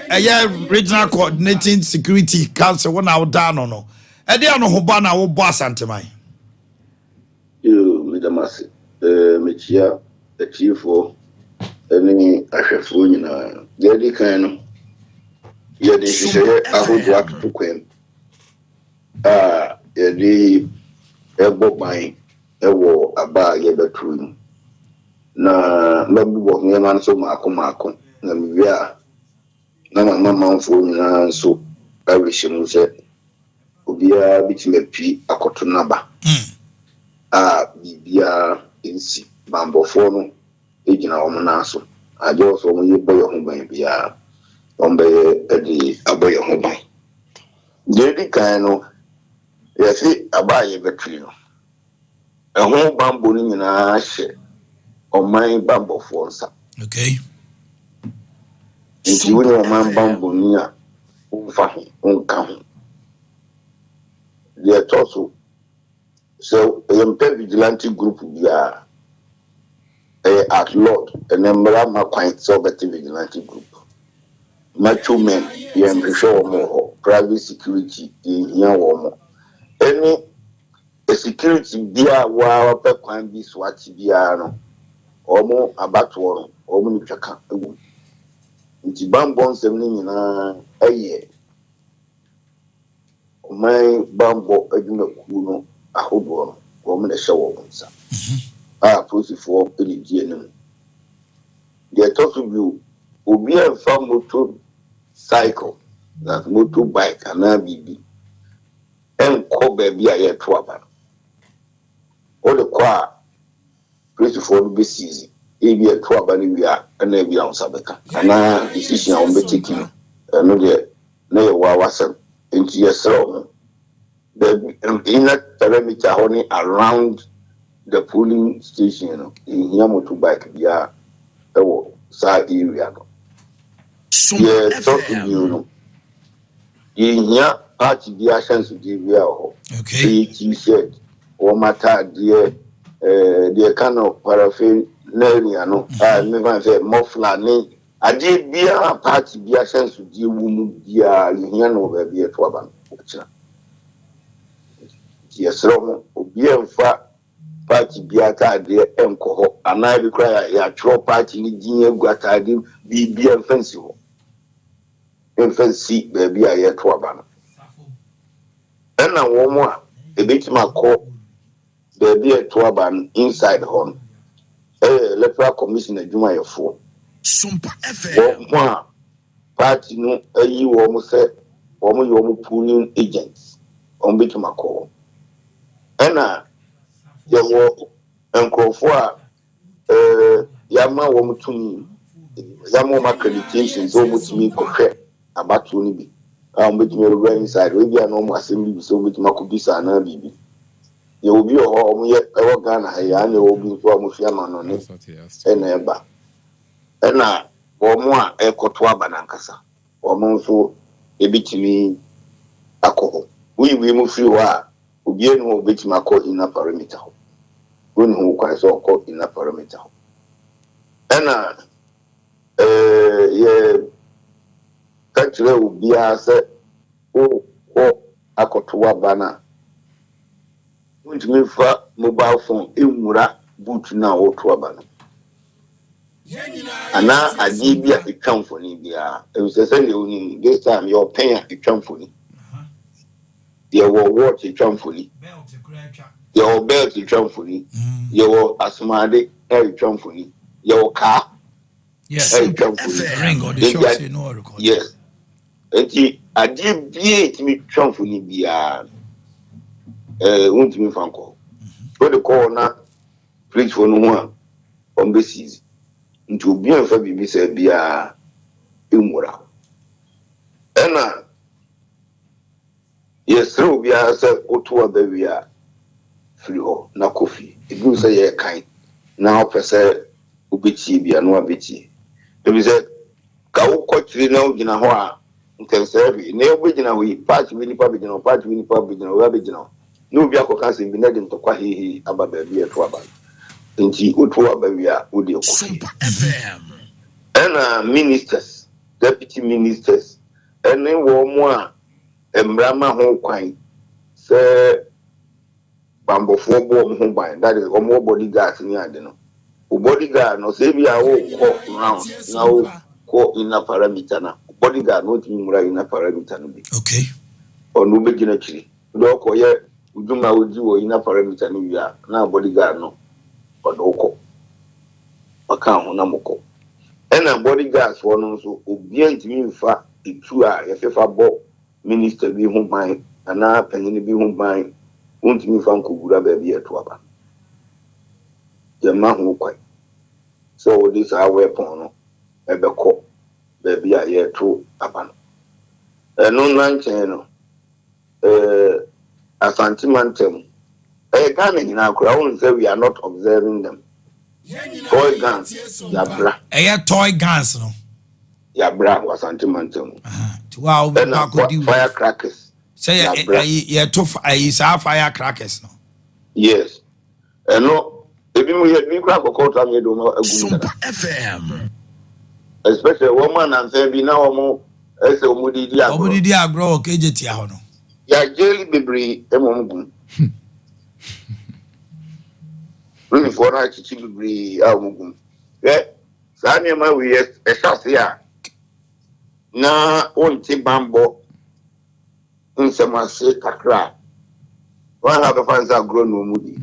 S3: regional coordinating security council when I down no e dia no ho ba na wo bo asanteman
S5: yo midamasi mechia chiefo eni ahwefo nyina de di kan no ye de hwehwe ahodo atoto kwem ye de ebo ban ewo aba ye betru na mabu wo nyama so maako na miwia na mama mfo nyina so awihye se obia bitime pi akoto naba bibia ensi bambofo no ejina wo na so ajo so mo yebo ho ban bia ombe edi aboye ho ban dedi kan no yesi abaye betri no ehun bambo ni nyina hye oman bambofo nsa
S3: okay
S5: nti woni oman bambo ni a umfa ho unka ho de toso so a vigilante group bia at Lord and then Mama quite so better vigilante group. Macho men, show more private security in here more. Any a security bia wa pe be swati biano or more about one or munchaka. Nti bambon semni na aye. My bambo aduna kuno ahodo no mo na show wonsa. Process for any GNM. They talk to you, Obi and farm motor cycle, that motorbike and BB, and call baby a year trouble. All the choir, process for the season, maybe a trouble, we are and maybe on Sabeka. And I decision on the taking another no wasn't into your soul. The inner perimeter honey around the polling station in Yamotorbike, yeah. Side area. Yeah, talk to you. No, in here, party the actions to give you. Okay, T-shirt or matter, dear, the kind of paraffin, no, I never say muffler, name. I did be a party the actions to deal with the here no be a trouble. Yes, so be a fat. Party biata de enko ana bi kra ya tro party ni din egwata de bi enfensi ho enfensi be bia ye to aba no ena wo mo a ebetima ko be bia to aba inside hon electoral commission adwuma yefo Sompa FM wo party no ayi wo mo se wo mo yo mo polling agents on betima ko ena yawo enkrofo a yama wo mutumi yama accreditation so mutumi kohwe abatu ni bi mutumi ro inside we bia no mo assembly bi so mutumi akubisa na bibi ye obi ho mo ye ewo Ghana ha ya na obi so amofia ma no ne ena eba ena wo mo a ekoto aba na nkasa wo mo nso ebitimi akoho we mu free wa obi enu obetimi akọ ina perimeter ho when who quite so called in a parameter. And actually will be as oh, I got to a banner. Which me for mobile phone in Mura boot now or to a banner. And now I give you a count for India. It was a Sunday this time you're paying a count for me. There were watch a count for me. Your belt is trumpfully, your asmade, a trumpfully, your car,
S3: yes,
S5: a trumpfully,
S3: ring or the show, no record.
S5: Yes, and I did be me trumpfully be won't me from call. What the corner, preach for no one on the seas into being for BB said be immoral. And yes, through be a said, or to a baby. Free na coffee. It will say a kind. Now, per se, ubichi be a no abichi. There is a cow coach now in a hoa Nkensebi na ebegyina we part we nipa begyina part we nipa begyina we begyina no bi akoka se bi na de ntokwa hehe aba ba bi eto aba nti oto aba wi a wo de kofi and ministers deputy ministers ene wo mo a emrama ho kwan se bambofo bo ho ban that is omo bodyguards ni ade no o bodyguard no se bi a wo ko round na wo ko ina parameter na bodyguard no ti mura ina parameter no bi
S3: okay
S5: onu be gina chiri do ko ye uduma oji wo ina parameter no wi a na bodyguard no odo ko maka ho na moko ena bodyguards wo no so obi antimi mfa etu a ye fefa bo minister bi ho ban ana panyin bi ho ban untimi fa nkogura ba bi eto aba ye ma ho kwai so this our weapon no ebeko ba bi a ye to aba no eno nanchen no asantimantem Ghana nyina akura won say we are not observing them toy guns yabra
S3: toy guns no
S5: yabra wasantimantem
S3: wow
S5: firecrackers
S3: say ye to firecrackers no
S5: yes eno ebi mo ye bi kra kokota me do no agun
S3: FM
S5: especially woman and say bi na omo ese omudidi
S3: agro kejeti aho no
S5: ya jeli bibri emomgun really for na chichi bibri amugun sani ma we esase a na onti bambo nsemase kakra one have fans agro no mudi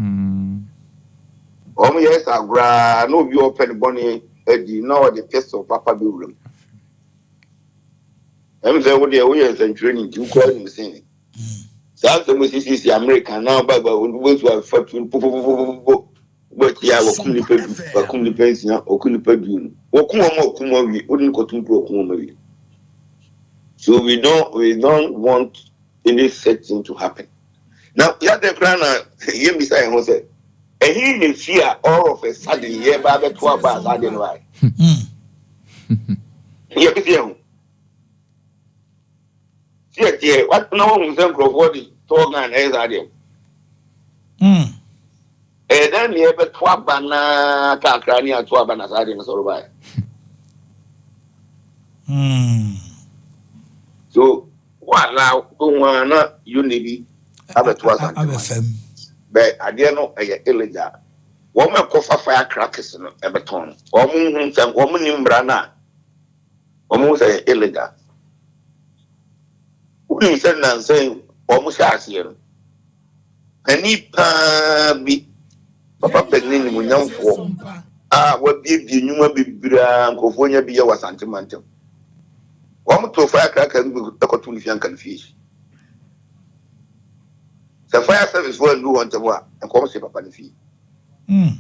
S5: yes agra no bi open boni edi na the pistol papa bi wuram say we are training to call him saying South Mississippi America now baba we to have fought but ya wakuni pension okuni pedu okuma wi odin kotumpo okuma wi so we don't want any setting to happen now ya the crown yemi say ho say he ne fear all of a sudden ye ba be to aba sudden why ye be fear fear what no one say crowd to gan e sudden then you ever twabana kakrani a twabana side in Sorobay. So, what now? Go unity have a twas but I dare not a illegal. Woman coffee firecrackers in a baton. Woman and woman in Brana almost a illegal. Who you said and saying almost as you? And be Papa Penny when young for what be the new bibra and Cofonia be our sentimental. One to firecracker and the cartoon young confused. The fire service will do on the war and come say Papa fee.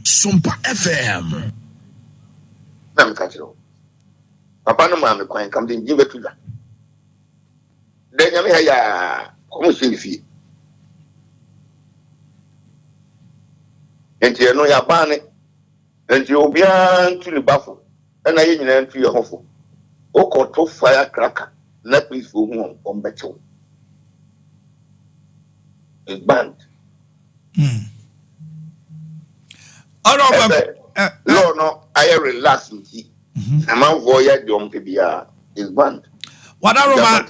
S3: Sompa FM.
S5: Nam catch Papa no mammy coin come in give it to that. Then you may have come see fee. And you know your banner, and you'll be on to the baffle, and I didn't to your hopeful. O to firecracker, not be for whom on battle. It's banned. No, I relax in tea. A man voyage don't be is banned.
S3: What are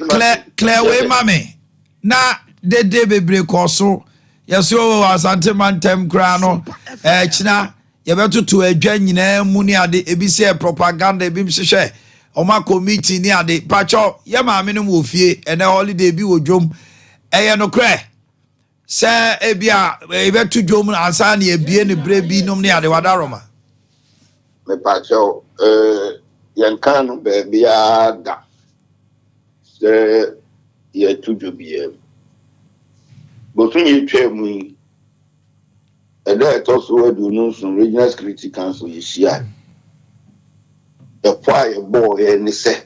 S3: Claire way, mammy? Na de break also. Yes, you are Santimantem Grano, China, you better to a genuine munia de ABC propaganda bimshe, Omako meeting near the Pacho, Yama minimum wolfie, and a holiday be with Jum, no cray. Sir Abia, a better Jum and Sani, a bien a brave be no near the Wadaroma.
S5: Me Pacho, Yankano, baby, da. Sir, ye to be. But when you tell me, and that also do know some regional security council is here. The fire boy and say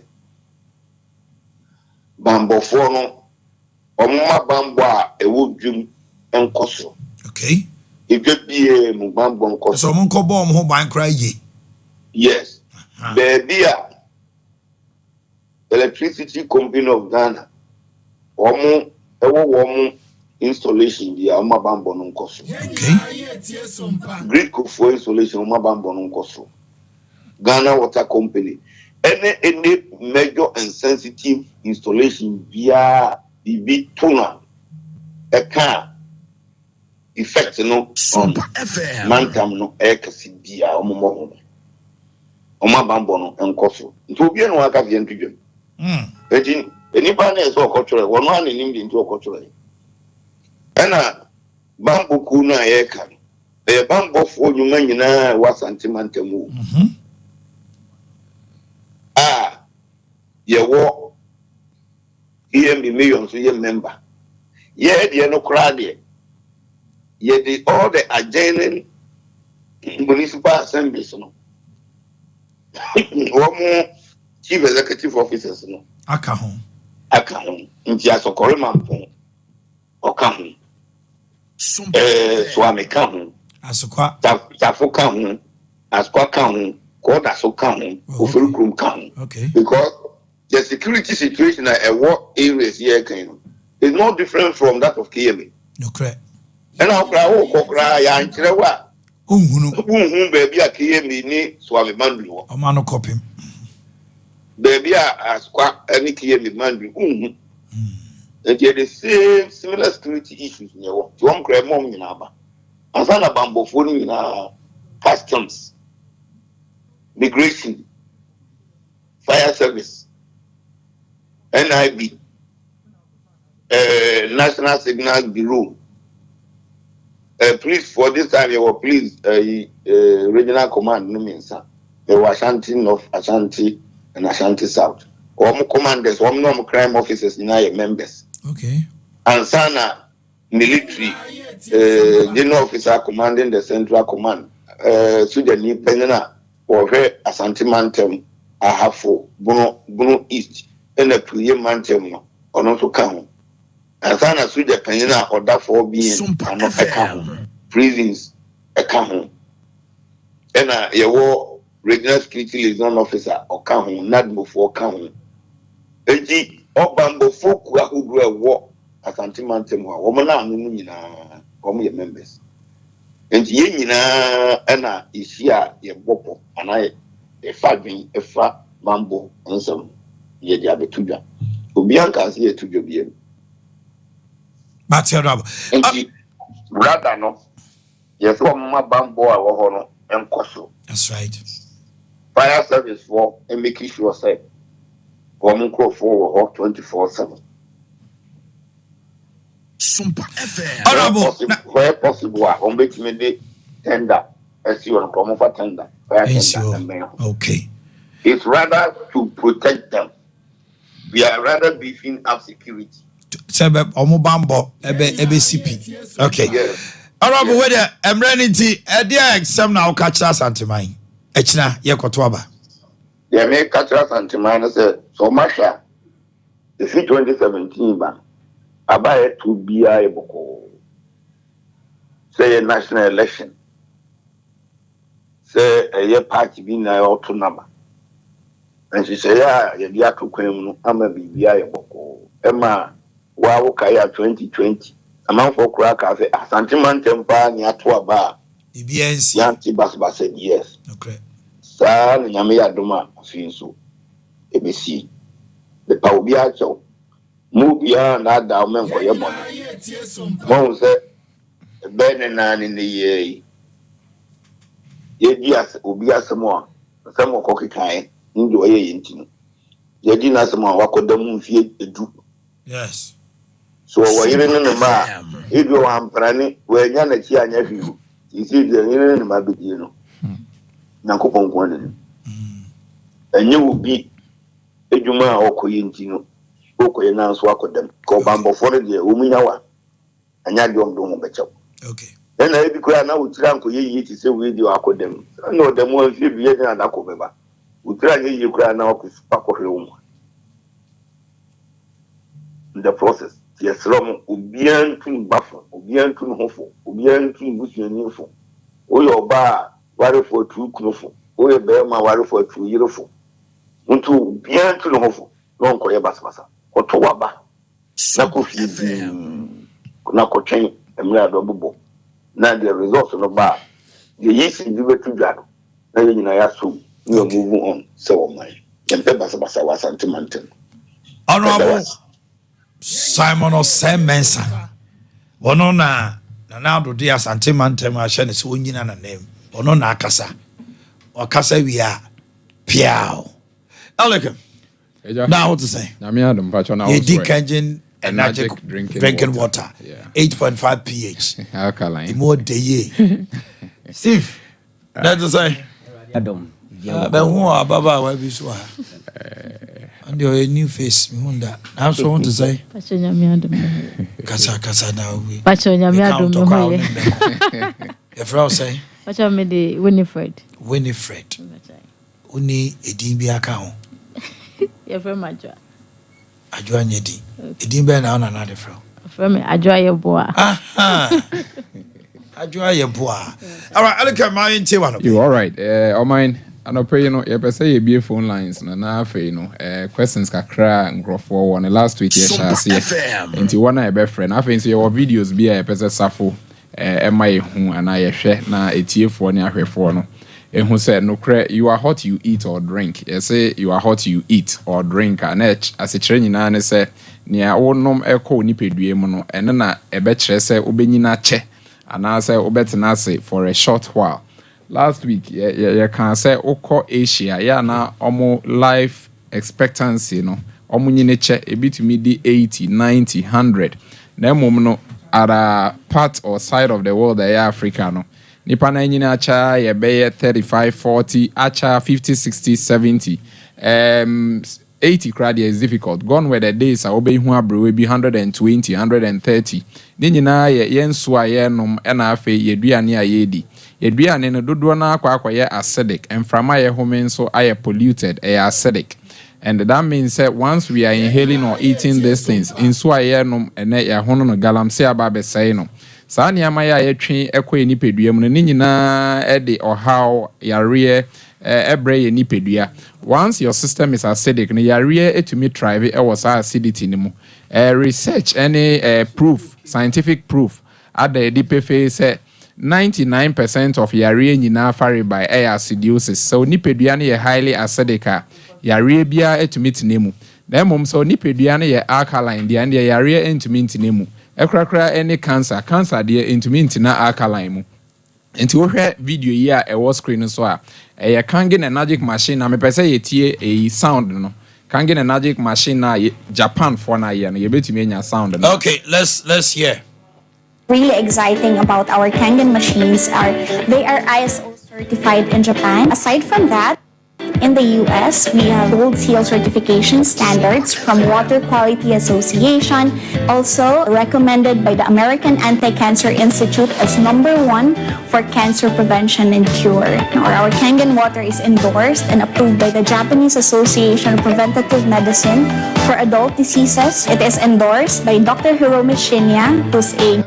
S5: Bambo Fono or Mama Bamba, a wood dream and cosso.
S3: Okay.
S5: It could be a Mubambo cosso.
S3: Someone call bomb home and cry ye.
S5: Yes. Baby, Electricity Company of Ghana. Ewo installation bi a bambo no nkoso. Okay. Grid for installation bambo no nkoso. Ghana Water Company. Any major and sensitive installation via the tuna a car effect no Sompa FM mantam no ekasi bia omo bambo no nkoso. Nti obi no aka vie ntudwem. Eti enipa na eso okochore wono ani nim di nti okochore. Ena bambo ku na ye ka. E bambo fo nyuma nyina wa santimantamu. Yewo EMB millions ye member. Ye de no crowd ye. Ye the all the adjoining municipal assemblies no. Womo chief executive officers no. Aka ho. Nti asokore mampon. Oka ho. So ameka ho. Asokwa. Tafo ka ho. Asokwa ka ho. Koda so ka ho. Ofuru krum ka ho. Okay. Because the security situation at what areas here is not different from that of KMA. No correct. And I'll cry ya Chirewa. Baby a KMA ni Swami Mandu. A man copy. Baby a squat any KMA Mandu. And yet the same similar security issues in your one cry mom in Abba. As an abambo phone in our customs, migration, fire service. NIB, National Signal Bureau. Please, for this time, you were please, regional command, no means, there were Ashanti North, Ashanti, and Ashanti South. All commanders, all normal crime officers, in our members. Okay. And Sana, military, general officer commanding the central command, Sudani Penina, or her Ashanti Mantem, Ahafo, Bono East. And a 2-year mantem or not to count. And Sana Suja Penina or that for being not account. Prisons account. And a war regional security liaison officer or count, not before count. Egi or bambo folk who do a war as anti-mantem, woman, come your members. And Yenina Anna is here, your bopo, and I a fagging a fat bambo and some. Ye diabe tuja. Ubianka see to Jobian. But rather no. Yes, one my bambo or and koso. That's right. Fire service for and making sure say woman call for 24/7. Sompa FM. Where possible, on make me the tender as you on come for tender. Okay. It's rather to protect them. We are rather beefing up security. Omobambo EBCP. Okay. Yes. Honorable, whether I'm ready to dear exam now catch us anti-mine. Echna, Yakotwaba. They may catch us anti-mine so much. The 2017 ban. I buy it to be able say a national election. Say a year party being a auto number. And she said, yeah, you have to claim I'm a BBI boko. Emma, wow, Kaya 2020. A man for crack as a sentiment temper near to a bar. BBS Yanti Basba said yes. Okay. San Yamia Duma, feel so. ABC. The Paubia show. Move beyond that down for your money. Mom said, Ben and in the year. Yes, Ubia some more. Some more cocky kind. Ndio ye yintino yedi na sama wakodamu fie edu yes so wayire ne ma ebi o amprane we nya na chi anya hwiu isi de yire ne ma bedi no nyankopon ko ne enye obi edwuma okoye ntino okoye na so akodam ko bambo fo de omunya wa anya de omdo mo bechew okay na ebi ko na wutira nkoye yi ti se we di akodam na odam an fie bi ye na dakobeba the process. Yes, Rom, Ubian to Buffalo, Ubian to Hofo, Ubian to Bushionifo. O your bar, worry for 2 knofo, O your bear, my worry for 2 yearful. Unto Ubian to Hofo, no nko ye basabasa oto waba na ko fi na ko twen emra do bobo na the results no ba the yesi bi betu dwado na ye nyina ya so we are moving on so my empe basabasa wa sentimental
S3: honorable Simon Osemensa ono na do dia sentimental ma hye ne so nyina na name ono na akasa okasa wi a piao Alekem now what to say energetic drinking water 8.5 pH alkaline more day Steve that's to say Adam baba wa bi so and your new face me wonder now so want to say kasa na we
S11: pacho nyame adom me hoye
S3: if I say
S11: pacho me de Winifred
S3: uni edin bi aka ho
S11: ye from Ajwa
S3: nyedi edin be na na de
S11: from Ajwa ye boa
S3: Ajwa ye boa all right Alika my nti one
S12: you all right o mine anope you know ye pese ye be phone lines na afa you know questions kakra ngrofo one last week ye sha se nti one na be friend afa nso ye videos bi ye pese safo ema ye hu ana ye hwe na etiefo ne ahwefo no who said no cre you are hot you eat or drink. You say you are hot you eat or drink and as a training and say near onom echo nipedue mono and na ebetre say obenyina che and I say obetina say for a short while. Last week you can say oko Asia ya na omo life expectancy no omo nyine che ebitumi di 80 90 100 na mom no at a part or side of the world that Africa no nipa na nyina acha ye be 35 40 acha 50 60 70 80 crowd is difficult gone where the days are obey hu abrewe be 120 130 ni nyina ye nso a ye nom na afa yeduane a yedi yeduane no dodo na akwa ye acidic emframa ye home nso aye polluted acidic and that means that once we are inhaling or eating these things nso a ye nom ene ya hono no galamsey ababe say no saa niama ya yetwe ekwe nipedua mu ne nyina ede ohaw yare ebre ye nipedua once your system is acidic ne yare etumi thrive e was acidity ne mu research any proof scientific proof ada di pefe say 99% of yare nyina fare by acidosis so nipedua ne ye highly acidic yare bia etumi tinemu na mom so nipedua ne ye alkaline dia ne yare entumi tinemu ekrakra any cancer dey into na alkaline mu enti wo hwɛ video yi a ɛwɔ screen so a ɛyɛ Kangen Energetic machine na me pese yetie a sound no Kangen Energetic machine na Japan for na ye no ye betumi nya sound no
S3: okay let's hear
S10: really exciting about our Kangen machines they are ISO certified in Japan. Aside from that, in the US, we have Gold Seal certification standards from Water Quality Association, also recommended by the American Anti-Cancer Institute as #1 for cancer prevention and cure. Our Kangen water is endorsed and approved by the Japanese Association of Preventative Medicine for adult diseases. It is endorsed by Dr. Hiromi Shinya, who's a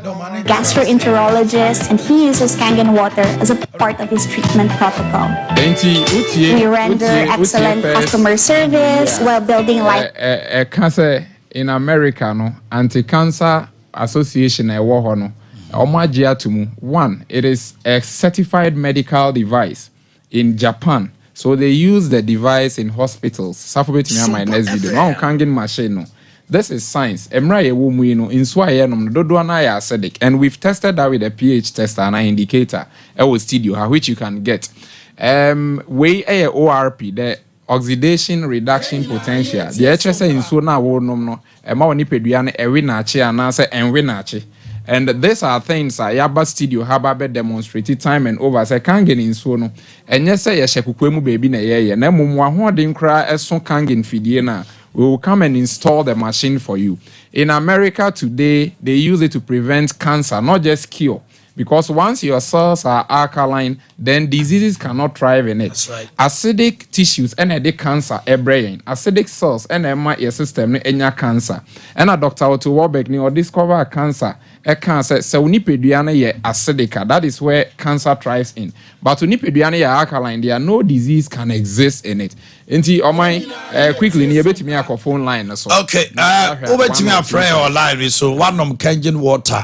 S10: gastroenterologist, and he uses Kangen water as a part of his treatment protocol. We render excellent customer service while building life.
S12: Cancer in America, no Anti-Cancer Association no. One, it is a certified medical device in Japan. So they use the device in hospitals. My next video. Kangen machine no. This is science. Emra ye wo mu no inso aye no dodo na ya acidic, and we've tested that with a pH tester and an indicator. Our studio which you can get. We a ORP, the oxidation reduction potential. The HSA inso na wo nom no ema woni pedua na ewe na ache anase enwe na ache. And these are things that Yaba Studio have demonstrated time and over. Say Kangen in so no. And yes, say Yeshekukwemu baby na ye. Na mumwa hoarding cry as so Kangen fidiena. We will come and install the machine for you. In America today, they use it to prevent cancer, not just cure. because once your cells are alkaline, then diseases cannot thrive in it.
S3: That's right.
S12: Acidic tissues and the cancer brain. Acidic cells and your system any cancer. And a Dr. Otto Warbeck or discover cancer. A cancer so unipeduana ye acidic. That is where cancer thrives in. But unipeduana ye alkaline, there no disease can exist in it. Inti quickly near bit me a phone line. So
S3: okay, over to me a prayer online. So one of Kenyan water.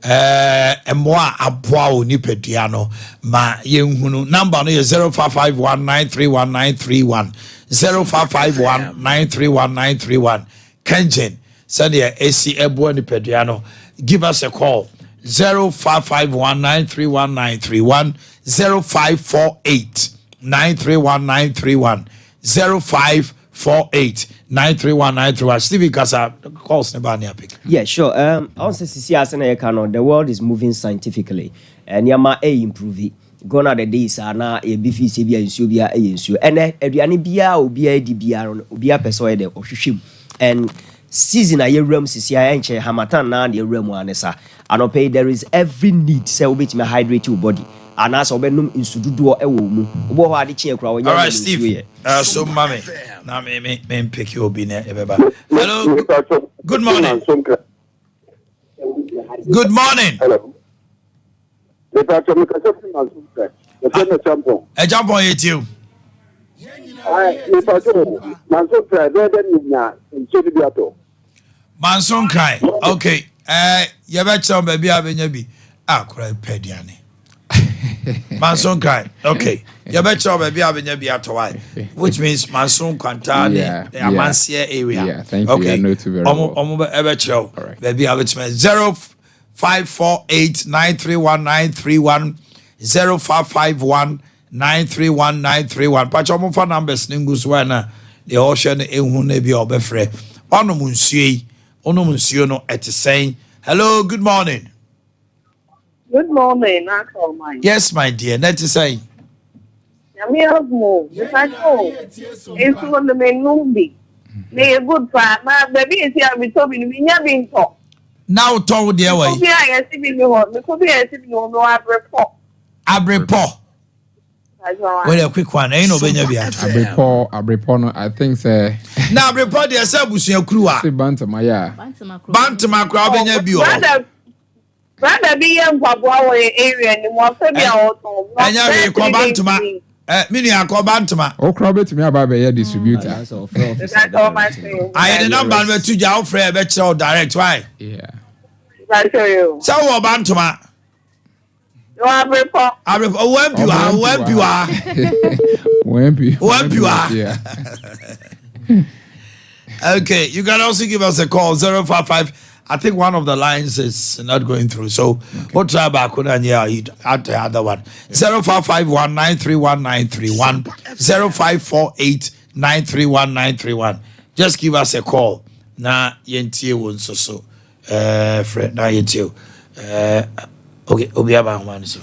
S3: Emwa aboa oni pediano ma yenhunu number no 0551931931 0551931931 Kenyan send your AC ebo ni pediano give us a call 0551931931 0548931931 0548931931 Stevie Kasa calls nebania pick.
S13: Yeah, sure. Also the world is moving scientifically and yama improve it. Gone are the days are now a beefy CBA and Subia and Adriani Bia or Bia DBR or Bia persuaded or Shishim and season a year room CCI and Hamatan now the room one and okay there is every need so bit me hydrate your body. And as obenum insududu e wo mu obo ho ade chie kra wo nya.
S3: All right, Steve. So mami na me pick you obi na ebeba. Hello. Good morning. Good morning.
S14: Hello. A
S3: jump on you. Manson cry. Okay. You better baby abenya bi. Akura pediane. Manson cry. Okay. You better baby abenya bi atowai. Which means Manson Kwantane, the Amansia area.
S12: Yeah, thank you. Okay. I know too very well.
S3: Omo ebecho. Baby abetme 0548931931 0551931931. Pacho mo phone numbers ningus wana the ocean ehu na bi obefre. Ono munsuo no etesen. Hello, good morning.
S23: Good morning, Uncle Mike.
S3: Yes, my dear. That is saying.
S23: It's on the Menumbi. May a good father, baby is here with Toby.
S3: Now, told the way. Abrepo. Well, a quick one. Ain't no
S12: Abrepo, no, I think so.
S3: Now, report yourself with your crew.
S12: Bantama, yeah.
S3: Bantama, Crabin, you.
S23: Rather be young Pabua area and more auto.
S3: And you call Bantama. Mini, I call Bantama.
S12: Oh, crowd to me about a distributor.
S23: That's all my thing.
S3: I had a number to Jalfrey, bet you direct. Why?
S12: Yeah.
S23: I tell you.
S3: So, Bantama.
S23: You are report.
S3: I report. When you are.
S12: Yeah.
S3: Okay, you can also give us a call 055. I think one of the lines is not going through. So we'll try back on and add the other one. 0551931931 0548931931. Just give us a call. Na yentie won so Fred na yentie. Okay, Obiaba one so.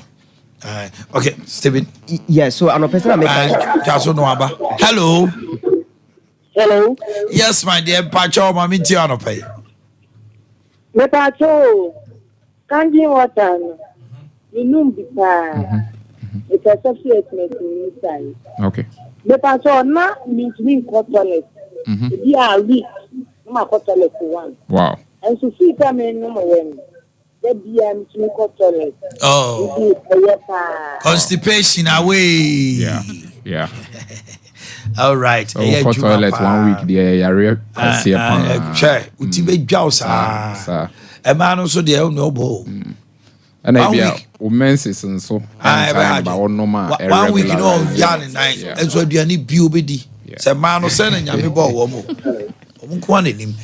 S3: Okay, Stephen.
S13: Yeah, so I'm a person
S3: Hello.
S23: Hello.
S3: Yes, my dear Pacho, Mami Tiano pay.
S23: Me Pacho, can't you water? You know, it's a substitute inside.
S12: Okay.
S23: Me Pacho, not means me cottonlet. We are weak. My cottonlet one.
S12: Wow.
S23: And so see come in no more.
S3: Oh, constipation away.
S12: Yeah.
S3: All right.
S12: So for toilet 1 week there, you
S3: check. Utibe jausa. A man also there no bo.
S12: And I be women's and so. About no man.
S3: 1 week you know Jan night. And so do any beauty. Say man send and yami bo womo.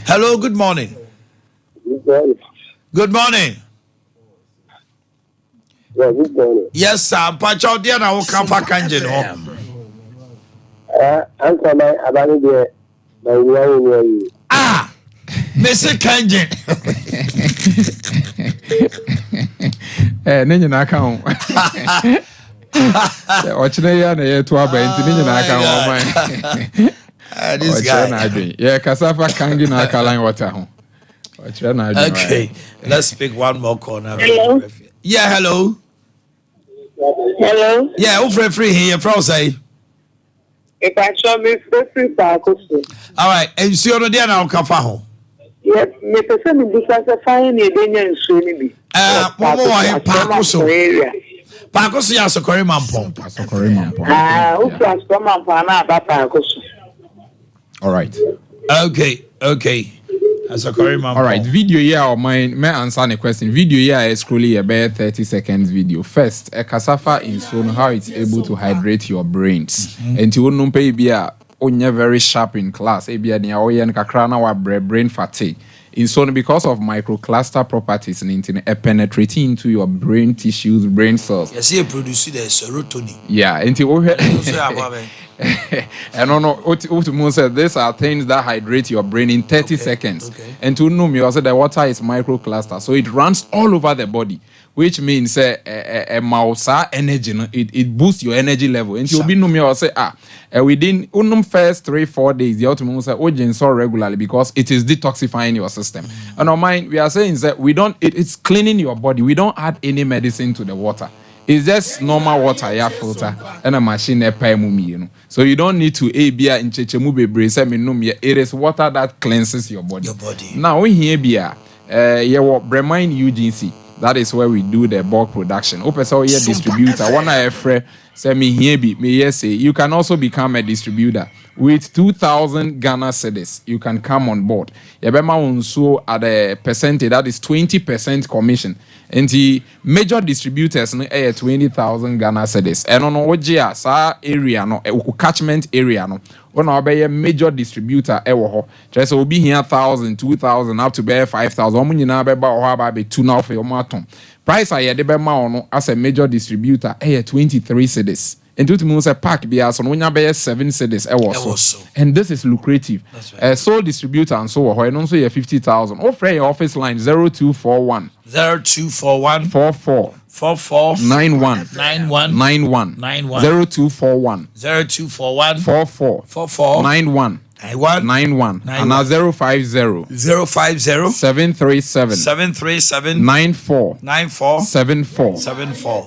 S3: Hello, good morning. Good morning.
S23: Yeah, good morning.
S3: Yes, sir. Pacho dia na wo kan fa kanje no.
S23: Answer my abani de na wiya.
S3: Ah. Mr. Kanje.
S12: Ne nyina ka ho. O chine ya na ye to aba nti ne nyina ka ho man.
S3: This guy.
S12: Yeah, kasafa kangi na aka line water ho.
S3: Okay, let's pick one more corner.
S23: Hello.
S3: Yeah, hello.
S23: Hello.
S3: Yeah, who free here from say?
S23: If I show me free Pacoso.
S3: All right, and see you there now, Kafaho.
S23: Yes, me person me because I find a danger in Sweeney.
S3: Pacoso area. Pacoso ya sokori mampong.
S12: Sokori mampong.
S23: Who transform mampana about Pacoso.
S12: All right.
S3: Okay.
S12: All right, video here or mine may answer the question. Video here is scrolling about 30 seconds video. First, a cassava in zone how it's able to hydrate your brains. And you won't pay be very sharp in class. Ebia ni awoye nkakrana wa brain fatigue. In zone because of microcluster properties and penetrating into your brain tissues, brain cells.
S3: Yes, you produce the serotonin.
S12: Yeah, and and no, said these are things that hydrate your brain in 30 seconds. Okay. And to know me, also the water is microcluster, so it runs all over the body, which means a mouse energy. It boosts your energy level. And you'll be no me or say within first 3-4 days, the ultimate say ojen so regularly because it is detoxifying your system. And on mine, we are saying that it's cleaning your body. We don't add any medicine to the water. It's just normal water, filter, and a machine, So you don't need to beer in chechemu bebre. It is water that cleanses your body. Now, we here beer, Bremine UGC. That is where we do the bulk production. Open distributor. One I say me here be me say you can also become a distributor with 2,000 Ghana cedis. You can come on board. Yabema unso at a percentage that is 20% commission. And the major distributors no 20,000 Ghana cedis. And on OJA sa area no catchment area no. One obey a major distributor ewo. Just will be here 1,000, 2,000 up to bear 5,000. Omunyina beba or be 2 now for your maton. Price I debema as a major distributor 23 cedis. And to me say pack be as on when you 7 cedis ewo. And this is lucrative. Right. Sole distributor and so on. And also you 50,000. Offer your office line 0241 44 91 0241 44 91 and 050 737 94 74.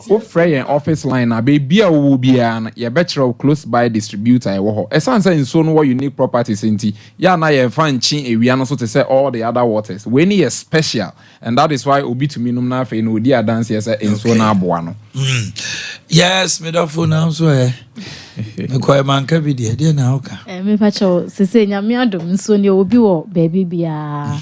S12: Offer your office line na baby will be an your better close by distributor. Esan say in so no unique properties inti ya na ye fan chin area no so to say all the other waters when is special, and that is why obi to me num na fe no di dance here say in so na aboa no.
S3: Yes, me da phone now so me koy man ka bi de na oka
S11: me pacho sese nyame adom nso ne obi wo baby bia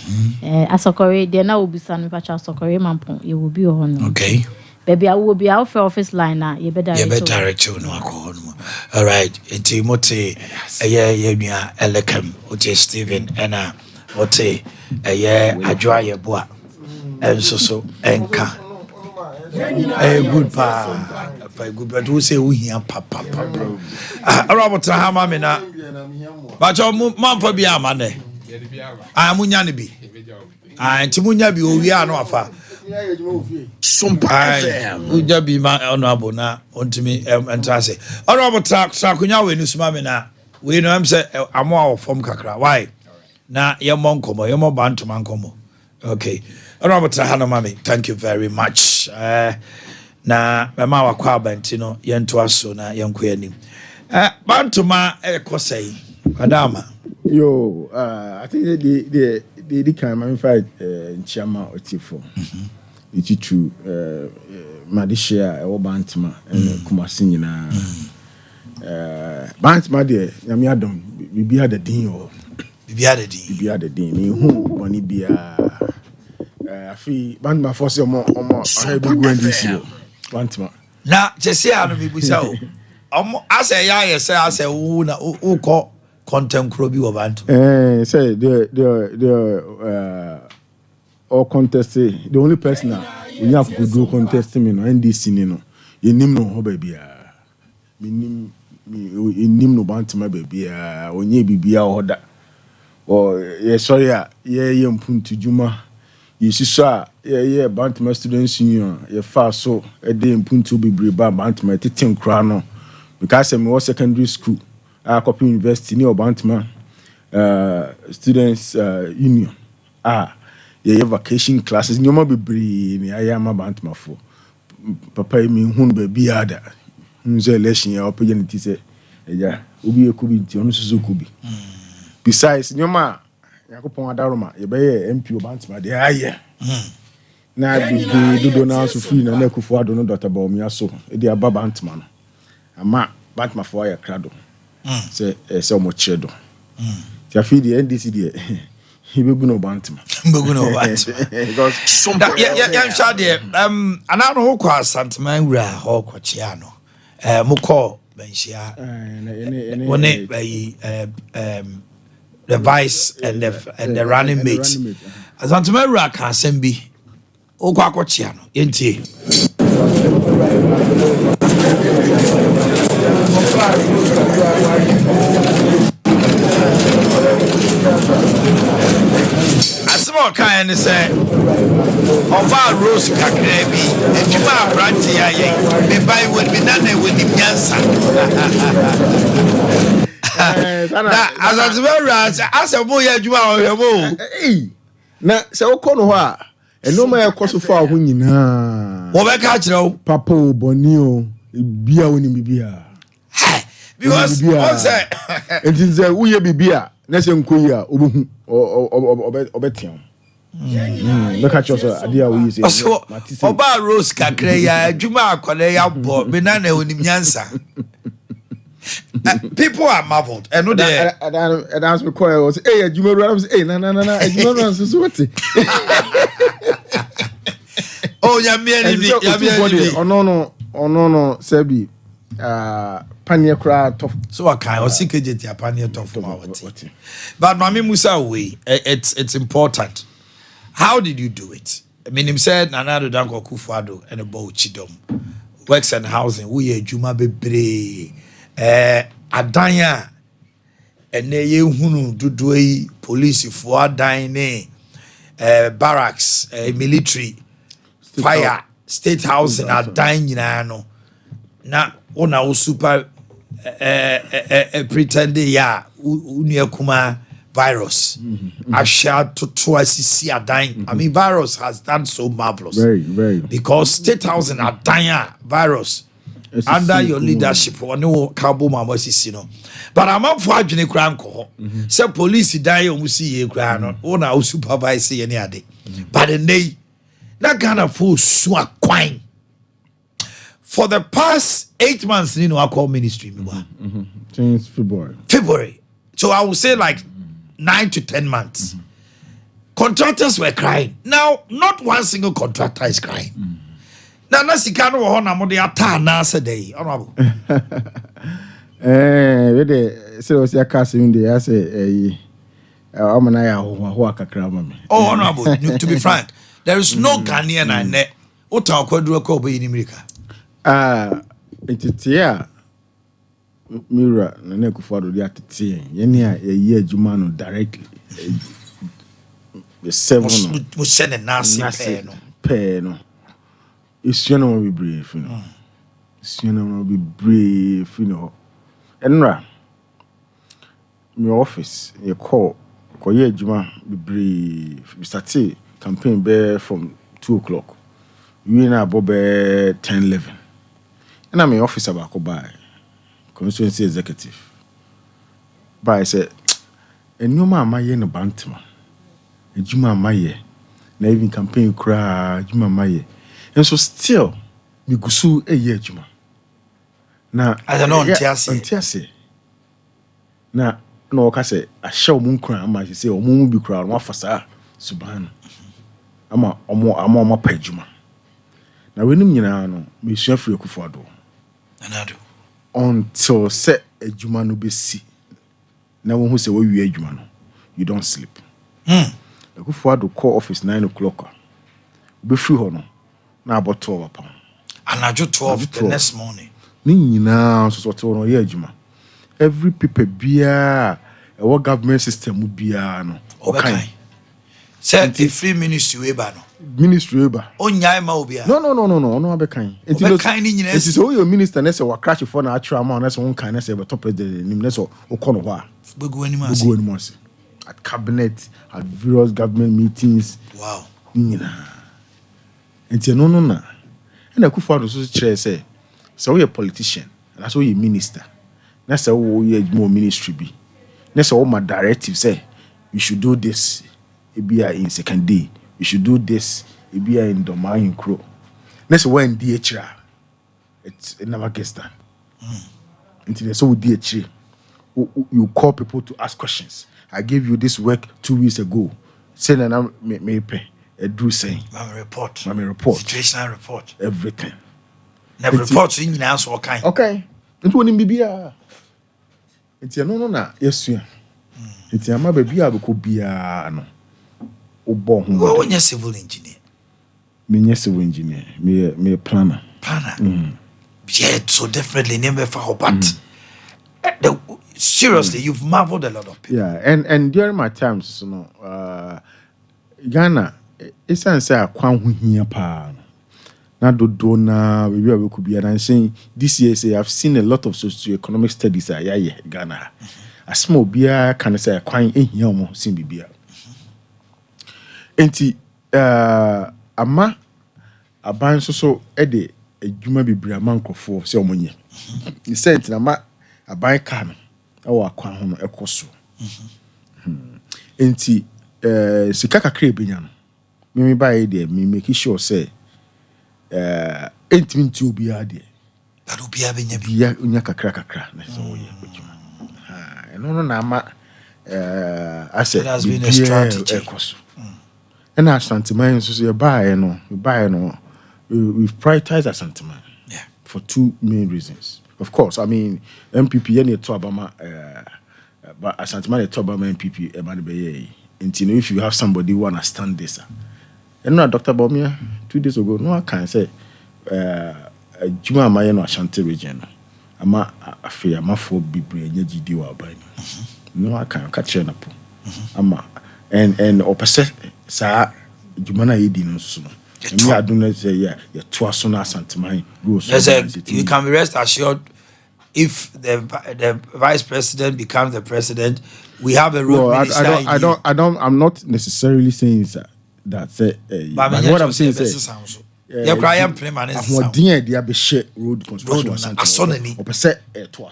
S11: asokore de na obi san me pacho asokore mampon ye obi ho no.
S3: Okay,
S11: baby I will be out for office line na ye be
S3: direct you no akọ no. All right, enti mote ye nua Elekam oje Steven ena mote adwa ye boa enso so enka good pa good, but who say we here papa Robert Hama me na but your man for be amane I munya ne bi enti munya bi owi ano afa Sompa uja bi ma honorable na ontimi enta say Robert sakunya we nusuma me na we know am say amo form kakra why na ye monkomo ye mo bantuma nkomo. Okay, Robert Hana mami, thank you very much. Na mama wakwa bantino yento aso na yenko yanim. Bantuma ekosai. Madama.
S15: Yo, I think the kind of fight Chama Otifo. It's true. Madishia or Bantuma and Kumasi na. Bantuma de Yamiadon, we be had a dean or
S3: be had a dean.
S15: Be had a dean. Who money be I feel Bantuma for some more I have been going this year. Bantuma.
S3: Na Jesse anu bi busa o. Ase ya ye say ase wo na wo ko content kro bi wo Bantuma.
S15: Say the all contest the only person we have to do contest me no NDC ni no. Ye nim no ho ba bia. Me nim no Bantuma ba bia. Onye bibia ho da. Oh, yeah, sorry, yeah, mpuntu juma. You see, sir, yeah, Bantuma Students Union, yeah, far so a day mpuntu be breba Bantuma, teaching crano. Because I'm more secondary school, I copy university near Bantuma Students Union. Yeah, vacation classes, you might be brave, I am a Bantuma for. papa mi hun ba bi ada nze election ya opege ne ti se eja obi ekubi nti ono susu kubi besides nyoma yakopon adaroma ye be MP obantima de aye na bi dodo na so free na kufu ado no Dr. Baomi aso e di aba bantima no ama bantima fo ya krado se omo chedo ti afi di NDC di Ibeguno Bantima.
S3: Ibeguno Bantima. Because yeah, Shadi, anano ho kwa Santaman wura ho kwa chiano. Muko benchia. One the vice and the running mate. Santaman wura ka sembi. O kwa chiano. Yenti. Asmo kan ne say over rose kakra bi ejuma abranti aye me bai won me nana woni nyansa na azazbera asemo ya ejuma ohwemo
S15: na se okono ho a eno ma ekoso fa ho nyina
S3: wo be ka kire wo
S15: papa oboni o bia woni bibia
S3: because what say
S15: entinze uye bibia na se nkoyi a obohu obetiam meka choso Ade a we say
S3: oba rose kakra ya adwuma akole ya bo me na na onim nyansa people are marveled and no there
S15: and as me call was hey adwuma ru am say na adwuma ru so what
S3: oh ya me ni
S15: ono sebi panier cry tough
S3: so I can or seek a panier tough but mami musa way it's important. How did you do it? I mean, him said Nanado Danko Kufado and a Boachidom works and housing. We Juma Bebre Adanya and ne hunu do police for dying barracks military fire state housing are dying no na ona super pretend ya unia kuma virus asha to asisi adan. I mean virus has done so marvelous
S15: very
S3: because state housing are dying virus under your leadership or no cabo mama sisi no but I'm up for adwene kra nko say police die o musi ye kra no ona o supervise ye ne ade but the day that kind of fool so aquine for the past 8 months you know I call ministry
S15: since
S3: February so I would say like 9 to 10 months contractors were crying. Now not one single contractor is crying. Now nasikano ho na mo de ata na say honorable
S15: we de say o sia case in dey say amana ya ho akakra ma me
S3: oh honorable to be frank there is no Ghanaian and net ota akwaduro ko obo America
S15: entitia Mira na ne kufado di atete yene a ye adwuma no directly the 7
S3: mo send na
S15: pay no isuo no be brief you know isuo no be brief you know enra my office you call ye adwuma be brief we start campaign be from 2 o'clock we na bobe 10-11 and I'm my office about buy constituency executive by say enyoma amaye no bantima ejuma amaye na even campaign kra ejuma amaye and so still me gusu eye ejuma na
S3: I don't know
S15: ntiase na no o ka say ahye mu nkran ama say o mu bi kra no afasa subhan ama omo pa ejuma na wenim nyina no me sua free Akufo-Addo
S3: anado
S15: until set ejuma no be si na won hu say we wi ejuma no you don't sleep Akufo-Addo call office 9 o'clock be free ho no na about 12 upon
S3: anajo 12 the next morning
S15: ni nyina so to no ye ejuma every people bia our government system bia no
S3: okay say the free ministry we ba no
S15: ministry eba
S3: onyai ma obia
S15: no abekan
S3: enti ni nyina
S15: enti so your minister na say wa crash for na atwa ma na say won kan na say be top president nim na say okono ho a
S3: gbegu anima
S15: ase at cabinet at various government meetings
S3: wow
S15: nyina enti no na And I could find also chair say, so we a politician, and that's why you minister. That's how we more ministry be. That's all my directives say. You should do this. It be in second day. You should do this. It be in domain crow. That's when DHR. It never gets done. Until so DHR, you call people to ask questions. I gave you this work 2 weeks ago. Say that I may pay. Do saying.
S3: Mama report. Situational report.
S15: Everything.
S3: Never report in the answer. Okay.
S15: Okay. It won't be here. It's no. Yes, sir. It's a my baby. I could be no.
S3: When you're civil engineer.
S15: Me civil engineer. Me planner.
S3: Yeah, so definitely never for but seriously, you've marveled a lot of people.
S15: Yeah, and during my times, Ghana, it's say kwan ho hia pa. Na do na we could be and saying this year say I've seen a lot of socio-economic studies Ghana. A small beer can say kwan ehia mo sin bibia. Enti ama aban so ede adwuma bibria mankofo se omonye. He said na ma aban ka no e wa kwan ho no ekoso. Enti sika kakra ebenya no me buy there me make sure say enti obi ade
S3: that obi abenya
S15: biya unya kakra na so ye adwuma. No na ma I said
S3: that has been a strategy.
S15: And our sentiment so you buy no we've prioritized our sentiment for two main reasons. Of course, I mean MPP any to Obama but a sentiment to Obama MPP e man be and if you have somebody who understand this and no Dr. Bomia 2 days ago no I can say Juma Maye no Ashanti region ama afia ama for bibre nya gidi wa ban no I can catch na po ama and opposite sa Juma na yedi no so me aduna say yeah to aso na Asantman rules.
S3: You can be rest assured if the vice president becomes the president, we have a road minister.
S15: I'm not necessarily saying that but what I'm saying is
S3: you cry and play man is
S15: road construction to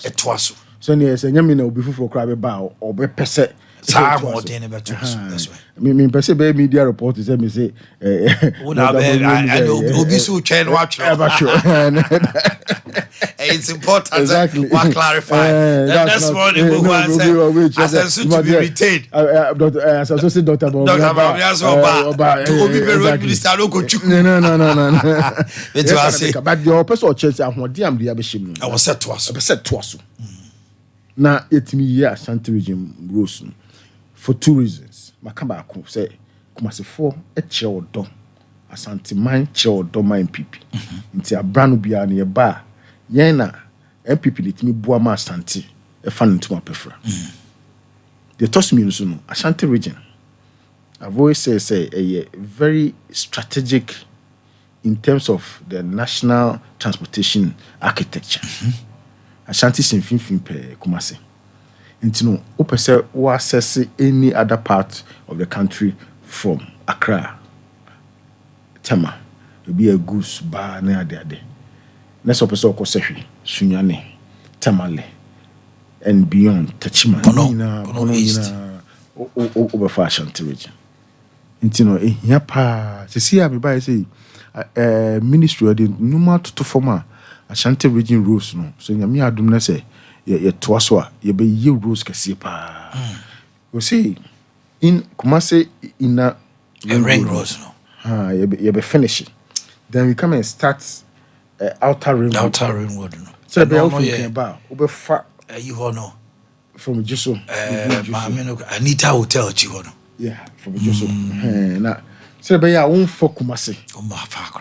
S15: aso so near say nyame na obi fufuro kra be ba or be pese
S3: that's why
S15: me pese be media report say me say
S3: I know obi so chain watch it's important
S15: exactly.
S3: What clarify that's one who as to be retained
S15: as associate Dr.
S3: Oba obi be road minister no go chuku
S15: no it was say but your person church ahode am dia be shim
S3: I was set to us
S15: na etimi year Ashanti region rules for two reasons makamba ko say kumasefo e che odo Asante man che odo man MPP nti abrano bia na ye ba yen na MPP letimi bua ma Asante e fa ntuma pefra they toss me no Ashanti region I've always say a very strategic in terms of the national transportation architecture. Ashanti sinfin pe Kumasi. Nti no opese wo access any other part of the country from Accra. Tema be a goose bar na ade. Next opese okosehwe Sunyane, Tamale and beyond Tachima. Bono East. Over Ashanti region. Nti no ehia pa se see abi ba say ministry de normal to former Ashanti region rules no so nyame adum na say ye to so a ye be ye rules kase pa we see in Kumasi in a
S3: ring rules no
S15: ye be finish then we come and start outer ring
S3: road no
S15: so be how you about we be fa
S3: you no
S15: from Jesu
S3: Anita Hotel chi no
S15: yeah from Jesu na so be ya won for Kumasi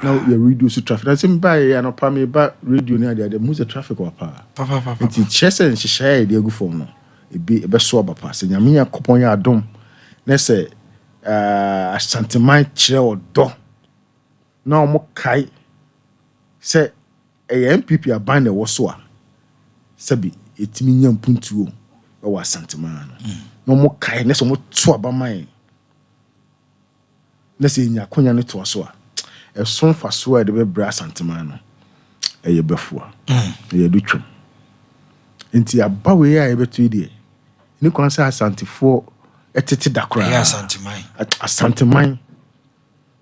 S15: now you reduce the traffic that's him buy an opa me ba radio near there move the traffic or pa it chese and share dey go for no e be so ba se nyame ya kopon ya adom na say Ashanteman kire odo na omo kai say MPP aban na wo so a sabi etimi nya mpuntuo e wa Ashanteman no mo kai na so mo to abaman na say nya konya ne to so a ɛso fa so a de bɛbrɛ asanteman no ɛyɛ bɛfoa ɛyɛ do twam nti aba wei a yɛbɛto yi deɛ ne kwan sɛ asantefoɔ ɛtete da koraa asanteman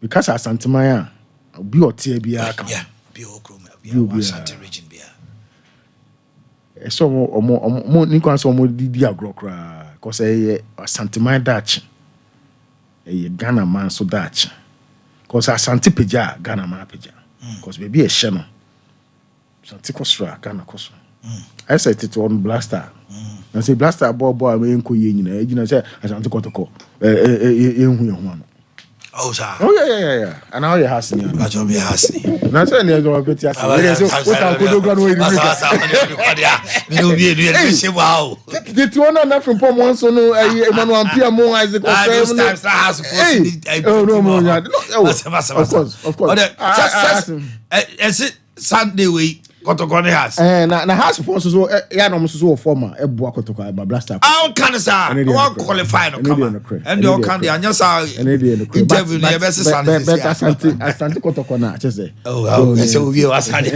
S15: because asanteman a obi ɔteɛ biara ka ɛsɛ ɔmo ne kwan sɛ ɔmo didi agorɔ koraa because ɛyɛ asanteman daakye ɛyɛ Ghana man so daakye because asante pagya Ghana man pagya because baby ɛhyɛ no asante kɔ soro a Ghana kɔ soro ɛsɛ tete on blaster na sɛ blaster bɔ a mɛnkɔ yɛ nyina ɛgyina sɛ asante kɔtɔkɔ ɛhu yɛ ho ano
S3: oh sir
S15: yeah and how you has ni
S3: ba jo be has ni
S15: na say ni ejo beti asa so what can kodo gwa no iri mi no bi edu e se wa o the two na from pom one so no Emmanuel Ampia mo Isaac o say no mo nya of course
S3: is it Sunday week kotoko ne has
S15: na has for so ya no so former e bo akotoko ba blaster
S3: how can sir one qualify no come and you can the anya sir interview ne be Sunday
S15: asante kotoko na che say
S3: oh say we asante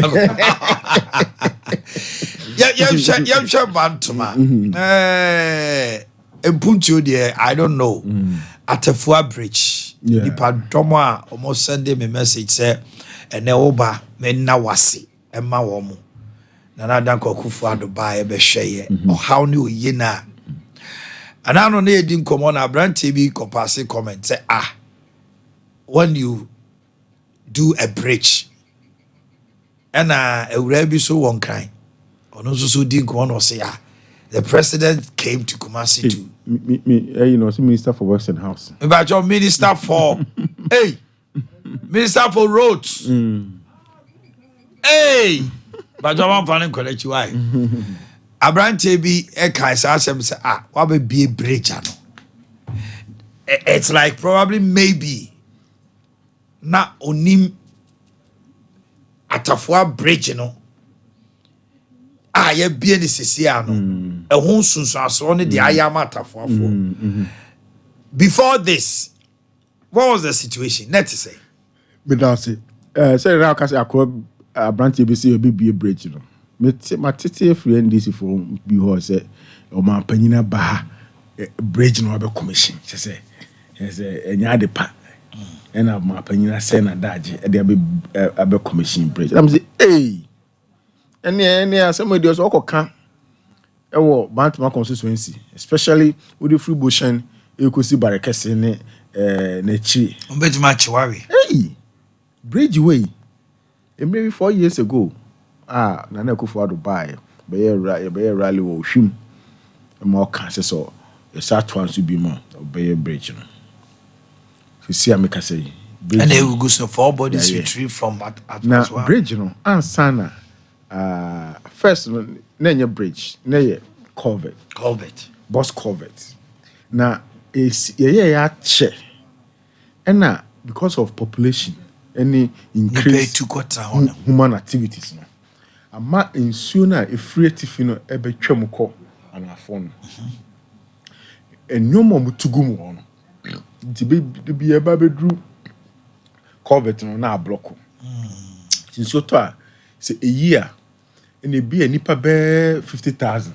S3: yam sure bantuma empuntu there I don't know Atafua bridge the padomo a almost send me message say ene oba me na wase Emma womu nana danko kufu ado ba e be hweye o how ne oye na anano na edi nkomo na brante bi kopase comment say when you do a bridge and ewura bi so won kan ono so di nkomo no say the president came to Kumasi to
S15: you know minister for works and house
S3: about your minister for minister for roads hey, but I want to collect you. Why? Abrante be a kaisa say what be a bridge? It's like probably maybe na onim Atafua bridge, you know. Ye be any sisiano. A hon sunso only the ayama Atafua for. Before this, what was the situation? Let's say.
S15: But that's it. Say now kasi akwa Branty be say be a bridge, you know. My tete free NDC for be ho say o man panyina ba bridge no be commission. She say enya de pa. And my panyina say na daje e dey be commission bridge. I'm say hey. Any somebody else okoka e wo Bantama constituency, especially with the free bushing e ko si barekese ne na chi.
S3: Ombetuma chiwari.
S15: Hey. Bridge way. Maybe 4 years ago, Nana Akufo-Addo buy be rally wo hwim. More cancer so the start one to be more be a bridge. You see America say
S3: and they will go so 4 bodies retrieve from at
S15: now bridge ansana first na bridge na culvert boss culvert now is che and now because of population any increase
S3: to
S15: human activities no ama nsuo na efriatif no ebetwam kɔ anafo no enyomo mutugu mu no nti be eba bedru culvert no na block nsuo to a se year ene bi anipa be 50,000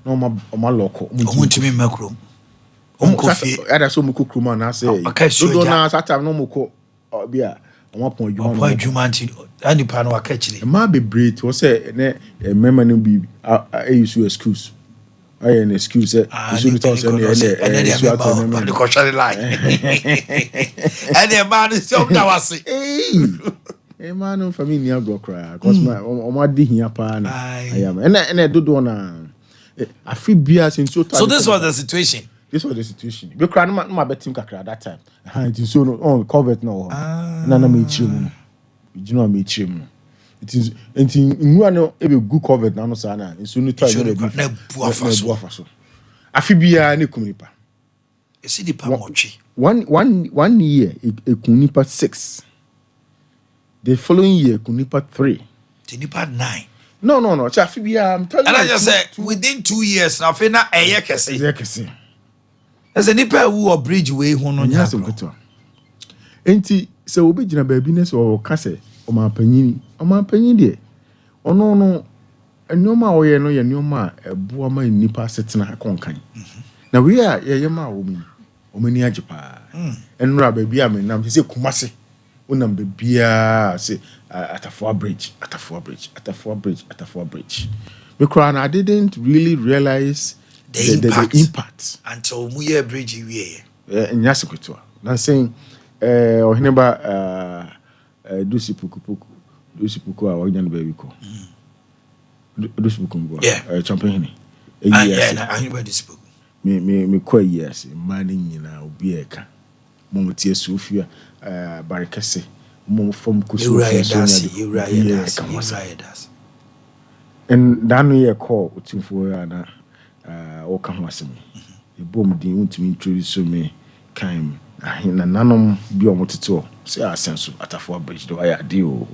S15: no ma loko
S3: mutumi makro
S15: onkofi ada so mukokro ma na say do na sata no muko bia one point
S3: juma and the panel catching.
S15: Ma be breed was say member no be use excuse. I an excuse you should tell say
S3: the cautionary line. And the man is so now I say
S15: eh man for me near go cry because my di here pa na I am and do do na I feel bias in so
S3: this was the situation.
S15: This was the situation. Be cry no my betim kakra that time. It is so no covered no. Na me chimu. You know me chimu. It is nwa no e be good covered na no sa na. So no try no be buafaso. Afi bia na kunipa.
S3: You see the pa mochi.
S15: One year e kunipa 6. The following year kunipa 3.
S3: Kunipa 9.
S15: No. Afi bia I'm telling you.
S3: And I just said within 2 years na fe na eye kese. As a nipa who or bridge way who no
S15: nyasa goto enti sɛ wobɛgyina baabi ne sɛ ɔka sɛ ɔmanpanyin deɛ ɔno no nneɔma a wɔyɛ no yɛ nneɔma a ɛboa ma nnipa asetena kɔnkan na wei a yɛyɛ ma a ɔmani agye paa ɛnora baabi a menam sɛ Kumase wonam baabiaa sɛ Atafoa Bridge because I didn't really realize the impact
S3: until we hear bridge we
S15: nyase kwetua na saying ɔhene ba Dusi Puku a wɔnya no baabi kɔ Dusi Puku mbo champagne
S3: ahene ba Dusi Puku
S15: me kɔ years ma ne nyina obi eka mo tie Sofia barikese mo fam kusu and dano ye call utimfo ana o ka ho asem e bom din untimi introduce me kan ahina nanom bi o motete say asenso Atafoa Bridge do why deal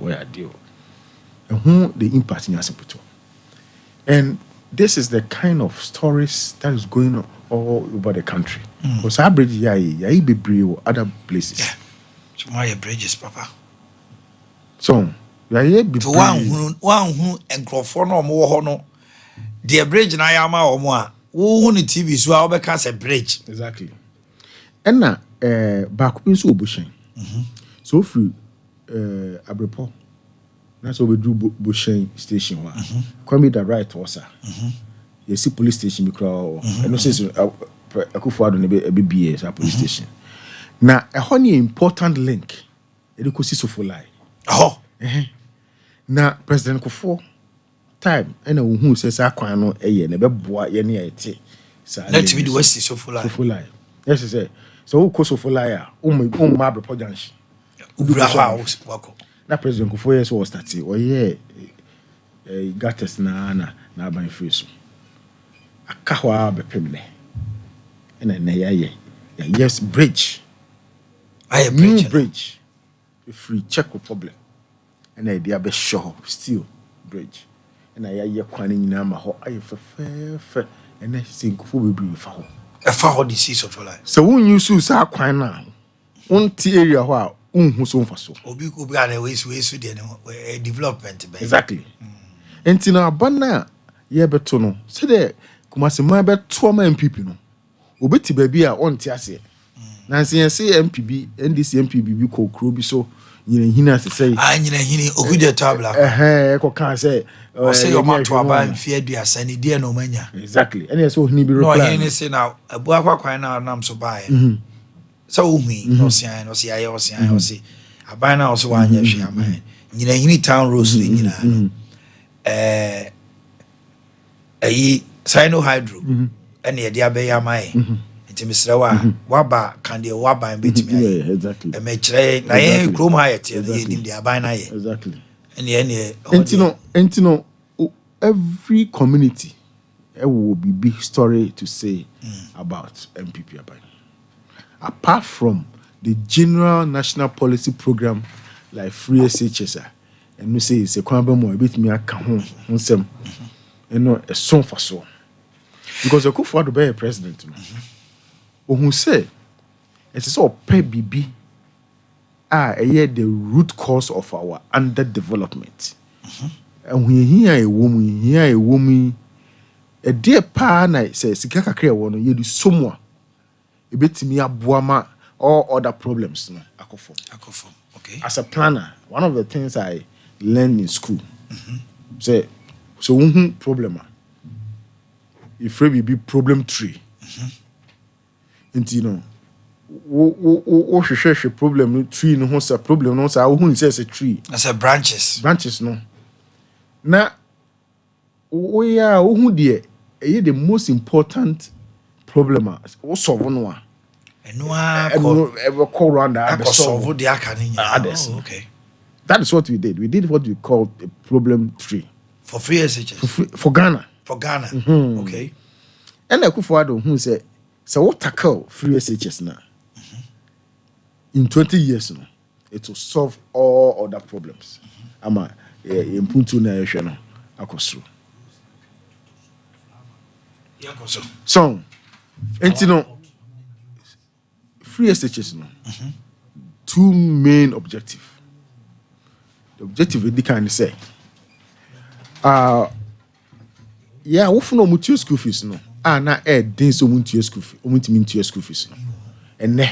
S15: and who the impact in asepoto and this is the kind of stories that is going on all over the country because our bridge ya be brave other places
S3: so my bridges papa
S15: so ya be
S3: to one who enkrofo no mo ho no the bridge na ya ma o mo a wo hu ni TV so a obeka say bridge
S15: exactly and na back bi so obushen so free abrepo na so we do bushen station wa come the right osa you see police station mikra and no say Akufo-Addo ne be BS police station na ho ne important link e dey kosi Sofo-Lai na President Kufo time and who says akwan no eye na be boa ye ne ete
S3: let me do west Sofo-Lai
S15: yes say so who koso Sofo-Lai a ma Abrepo junction
S3: ubra house wako
S15: na President Kufo yes was start o ye gates na aban free so aka ho a bepemne na ye yes bridge
S3: I
S15: new bridge free check problem and idea be sure still bridge and I kwan nyina ma ho aye fe and Sinkufo be fa ho
S3: e fa ho disease of life
S15: so won use sa kwan na won ti area ho a unhu so mfa so
S3: obi ana we so de no development be
S15: exactly entina abana ye beto no se de Kumase ma beto ma MPP no obeti baabi a onti ase na nse se MPB NDC MPB bi ko kro bi so nyina hina se sei
S3: nyina hini ogudye tabla
S15: ko kan se
S3: say your man to aba mfie aduasa ni de na omanya
S15: exactly and so hini bi reply
S3: no hini say na abu akwan na nam so bae so umi no sian aban na also wanya hwe aman nyina hini town roads ni nyina ayi sino hydro and ye dia be yamae ntimisrewa waba kan de waba betimi ayi
S15: exactly
S3: e me kire na ye krom ha ye tie ye nim de aban na ye
S15: exactly
S3: and
S15: entino every community will be big story to say about MPP aban apart from the general national policy program like free SHS and we say it's a kwamba mo betimi aka ho nsem eno so for so because Akufo-Addo be president no ohun say it is all pay bibi the root cause of our underdevelopment and when here a woman a dear pa na say sika kakra wo no ye du somo e betimi aboa ma all other problems no akofo
S3: okay
S15: as a planner one of the things I learned in school say so problem if we be problem tree and you know wo hwehwehwe problem tree no ho sa problem no sa wo hu say a tree
S3: as a branches
S15: no na wo ya wo hu de the most important problem wo solve no a
S3: eno
S15: call round that
S3: solve the akani okay
S15: that is what we did what we call a problem tree
S3: for free SHS
S15: for Ghana
S3: okay
S15: and Akufo-Addo who say so what tackle free SHS now in 20 years no it will solve all other problems ama impuntu na ehwe no akosro so entino free SHS no two main objectives. The objective is the kind of say, yeah, we no mutual school fees no. Na den so mutual school fee, mutual school fees no. And ne,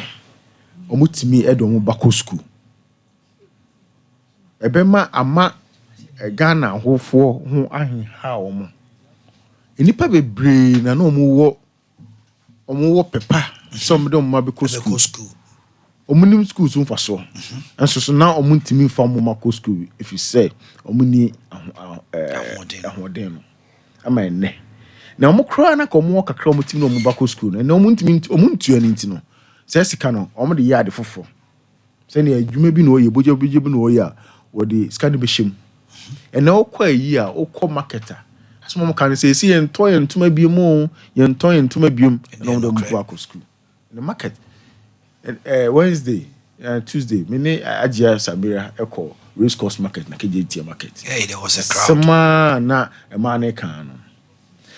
S15: omutimi edo bako school. Ebema ama Ghana hofo ho ahen ha omo. Enipa bebre na no omo wo pepa some dem ma be school. Omunim school so fa so. And so now omuntimi fa mo ma school if you say omuni ahoden no. Ama ene. Na omo kra na komo kakra omutimi no omo school no. Na omuntimi omuntua ni ntino. Say sika no omo de yard fofo. Say na adwuma bi no ye bojo bi no ye a wo de sika no be shem. And now kwa yi a okọ marketer. Asmo mo kan say ento entuma bi mu, ento entuma bi mu na omo do school. In the market. Wednesday, Tuesday, many Ajia Sabira Echo Race Course Market na KJT market.
S3: Hey, there was a crowd.
S15: Sama na a man can.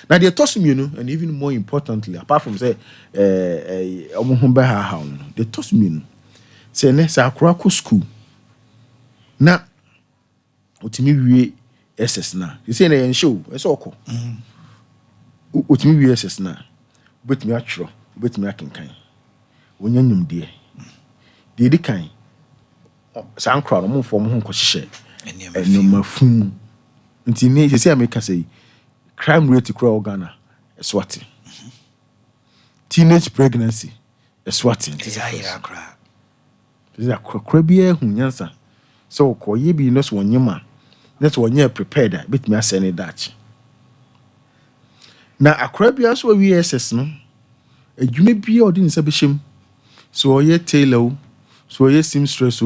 S15: Now they toss me, and even more importantly, apart from say they toss me. Say next Akrako school. Na utimi we SS na. You say na show, it's all. Utimi we SS na. Bet me atro, bet me akinkan. Wonyanyum de di kan san kra no mfo mo nko hye enumafun nti ne se America say crime rate kra Ghana eswati teenage pregnancy eswati ya kra bia hunyansa so ko ye bi no so wonyema net wonye prepared bit me asene dachi na akra bia so wi SS no adwuma bia odi nsa behim so ye tailor, so ye seamstress,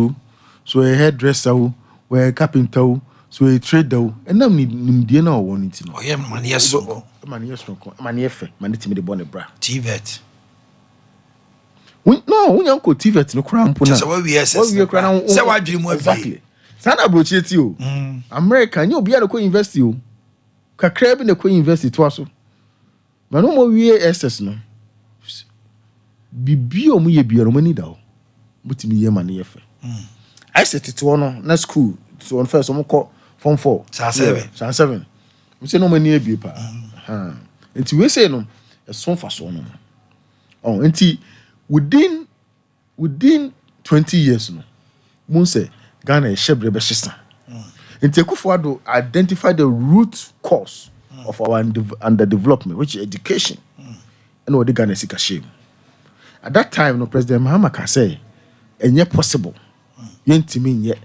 S15: so ye hairdresser, we carpenter, so ye trader, and now nimdie na won it no.
S3: Oh yeah, man yes so.
S15: Man yes no. Man yefe, man it me the bonne bra.
S3: TVET.
S15: No, we yanko TVET no kra mpo na.
S3: So we SS. What we kra na. Say what dream we
S15: exactly. Sana brochi ti o. America nyo bia ko invest o. Kakra bi na ko invest to aso. Ma no mo wie SS no. Bibi omu ye biara mani da o mutimi ye mane ye fe I set it one na school so on first omo call form 4 san 7 we say no mani e bi pa enti we say no e son fa so no enti within 20 years no mun say Ghana e shebre be hisa enti Akufo-Addo identify the root cause of our underdevelopment, which is education and what the Ghana sika shame. At that time, no President Mahama can say, and yet possible. Yentimi yet.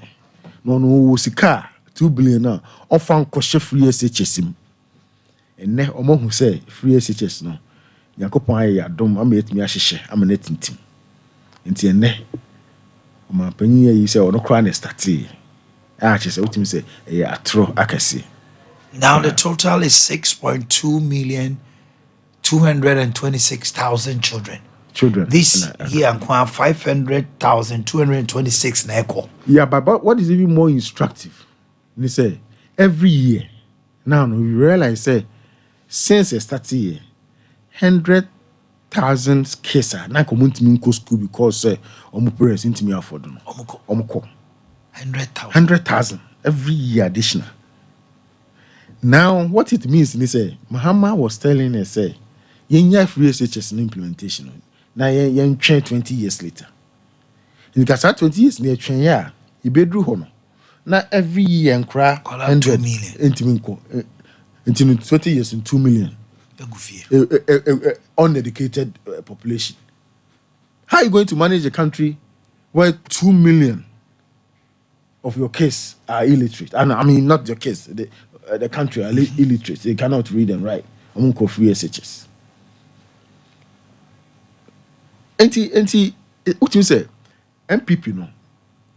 S15: No sika 2 billion now. Often question free SHS him. And ne omo who say free SHS no. Yakopon ya dom amet mi ahihye amanetim tim. Enti ene. Oma panyin yi say ono kra na start. Chese utimi say e atro akase.
S3: Now the total is 6,226,000 children. This year, 500,226 na echo.
S15: Yeah, but what is even more instructive? They say every year. Now we realize say since I started here, 100,000 cases na community min go school because omo parents into me afford no. Omo 100,000 every year additional. Now what it means, they say Muhammad was telling us say yenya free SHS implementation. Now you train 20 years later. You can start 20 years near train ya. You bedroom hono. Now every year and cry 100 million. Into 20 years in 2 million. Uneducated population. How are you going to manage a country where 2 million of your kids are illiterate? And I mean not your kids. The country are illiterate. They cannot read and write. I'm going to free SHS. Enti what you say MPP no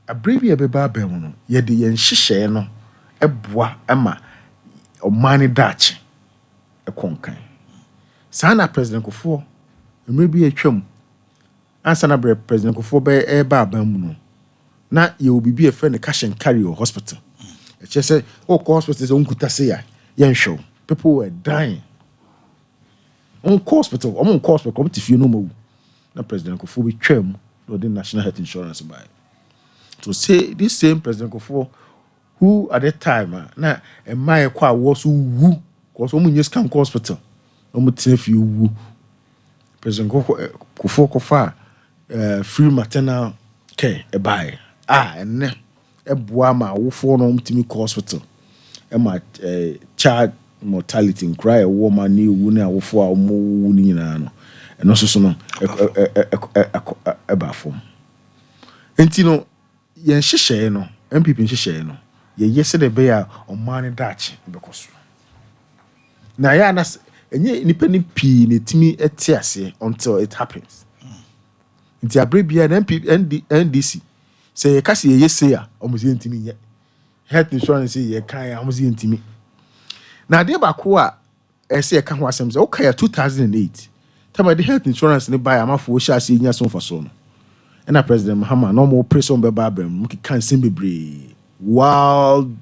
S15: abrevia beba be no ye de yen hihye no eboa ama omani dachi ekonkan sana president Kofo emrebi atwam ansa na president Kofo be eba abamu no na ye obibi e friend cash and carry your hospital e che say o hospital so nkuta say ya yen show people were dying on hospital come to feel no more. Na President Kofo be twam no the national health insurance buy. to say this same President Kofo, who at that time, na and my qua was who was almost come hospital. Almost if you woo President Kofo Kofa free maternal care a buy. And ne a boama who for no to me hospital. And my child mortality and cry a woman new wound for our moon and also some a bathroom. And you know, yen share no, MPP share no. Ye yesterday be a Omanhene Dutch because. Na ya nas enye independent P ne timi etiase until it happens. Nti abrebia na NDC say ye kasi ye say a omuzi ntimi ye. Health insurance say ye kan a omuzi ntimi. Na de ba ko a ese ye kan ho asem say okay 2008. Tama the health insurance ne buy amafo wo sha ase nya so fa so no. Na President Mahama no more press on beba abem mu kan sem bebre. Wild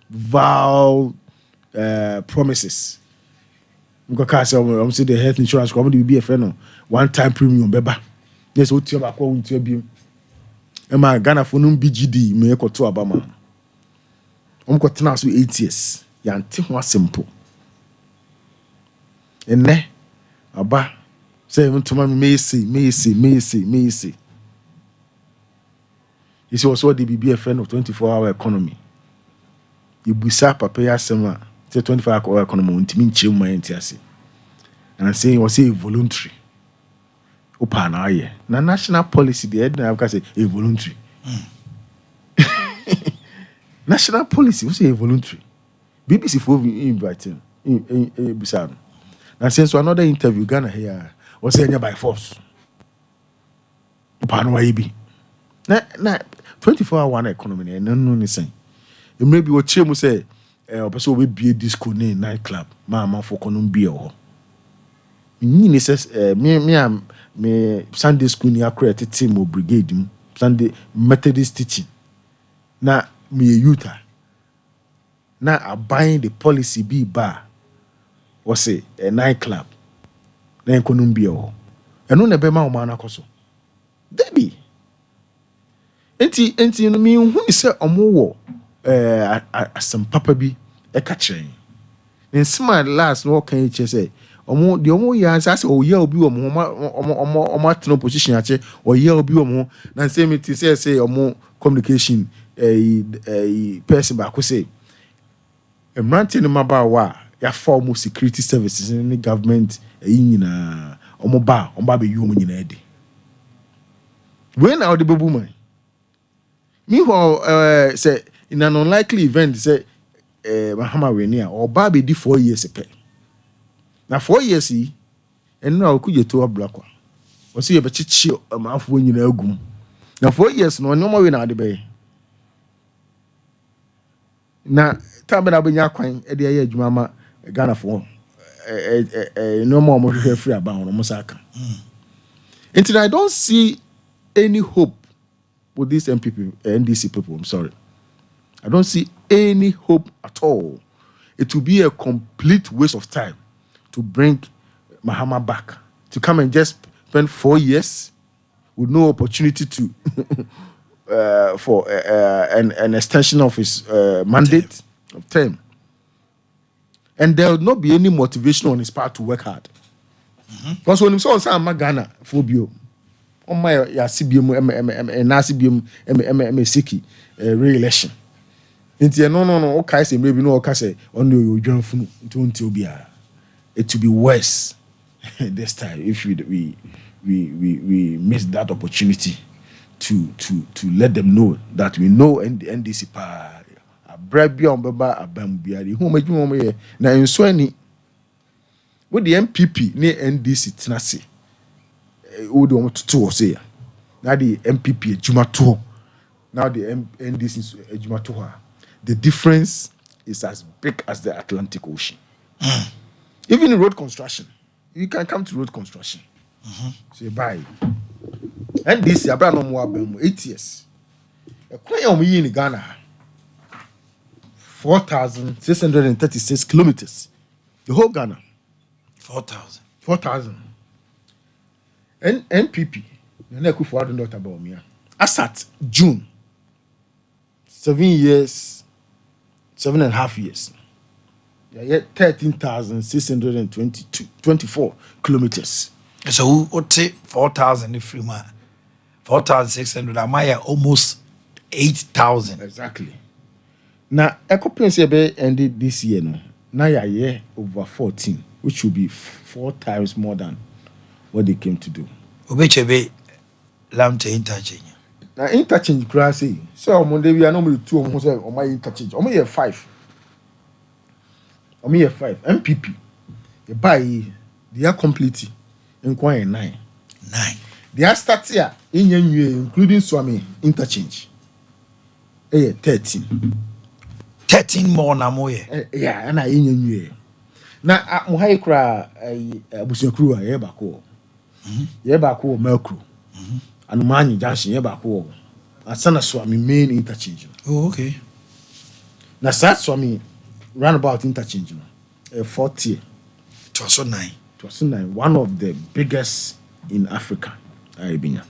S15: vow promises. Because say the health insurance company will be a friend one time premium beba. Yes, what you about going to be. And my Ghana for no BGD me ko to abama. Ko tena so 8 years. Ya nti ho simple. Enne aba say ntoma me say. You see also the be a friend of 24-hour economy. You busa papa ya sema say 24-hour economy ntimi nchim ma entiase. And saying was say voluntary. Opa na aye. Na national policy the head na say a voluntary. National policy we say voluntary. BBC for inviting in busa. Na since another interview Ghana here was say by force. Opa na why be. Na 24-hour economy no ni say. Maybe what chemu say person we be disco night club ma for kono be o. Me says me Sunday school ni accredit team o brigade mu Sunday Methodist teaching. Na me youth na abide the policy be bar or say a night club na kono be o. Eno na be ma o ma na koso. Debi enti no me hu ni say omo wo asem papa bi e ka kire en smart last no kan che say omo ya say o ya obi omo atno position ache o ya obi omo na say me ti say omo communication person ba ko say emrante no maba wa ya form security services in the government nyina omo ba be yu omo nyina edi when out the babu man meanwhile say in an unlikely event say Mahama Wenia or Baby di 4 years pay. Now 4 years he and now could you to a black one. Or see a chichi a mouth when you know gum. Now 4 years no more in the bay. Now Tabana Benya Quine, a dear Mama Ghana for no more free about Mosaka. Until I don't see any hope with these MPP NDC people, I'm sorry. I don't see any hope at all. It will be a complete waste of time to bring Mahama back. To come and just spend 4 years with no opportunity to for an extension of his mandate of term. And there will not be any motivation on his part to work hard. Because when he saw some Ghana phobia, on my CBM Siki re-election. No. Okay, say maybe no. Okay, say only you join funu. It will be worse this time if we miss that opportunity to let them know that we know NDC pa abrabia on baba abambia the home adwuma ye na enso ani with the MPP ne NDC tenase wo de on to say na the MPP adwuma to now the NDC adwuma to ha. The difference is as big as the Atlantic Ocean. Even in road construction, you can come to road construction. Say bye. And this year, no more 8 years. A quite in Ghana, 4,636 kilometers. The whole Ghana. 4,000. And NPP, the next for about me. As at June years, 7.5 years. Yeah, 13,624 kilometers.
S3: So what take 4,000 if you 4,600, I might almost 8,000.
S15: Exactly. Now, occupancy ended this year, no. Now yeah, over 14, which will be 4 times more than what they came to do.
S3: Obechebe lamte interchange.
S15: Now interchange crazy. So Monday we are normally 2 almost on my interchange. On my 5. On my 5. MPP. You buy they are complete in quite 9.
S3: 9.
S15: They are start here in including Swami interchange. 13.
S3: 13 more na moye.
S15: Yeah, and I in na mohai kra abusuakru a ye bako. Ye bako melkru. Anumanyi junction ye bako. Asana Swami main interchange.
S3: Oh, okay.
S15: Na sa Swami roundabout interchange no. 40.
S3: It was so 9.
S15: It was so 9. One of the biggest in Africa. Aibinya.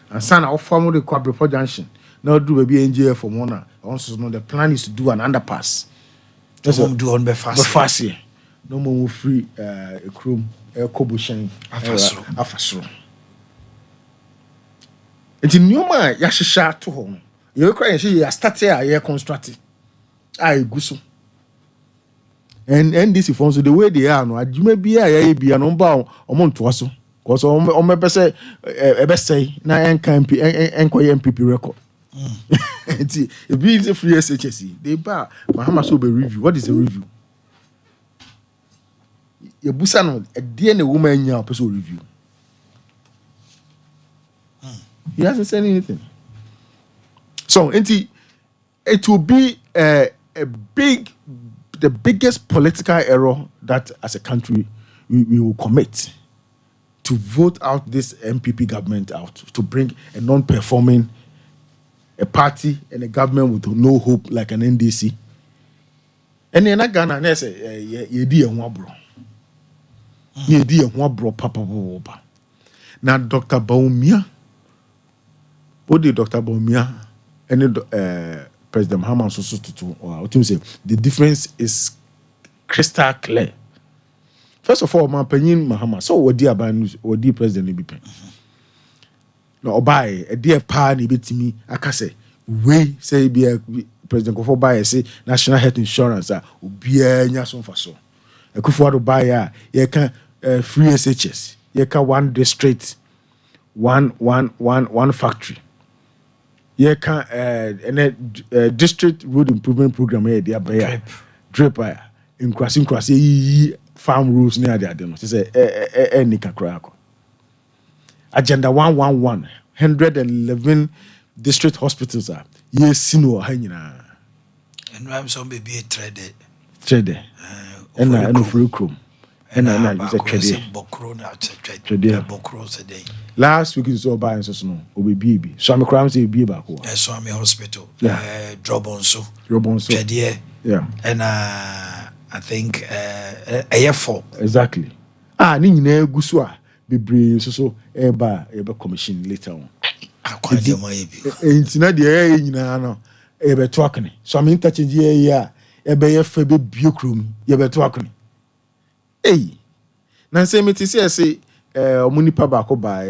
S15: Asana offer the Kwabrepo junction. Now do baby NGF for Mona. Also, no, the plan is to do an underpass.
S3: That's what do on
S15: Befast. No more free a chrome, a cobushan, afasro. It's in Numa Yashisha to home. You're crying, she has started a year constructed. I gusso. And this is also the way they are. No, you may be a number on Montuaso. Because on my best say, now MPP record. If it's a free SHSC, they bar Mahama be review. What is a review? Your busano a DNA woman in person review. He hasn't said anything. So it will be the biggest political error that as a country we will commit to vote out this MPP government out to bring a non-performing a party and a government with no hope like an NDC. And then Ghana and say ye di enwa bro. Ye di enwa bro papa. Now Dr. Baumia. What did Dr. Baumia and President Mahama so to or say the difference is crystal clear. First of all, my opinion Mahama so what dear what dear President be pen. No obai a dear pa ni betimi aka say we say be President Kofo buy say national health insurance obia nya so fa so Akufo do buy ye can free SHS ye can one district one factory ye can district road improvement program here dey buy drip in crossing farm rules near the no say any kakra Agenda 111, 111 district hospitals are yes, no, hangina.
S3: And I'm some baby a trader.
S15: And I know free chrome. And I use a trader.
S3: Bokros a day.
S15: Last week is all buying so snow, or baby. So I'm a crime say be back.
S3: So I'm a hospital. Drop on so.
S15: Yeah.
S3: And I think a year 4.
S15: Exactly. Nini Gusua. Be so eba commission later on. It's not the air in no ebe talking. So I'm interchange here ebe ye fe be bucrum ye be talking. Hey, na say me say omuni pa ba ko ba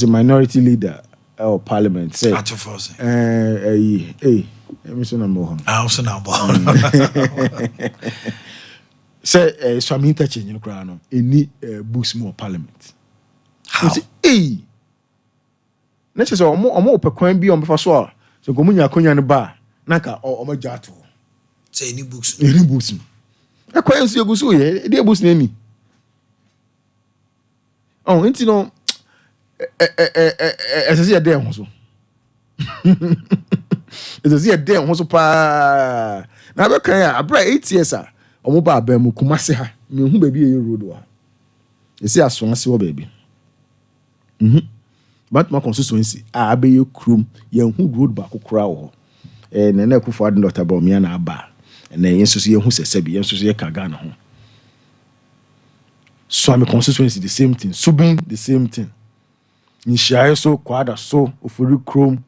S15: minority leader or parliament say hey me so na mo
S3: also na
S15: say so I'm interchange no kra no any books more parliament. How? Say na che say omo opekwan bi omo fa so so go munya konya no ba na ka omo jato
S3: say any books
S15: e kwan so egusu ye e books na ni enti no say dey ho so say dey ho so pa na be kan abra 8 years omo ba mu Kumase ha me hu baby e road wa e say asonase wo baby but my constituency be you krum ye hu road ba kokora wo na na Akufo Addo Dr. Baumia na aba na yenso so ye hu sesebi yenso so ye ka Ghana ho so my constituency the same thing Subin the same thing Nshia so kwada so ofori krom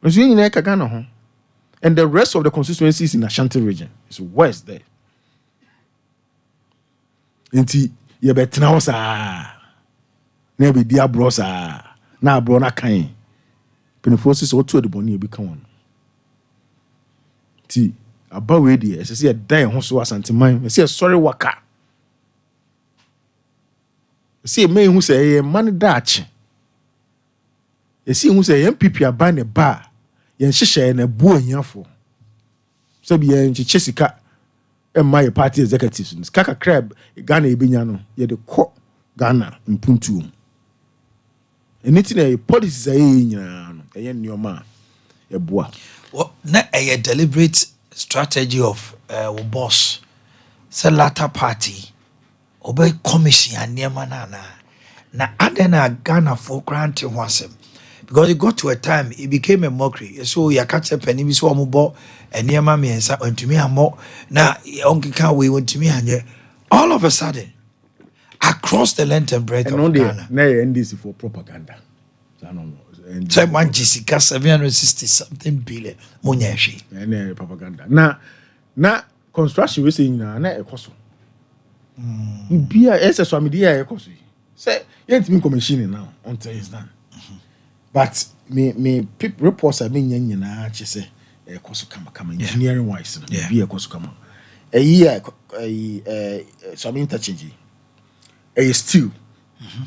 S15: And the rest of the constituencies in Ashanti region is west there. Inti ye betena wo saa na be dia bro saa na bro na kan penfosis o to de boni e bi kan won ti aba we die ese se dan ho so asanteman ese sorry waka ese me hu se ye man daache ese hu se ye MPP aba ne ba ye nhyehyɛ na bu ohiafo so bi ye nkyekye sika my party executives kaka crab Ghana ebinya no ye de kɔ Ghana mpuntu anything a policies aye nyina no eye nneoma e boa
S3: na a deliberate strategy of boss say latter party obey commission anema na adena Ghana for grant ho asem because it got to a time it became a mockery so ya catch a penny so omubo enema me ensa ontumi amo na onkeka we ontumi anye all of a sudden across the length and breadth of Ghana
S15: na NDC for propaganda
S3: so one Jessica 760 something billion monyashi
S15: na propaganda na construction we say na ekoso bia ese so media ekoso say yentimi commission now until it's done. But me reports are being nyina che say e koso kama engineering wise be e koso kama a year some interchange e steel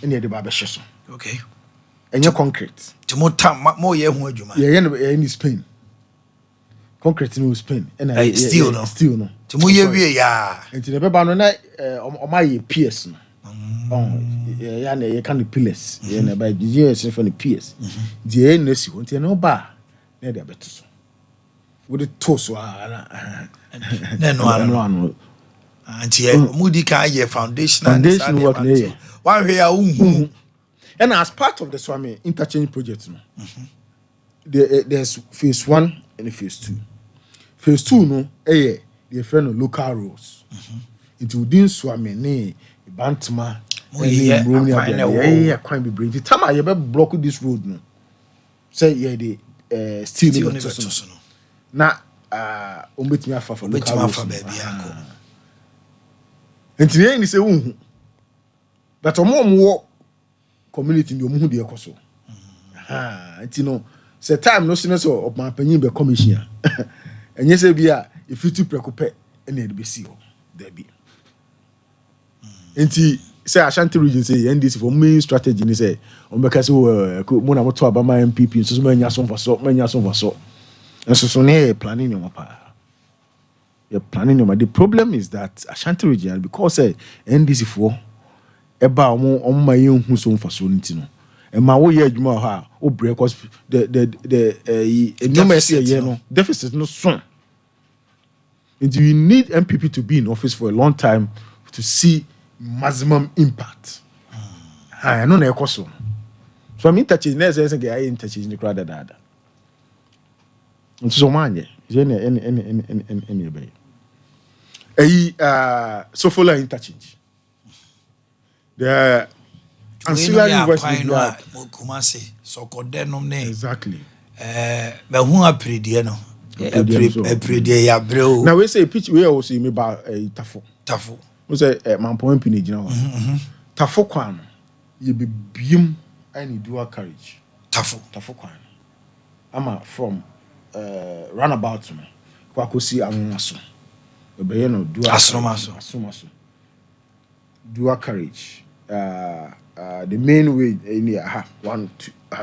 S15: in the barber shop
S3: okay
S15: and your concrete
S3: to more ye hu adwuma
S15: ye in Spain concrete in Spain and
S3: steel no to mo ye wie ya
S15: enti the beba no na o ma ye PS no yeah, you can pillars. Yeah, by the years from the PS. The NS you want to know bar. Near the better so. With the toast, no,
S3: and Moody Kaya Foundation
S15: work near.
S3: One way,
S15: and as part of the Swami interchange project, there's phase 1 and phase 2. Phase 2, no, the friend of local roads. Into within Swami, ne, Bantama. Quite be brave. The time I ever block this road, no. Say the steel na umbetimi afa for local
S3: baby uncle.
S15: And today ni say but omo community ni omo hu de ekoso. Enti no say time no sene so opanpanyin be commission. Enye say bia if you too preoccupy ene de be see ho. There be. Enti say Ashanti region say NDC for main strategy ni say on be kase mo na moto aba ma MPP so manya so so and so ne planning your pa you're planning your the problem is that Ashanti region because say NDC for eba omo ma ye hu so mfa so nti no e ma wo ye adwuma ha o break cause the number year no deficit no so and you need MPP to be in office for a long time to see maximum impact. I know na ekoso. So I'm interchange na say say I interchange ni kra dada. Nso manje, je any be. So follow interchange. The ancillary university
S3: Kumasi so kodenom ne.
S15: Exactly.
S3: Be hu apredie no. Apredie ya breo.
S15: Now we say pitch we also me ba tafo. We say mampon pin gina ho. Tafo kwan ye be biem any dual carriage. Tafo kwan. Ama from runabout me. Kwa kosi anwaso. Be no dual asromaso. Dual carriage. The main way in one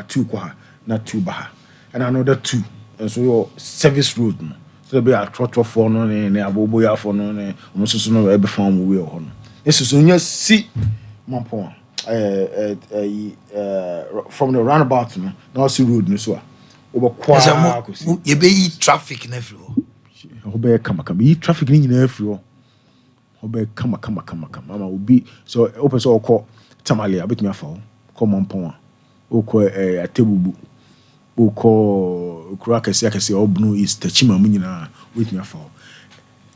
S15: two kwa na two baha and another two and so your service road no. So be a trotro for no ne aboboya for no ne omosusu no e be farm we ho no eso nya si mampon from the roundabout no na see road no so a obekwa
S3: ye be yi traffic na free
S15: ho be kama yi traffic ni nyina free ho be kama mama obi so open so okọ tamale abetumi afa ho ko mampon a okọ atebubu okọ kura kese obnu is tachima mu nyina wetumi afa ho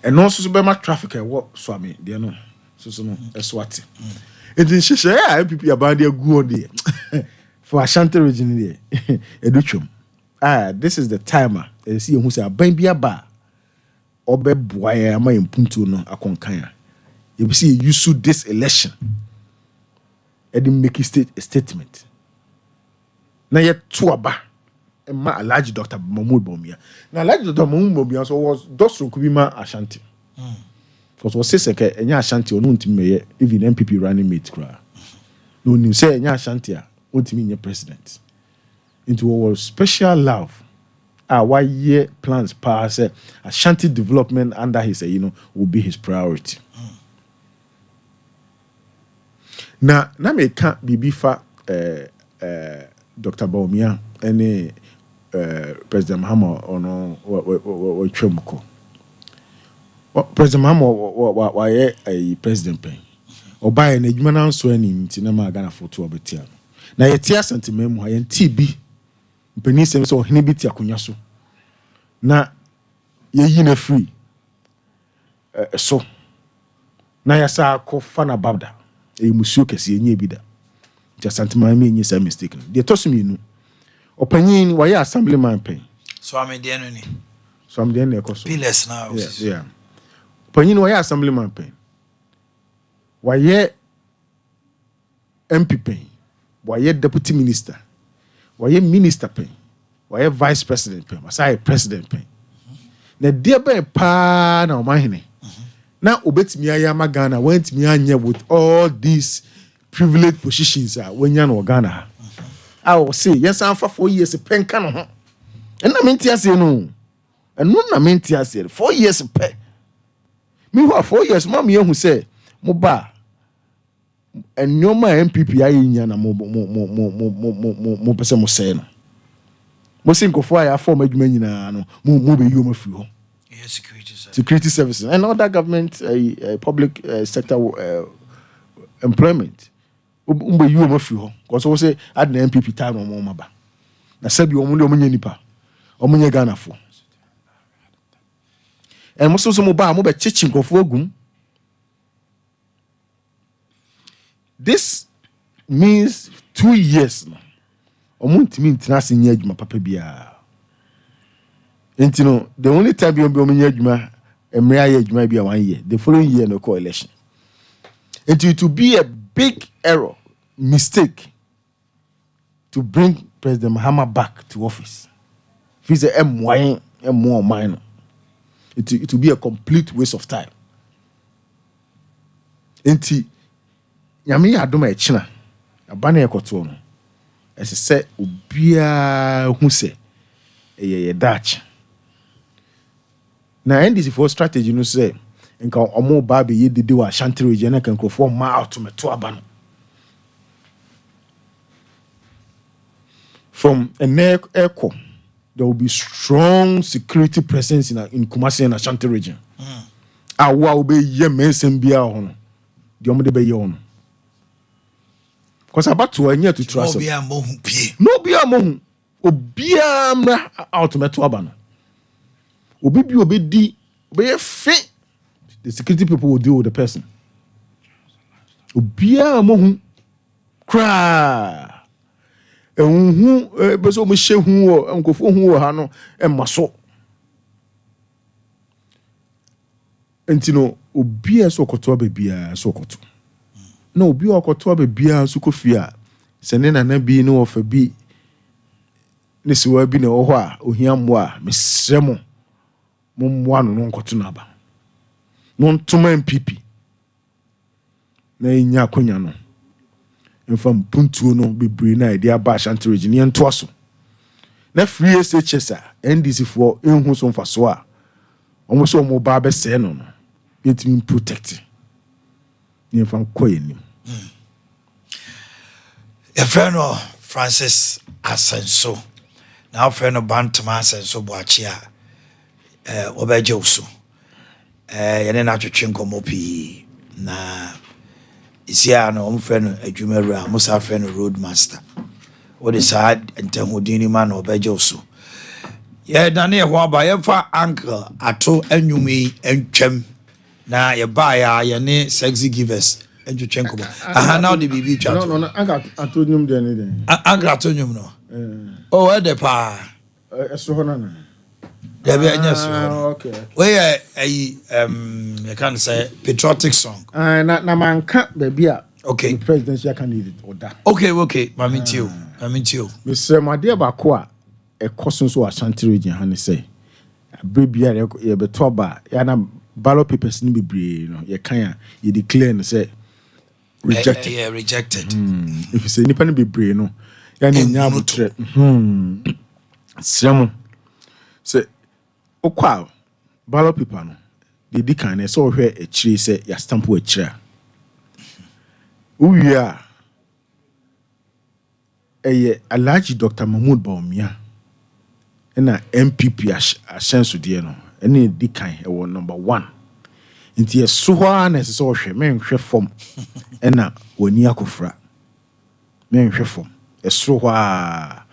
S15: eno so be ma traffic e wo so ame de no so no eswati edin hyehyɛ a MPP abande agu on de for Ashanti region de edutwom this is the timer. See who say aban bia ba obe boya ama impuntu no akonkan a. You see you suit this election. And then make a statement. Now yet two aba ma Alhaji Dr. Mahmoud Bawumia. Now Alhaji Dr. Mahmoud Bawumia so was Dostro Kubima Ashanti. Because was say seke enya Ashanti onu ntimi even MPP running mate kra. No nim say enya Ashanti a ntimi nye president. Into our special love. Why year plans pass Ashanti development under his will be his priority. Na me ka bibi fa Dr. Bawumia any President Mahama ono wa twemko. President Mahama wa a president pen. Oba na adwuma na nso ani nti na ma Ghana photo obetia. Na yetia sentiment mu ha yen TB mpani sem so hene bi ti akonya so. Na yeyi na free so. Na yasa ko fana babda. Musuo kese enye bi da just sentiment me enye say mistake no de toso mi nu opanyin wa ya assemblyman pen
S3: so am de no ni
S15: so am de na ekoso
S3: pillars now
S15: yeah opanyin wa ya assemblyman pen wa ye MP pen wa ye deputy minister wa ye minister pen wa ye vice president pen wa say president pen na de be pa na Omanhene now, obetimi ayama Ghana went me anya with all these privileged positions when you're in Ghana. I will say, yes, I'm for 4 years a pen can. And I mean, no. And no, I mean, 4 years a pen. Meanwhile, 4 years, mommy, who say, Moba, and no, my MPP, I in Yana, mo person was saying. Mosing of why I form a man, movie human fuel. Security services and other government public sector employment. You must because we say at the MPP time on Mamba. Na sabi omunde omunye nipa. Omunye Ghana for. And most of some ba mo be chichin kofo ogum. This means 2 years now. Omuntimi ntina senye adwuma papa bia. Enti the only time you be omunye adwuma emre be 1 year. The following year no co-election. It will be a big error, mistake to bring President Mahama back to office. If he's a M1, M1 minor, it will be a complete waste of time. Enti nyame adoma e china abana ekoto no. As I said, ubia hu se ye Dutch. Now, NDC for strategy, you know, say, and can omo baby ye did do a Ashanti region can go for mouth to me to abano. From a neck echo, there will be strong security presence in Kumasi and Ashanti region. I will be ye mention be on the omode be yon. Because about to near to trust. No be a mohun. Obia out to me to abano. Obi fit. The security people will deal with the person. Obia mohun cry. Beso me she hu o enkofo hu o ha no emaso. Entino obia so koto abia so koto. Na obia koto abia so kofia. Sene na bi no ofa bi. Ne siwa bi na oho a ohia mo a mesremo. Mumwa no nkoto na ba. Non tuma MPP. Na inya akonya no. Mfam puntuo no bebre na ide aba Ashanti region ye nto aso. Na free SHS NDC for enhu so mfaso a. Omo so mo ba be se no no. Yetimi protect. Ni mfam koyenim.
S3: Your friend Francis Asenso. Now friend Bantama Asenso Boakye obeje usu yene na twetwe nkomo pi na isia no omfre no adwumaru a musa fre no road master what is hard entahudini man obeje usu ye na ne ho aba ye fa uncle ato anwumi entwem na ye ba ya yene sexy givers twetwe nkomo aha now the bibi twa
S15: no uncle ato nwum de ne de
S3: uncle ato nwum no oh where the pa
S15: ɛso hɔ no
S3: Debbie Agnes.
S15: Okay.
S3: Where I can't say patriotic song.
S15: Na manka baby a
S3: okay.
S15: Presidential candidate oda.
S3: Okay. Mami tio.
S15: Mr. Madia Bako a ɛkɔ so Ashanti region ha ne sɛ baby a ye beto ba ya na ballot papers ni bebree no ye kan a ye declare no say rejected.
S3: Yeah, rejected.
S15: If you say nipa no bebree no ya na nya abotre. Sremo. Say okwa ballot paper no de di kan na so hwɛ akyire sɛ ya stamp akyire. Uwi a Alhaji Dr. Mahmoud Bawumia na MPP ahyɛnsodeɛ no ɛne di kan ɛwɔ number 1 nti ɛso hɔ na ɛsɛ sɛ ɔhwɛ menhwɛ fam ɛna wani akofra menhwɛ fam ɛso hɔ a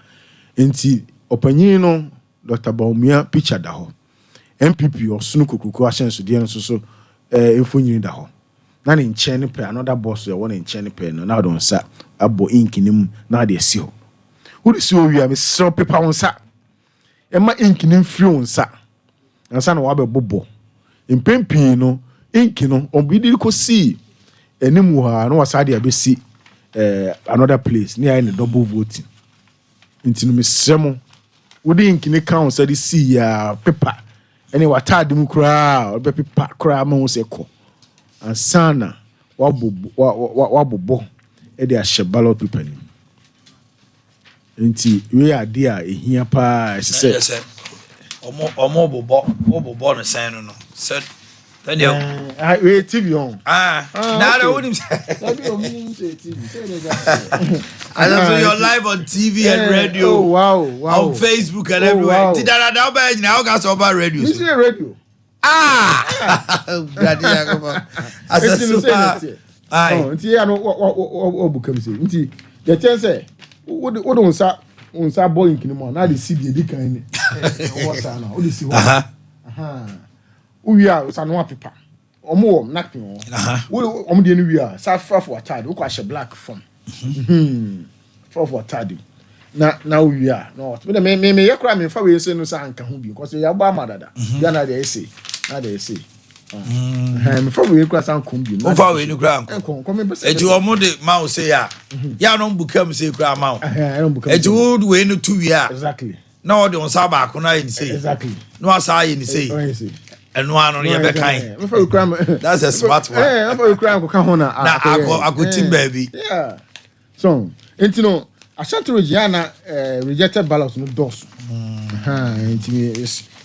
S15: nti ɔpanyin no Dr. Bawumia picture da hɔ MPP ɔsono kokoko ahyɛnsodeɛ no so mfonyini da hɔ na ne nkyɛn ne pɛ another boss ɛwɔ ne nkyɛn ne pɛ no na ɔde nsa abɔ ink nim na ade asi hɔ wode si owi a mesrɛ pepa wo nsa ɛma ink nim firi wo nsa ansa na wabɛbobɔ mpempii no ink no ɔbidi kɔsi anim wɔ ha na wasa de abɛsi another place ne ayɛ ne double voting nti no mesrɛ mo wode ink ne count sɛ de si ya pepa ɛne watade mu koraa ɔbɛ pepa koraa ma wo sɛ kɔ ansana wabobɔ ɛde ahyɛ ballot paper nim nti we ade a ehia pa ɛsɛ
S3: sɛ ɔmo bobɔ no sɛn no sɛ tɛdeɛ
S15: we TV on
S3: na wonim sɛ so you're live on TV and radio
S15: wow
S3: on Facebook and everywhere ti dada ba nyina o ga so ba radio
S15: so radio
S3: Daddy Yakoba
S15: nti ya no obukam se nti ye chen se wo unsa boy nkini mo na de CD di kan ni water na o de si ho uwi a sa no apepa omo wo napkin wo omo de ni wi a sa for water wo kwa she black form for water na uwi a no me ye kra me fa we se no sa anka ho bi because ya gba amadada ya na de say na de say me fa we kra san kom bi
S3: no fa we ni kra anko eti o mo de ma o say ya no mbukam say kra ma o eti wo we no tu wi a
S15: exactly
S3: na o de on sa ba ko na yin say
S15: exactly
S3: no asa yin say enu anu ye be kan
S15: me fa we kra
S3: that's a smart one
S15: me fa we kra anko ka ho na
S3: akotim baby
S15: yeah so enti no Ashanti region na rejected ballots no dos enti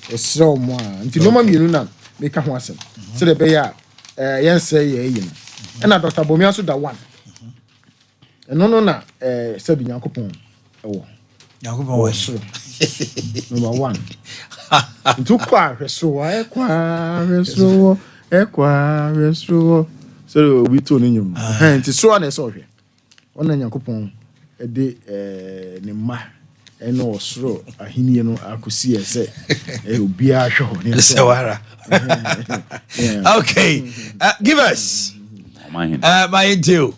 S15: esro mo a enti no ma mienu na make ho asem se de be ya yen say ye yi no na Dr. Bawumia so da 1 no na se bi Nyankopon ewo
S3: Nyankopon wo so
S15: number 1 ntu kwa hweso hweso so we to nyum enti so na so hwe ona Nyankopon de ne ma eno osoro ahini no akosi ese obi a hwe ho ne
S3: sewara okay give us my intel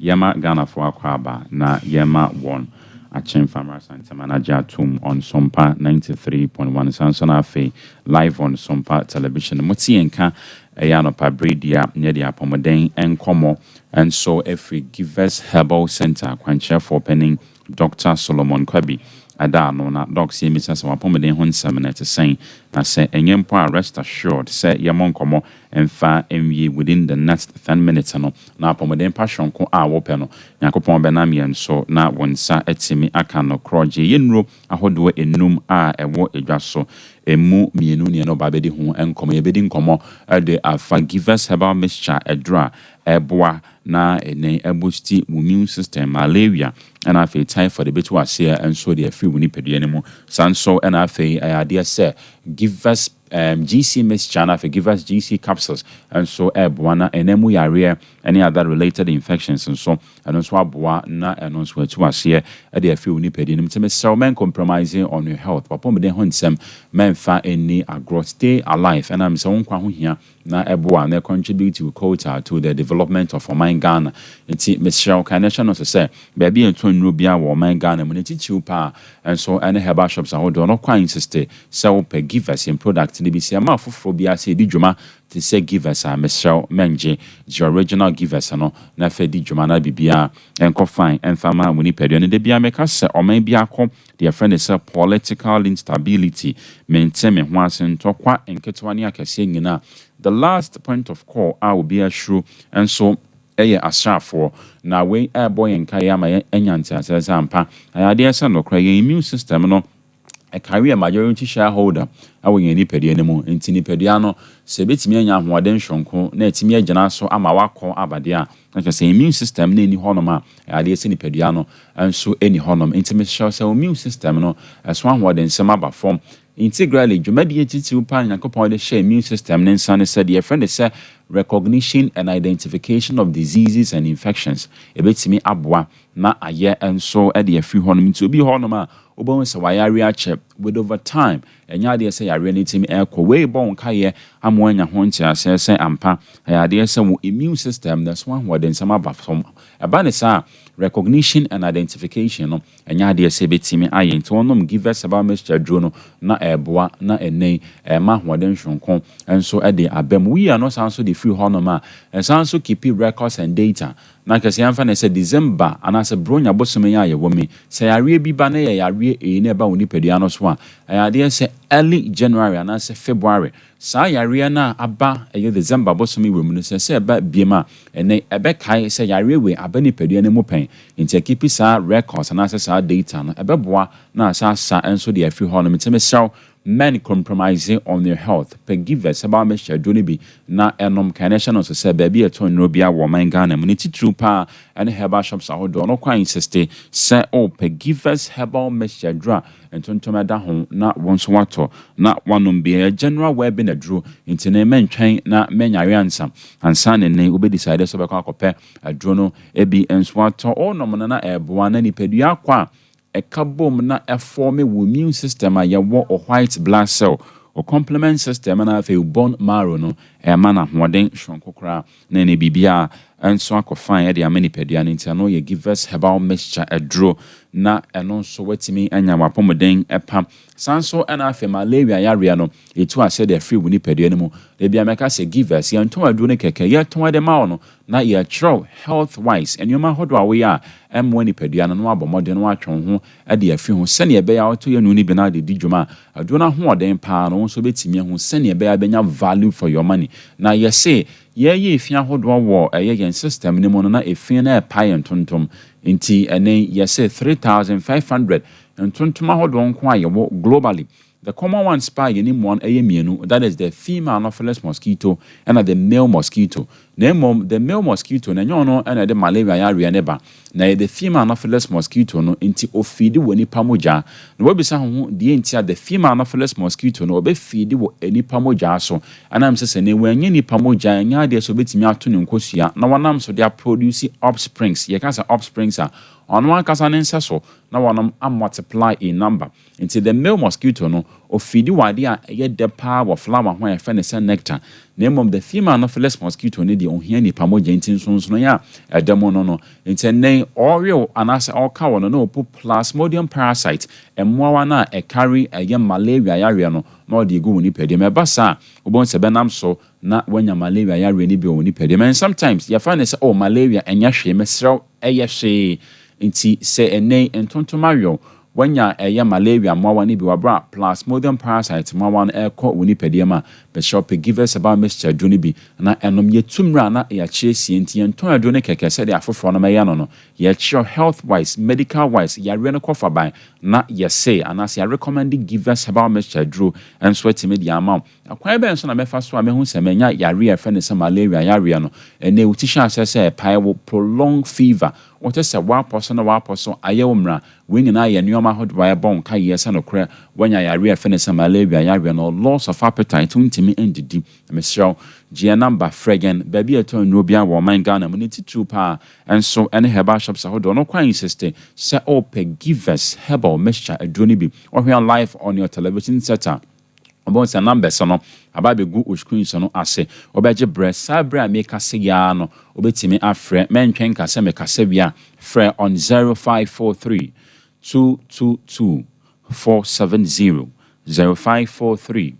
S8: yema Ghana for akwaba na yema won Achen Farmer Santa Manager Tum on Sompa 93.1 Sansona Fe live on Sompa television. Mutsi enka eyano pabridia nyedi apomoden enkomo and so every Givers Herbal Center kwanche for penning Dr. Solomon Kwabi adano na docs yemisa sa apomoden ho nsam na te sen na se enyempo a rest assured se yemonkomo emfa emwie within the next 10 minutes no na apomoden passion ko a wope no yakopon benam yen so na wonsa etimi aka no kroje yenro ahodo enum a ewo edwaso emu mienu ne no babedi ho enkomo yebedi nkomo de afa Givers Herbal Mixture edra eboa na ene ebosti immune system malaria and afi typhoid betu ase and so the free woni pedua ne mu sanso and afi ade se Givers GC mixture na give us GC capsules and so ebwana enemu yare any other related infections and so and so aboa na and so to ase e dey afi oni pedi nim teme so men compromising on your health papa me den honsem men fa any agro stay alive and am so nkwa ho hia na eboa na contribute to quota to the development of Oman Ghana nti Michelle Carnation no say baby ento nro bia wo Oman Ghana mu nti pa and so any herbal shops ahodo no kwa insist say per give us in product ni bi se ma foforo bia say di dwuma to say give us a Michelle Menje the original give us no na fa di dwuma na bibia enko fine enfama woni pedio ne de bia meka say Oman bia ko their friend is political instability maintain me ho asento kwa enketwa ne akase nyina. The last point of call I will be assured and so asafo na we boy and kayama enyanti asampa ayade asa no kra immune system no a career majority shareholder awo yeni pedie ne mu enti ni pedie no se betimi anya hoɔden hwonko na etimi agina so ama wakɔ abade a na say immune system na eni honom a ayade se ni pedie no enso eni honom enti me show say immune system no ɛso ahoɔden sem aba form integrally dwumadi titi upa nyankopɔn de share immune system ne nsa said your friend is recognition and identification of diseases and infections ebetimi aboa na aye enso e de afi honom nti obi honom a obon se wayare ache with over time enya de se yare ne timi ekɔ we bon kaye amo anya ho ntia se ampa ayade se wo immune system that's one word in some aba from eba ne sa recognition and identification no enya de se betimi aye nti onom give us about mixture dro no na eboa na enen ma hoden hwonko enso e de abam we are no sanso de free honoma sanso keep records and data na kase amfa na se December anase bronya bosome ya ye womi se yare bi ba na ye yare na ba woni padua no so a ayade se early January anase February sa yare na aba ye December bosome we mu no se ba biema ene ebe kai se yare we aba ni padua ne mu pen nti keep sa records anase sa data no ebe boa na sa enso de free honoma teme so men compromising on their health per give us about me schedule bi na enom connection so say baby eton no bia wo man Ghana mu ti true pa and herbal shops ahodo no kwa insist say per give us herbal schedule entontom da ho na wonso wato na wanom bia general web na dro intine men twen na menyare ansa ne obe decide so be kwa akopɛ adro no ebi enso wato onom na eboa na nipadua kwa a kabom na a form immune system a yawo or white blood cell or complement system na fe bone marrow no e mana hoden hwonkokra na ne bibia enso akofan e de amani pedua nti no ye give us herbal mixture adro na eno so watimi anya wapomoden epa sanso na afa malaria yare no etu ase de free woni pedua no mu de bia meka se give us ye nton adro ne keke ye ton de ma no na ye tro health wise enyoma hodo awe ya emwo ni pedua no abomode no atwon ho de afi ho sene ebe ya oto ye no ni bi na de didwuma adro na ho oden pa no so betimi ho sene ebe ya benya value for your money na ye say ye efia hodo wo yen system ni mo no na efia na epa ye ntontom nti ene ye say 3500 ntontom hodo nko aye wo globally. The common one spy in one mienu, that is the female anopheles mosquito and the male mosquito. Name the male mosquito, no and the malaria area neba. Na the female anopheles mosquito no inti ofidi weni pamoja. No we bisa the intia the female anopheles mosquito no be feedi wo eni pamoja so. And I'm saying when ni pamoja nya de so betimi ato ne nkosia na wanam so they produce offsprings. Ye can say offsprings are on one kasa nense so na wanam multiply in number. Into the male mosquito no ofidi wade a ye de pa wo flower ho e fe ne se nectar. Name the female anopheles mosquito ne de ohia ni pamoja ntin so ya edemo no nti nen oriel anase oka wono no po plasmodium parasite emmoa na e carry ye malaria yare no na de go ni pede me basa obon se benam so na wanya malaria yare ni bi woni pede me sometimes you find say oh malaria enya hwe mesrew eye hwe nti se enen entontomario wanya malaria mwa ni bi wabra plasmodium parasite mwa wan ekɔ woni pedie ma shop give us about Mr. Junibi na enom yetumra na ya chesi enti yenton adone keke se de afofo no meya no ye sure health wise medical wise ya re no kofa ban na ye say anas ya recommend give us about Mr. Drew and sweat me the amount akwan ben so na mefa so a mehu se menya ya re fe ne se malaria ya re no ene utisha se pai wo prolonged fever what is a one person ayomra when na ye nyoma hodwa ya bon ka ye se no kra wanya ya re fe ne se malaria ya re no loss of appetite untimi endidi mesho Gia number fregen baby aton no bia wo man Ghana mu titu pa enso ene herbal shops ahodo no kwan insiste se ope give us herbal mixture adroni bi or here live on your television setter about the numbers no aba be go o screen so no ase obeje breast sabra make kase ya no obetimi afre mentwen kase me kase bia frɛ on 0543 222 470 0543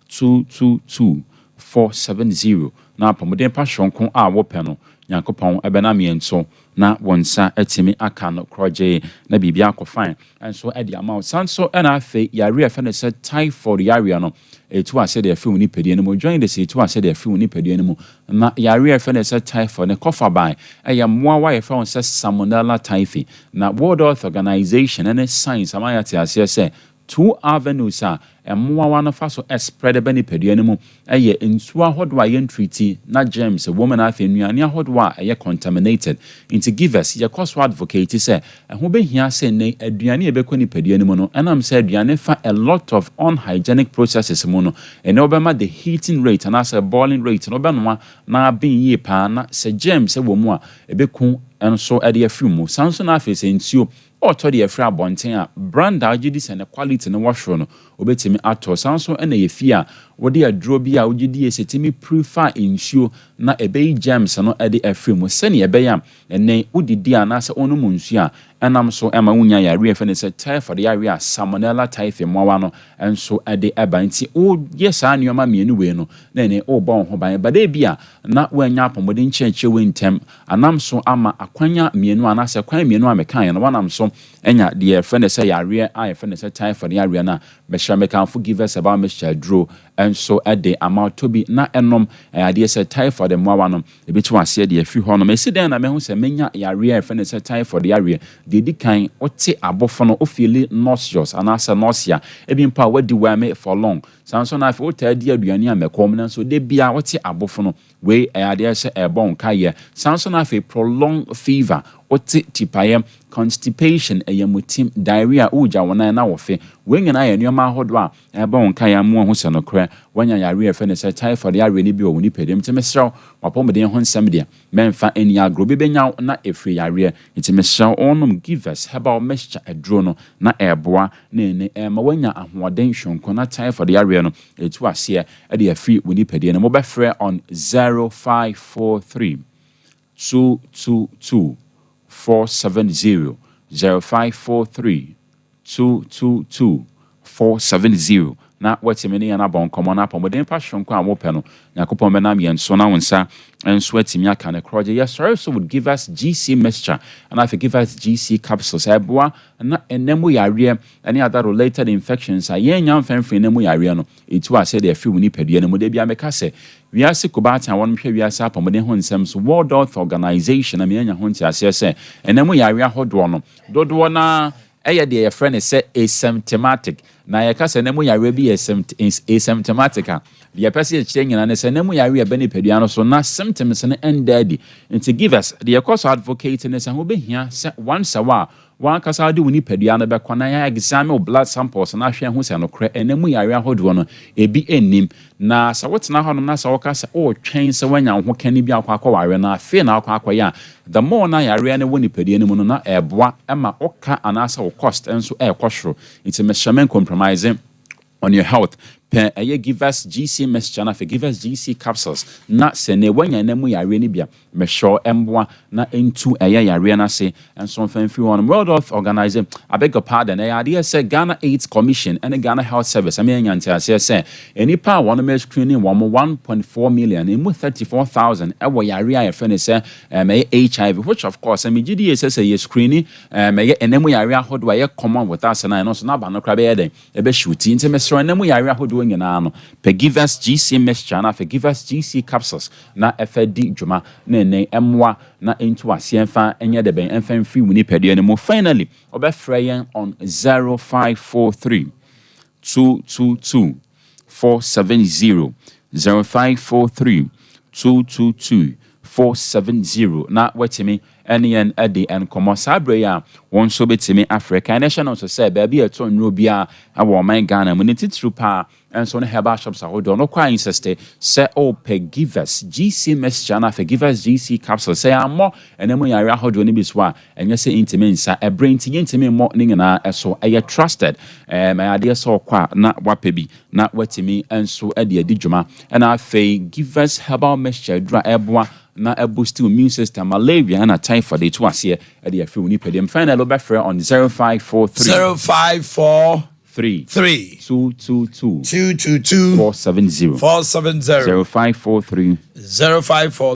S8: 222 470 na pomodem pa hwonko a wope no Yankopon ebena mienso na wonsa etimi aka no kroje na bibia akofan enso edi amount sanso na afi yare afa ne se typhoid yare no etu ase de afi woni pedie no mo join the etu ase de afi woni pedie no mo na yare afa ne se typhoid ne kofa ban eye moa wa yefa on se salmonella typhi na World Health Organization and science amayati ase se 2 avenues a emmoa wa no fa so spread be ni pedua no mu eye nsu ahodo a ye treaty na germs woman afenuane ahodo a ye contaminated into give us ye cause advocate say ho be hia say ne aduane e be ko ni pedua no mu no enam say aduane fa a lot of unhygienic processes mu no ene obema the heating rate and as a boiling rate no be no na bin ye pa na say germs wo mu a e be ku enso e de afi mu sanso na afi say nsuo to the afra bonten a brand agidis and quality no washro no obetimi ato sanso na ye fia wo de aduro bi a wogidi esetimi prefer insuo na ebei gems no e de afri mu sene ebeyam ene udidi anase onu mu nsuo a enam so ema wunya yare efe ne se typhoid yare a salmonella typhi mowa no enso e de eba nti o yesa nioma mienu we no na ene o bon ho ban bade bia na wanya apomodin chenche we ntem anam so ama akwanya mienu anase kwan mienu amekan no wanam so enya de efe ne se yare a efe ne se typhoid yare na be sure me kan forgive us about Mr. Drew enso e de amount to be na enom ade se typhoid mowa no ebitu ase de afi ho no me siden na me hu se menya yare efe ne se typhoid yare dedi kan ote abofo no ofili nauseous anasa nausea ebi mpa wadi wa me for long sanso na afi ota di aduane amekom na so de bia ote abofo no we ade se ebon kaye sanso na afi prolonged fever ote tipaye constipation eyamutim diarrhea uja wona na wofe wengena ya nyoma hodo a ebon kaye mo ho se no kra wanya yare efe ne se typhoid yare ni bi o woni pedem temesraw wapomden ho nsem dia memfa eni agrobi benya na efri yare itemesraw onum give us herbal mixture adro no na eboa na ene ma wanya ahoden hwonko na typhoid yare no etu ase e de afri woni pedem no mo be frɛ on 0543 222 470 0543 222 470 na watimini ya na bon komo na pomodin pa hwonko a wope no yakopon be na mienso na wonsa enso atimi aka ne kroje yes so would give us GC mixture and I give us GC capsules eboa na enemu yare any other related infections ayenya mfemfin enemu yare no etu ase de afi woni padua ne mu de bia meka se wiase kobata won hwe wiase apomodin ho nsem so World Health Organization na menya ho nti ase se enemu yare ahodo no dodo na eye de ye friend say asymptomatic na ye ka se nemu yare bi asymptomatic a ye pese chire nyina ne se nemu yare be ne padua no so na symptoms ne endadi nti give us the course advocate ne se ho behia se once a while one kasa de woni padua no be kwana ya examine blood samples na hwe ho se no kra enemu yare ahodo no ebi enim na sa wotena hono na sa wokasa o twen se wanya ho kani bi akwa ware na afi na akwa ya the more na yare ne woni padua ne mu no na eboa ema oka anasa wo cost enso ekwohworo it's a measurement compromising on your health pen give us GC mixture na give us GC capsules na se ne wanya na mu yare ne bia me sure emboa na entu yare na se enso fanfi on World Health Organization I beg your pardon idea say Ghana AIDS Commission and Ghana Health Service anya say any pa one me screening 1.4 million emu 34,000 ewo yare a fe ne say HIV which of course GDA say you screening enemu yare ahodo ye common with us na no so na ba no kra be den e be shoot into me sure enemu yare ahodo ahodoɔ nyinaa no Pegivas GC mixture na Pegivas GC capsules na FD dwuma na ne emwa na into asienfa enye de ben emfa mfi wuni pede ne mo finally obefra yen on 0543 222 470 0543 222 470 na wetimi enian edi en komo sabre ya won so betimi Africa national so say baby eto nro bia awo man Ghana mu ne titru pa enso ne herbal shops ahodo no kwa insiste say o Pegivas GC mixture na Pegivas GC capsule say amo enemu yare ahodo ne biso a enye say intimi nsa e brain ti intimi mo ne nyina eso eye trusted my idea so kwa na wapebi na wetimi enso edi adidwuma na afei Givers herbal mixture dra eboa na a boost immune system malaria and a typhoid it was here at the few nipedium final over on 0543
S3: 0543
S8: 222
S3: 222
S8: 470
S3: 470
S8: 0543
S3: 054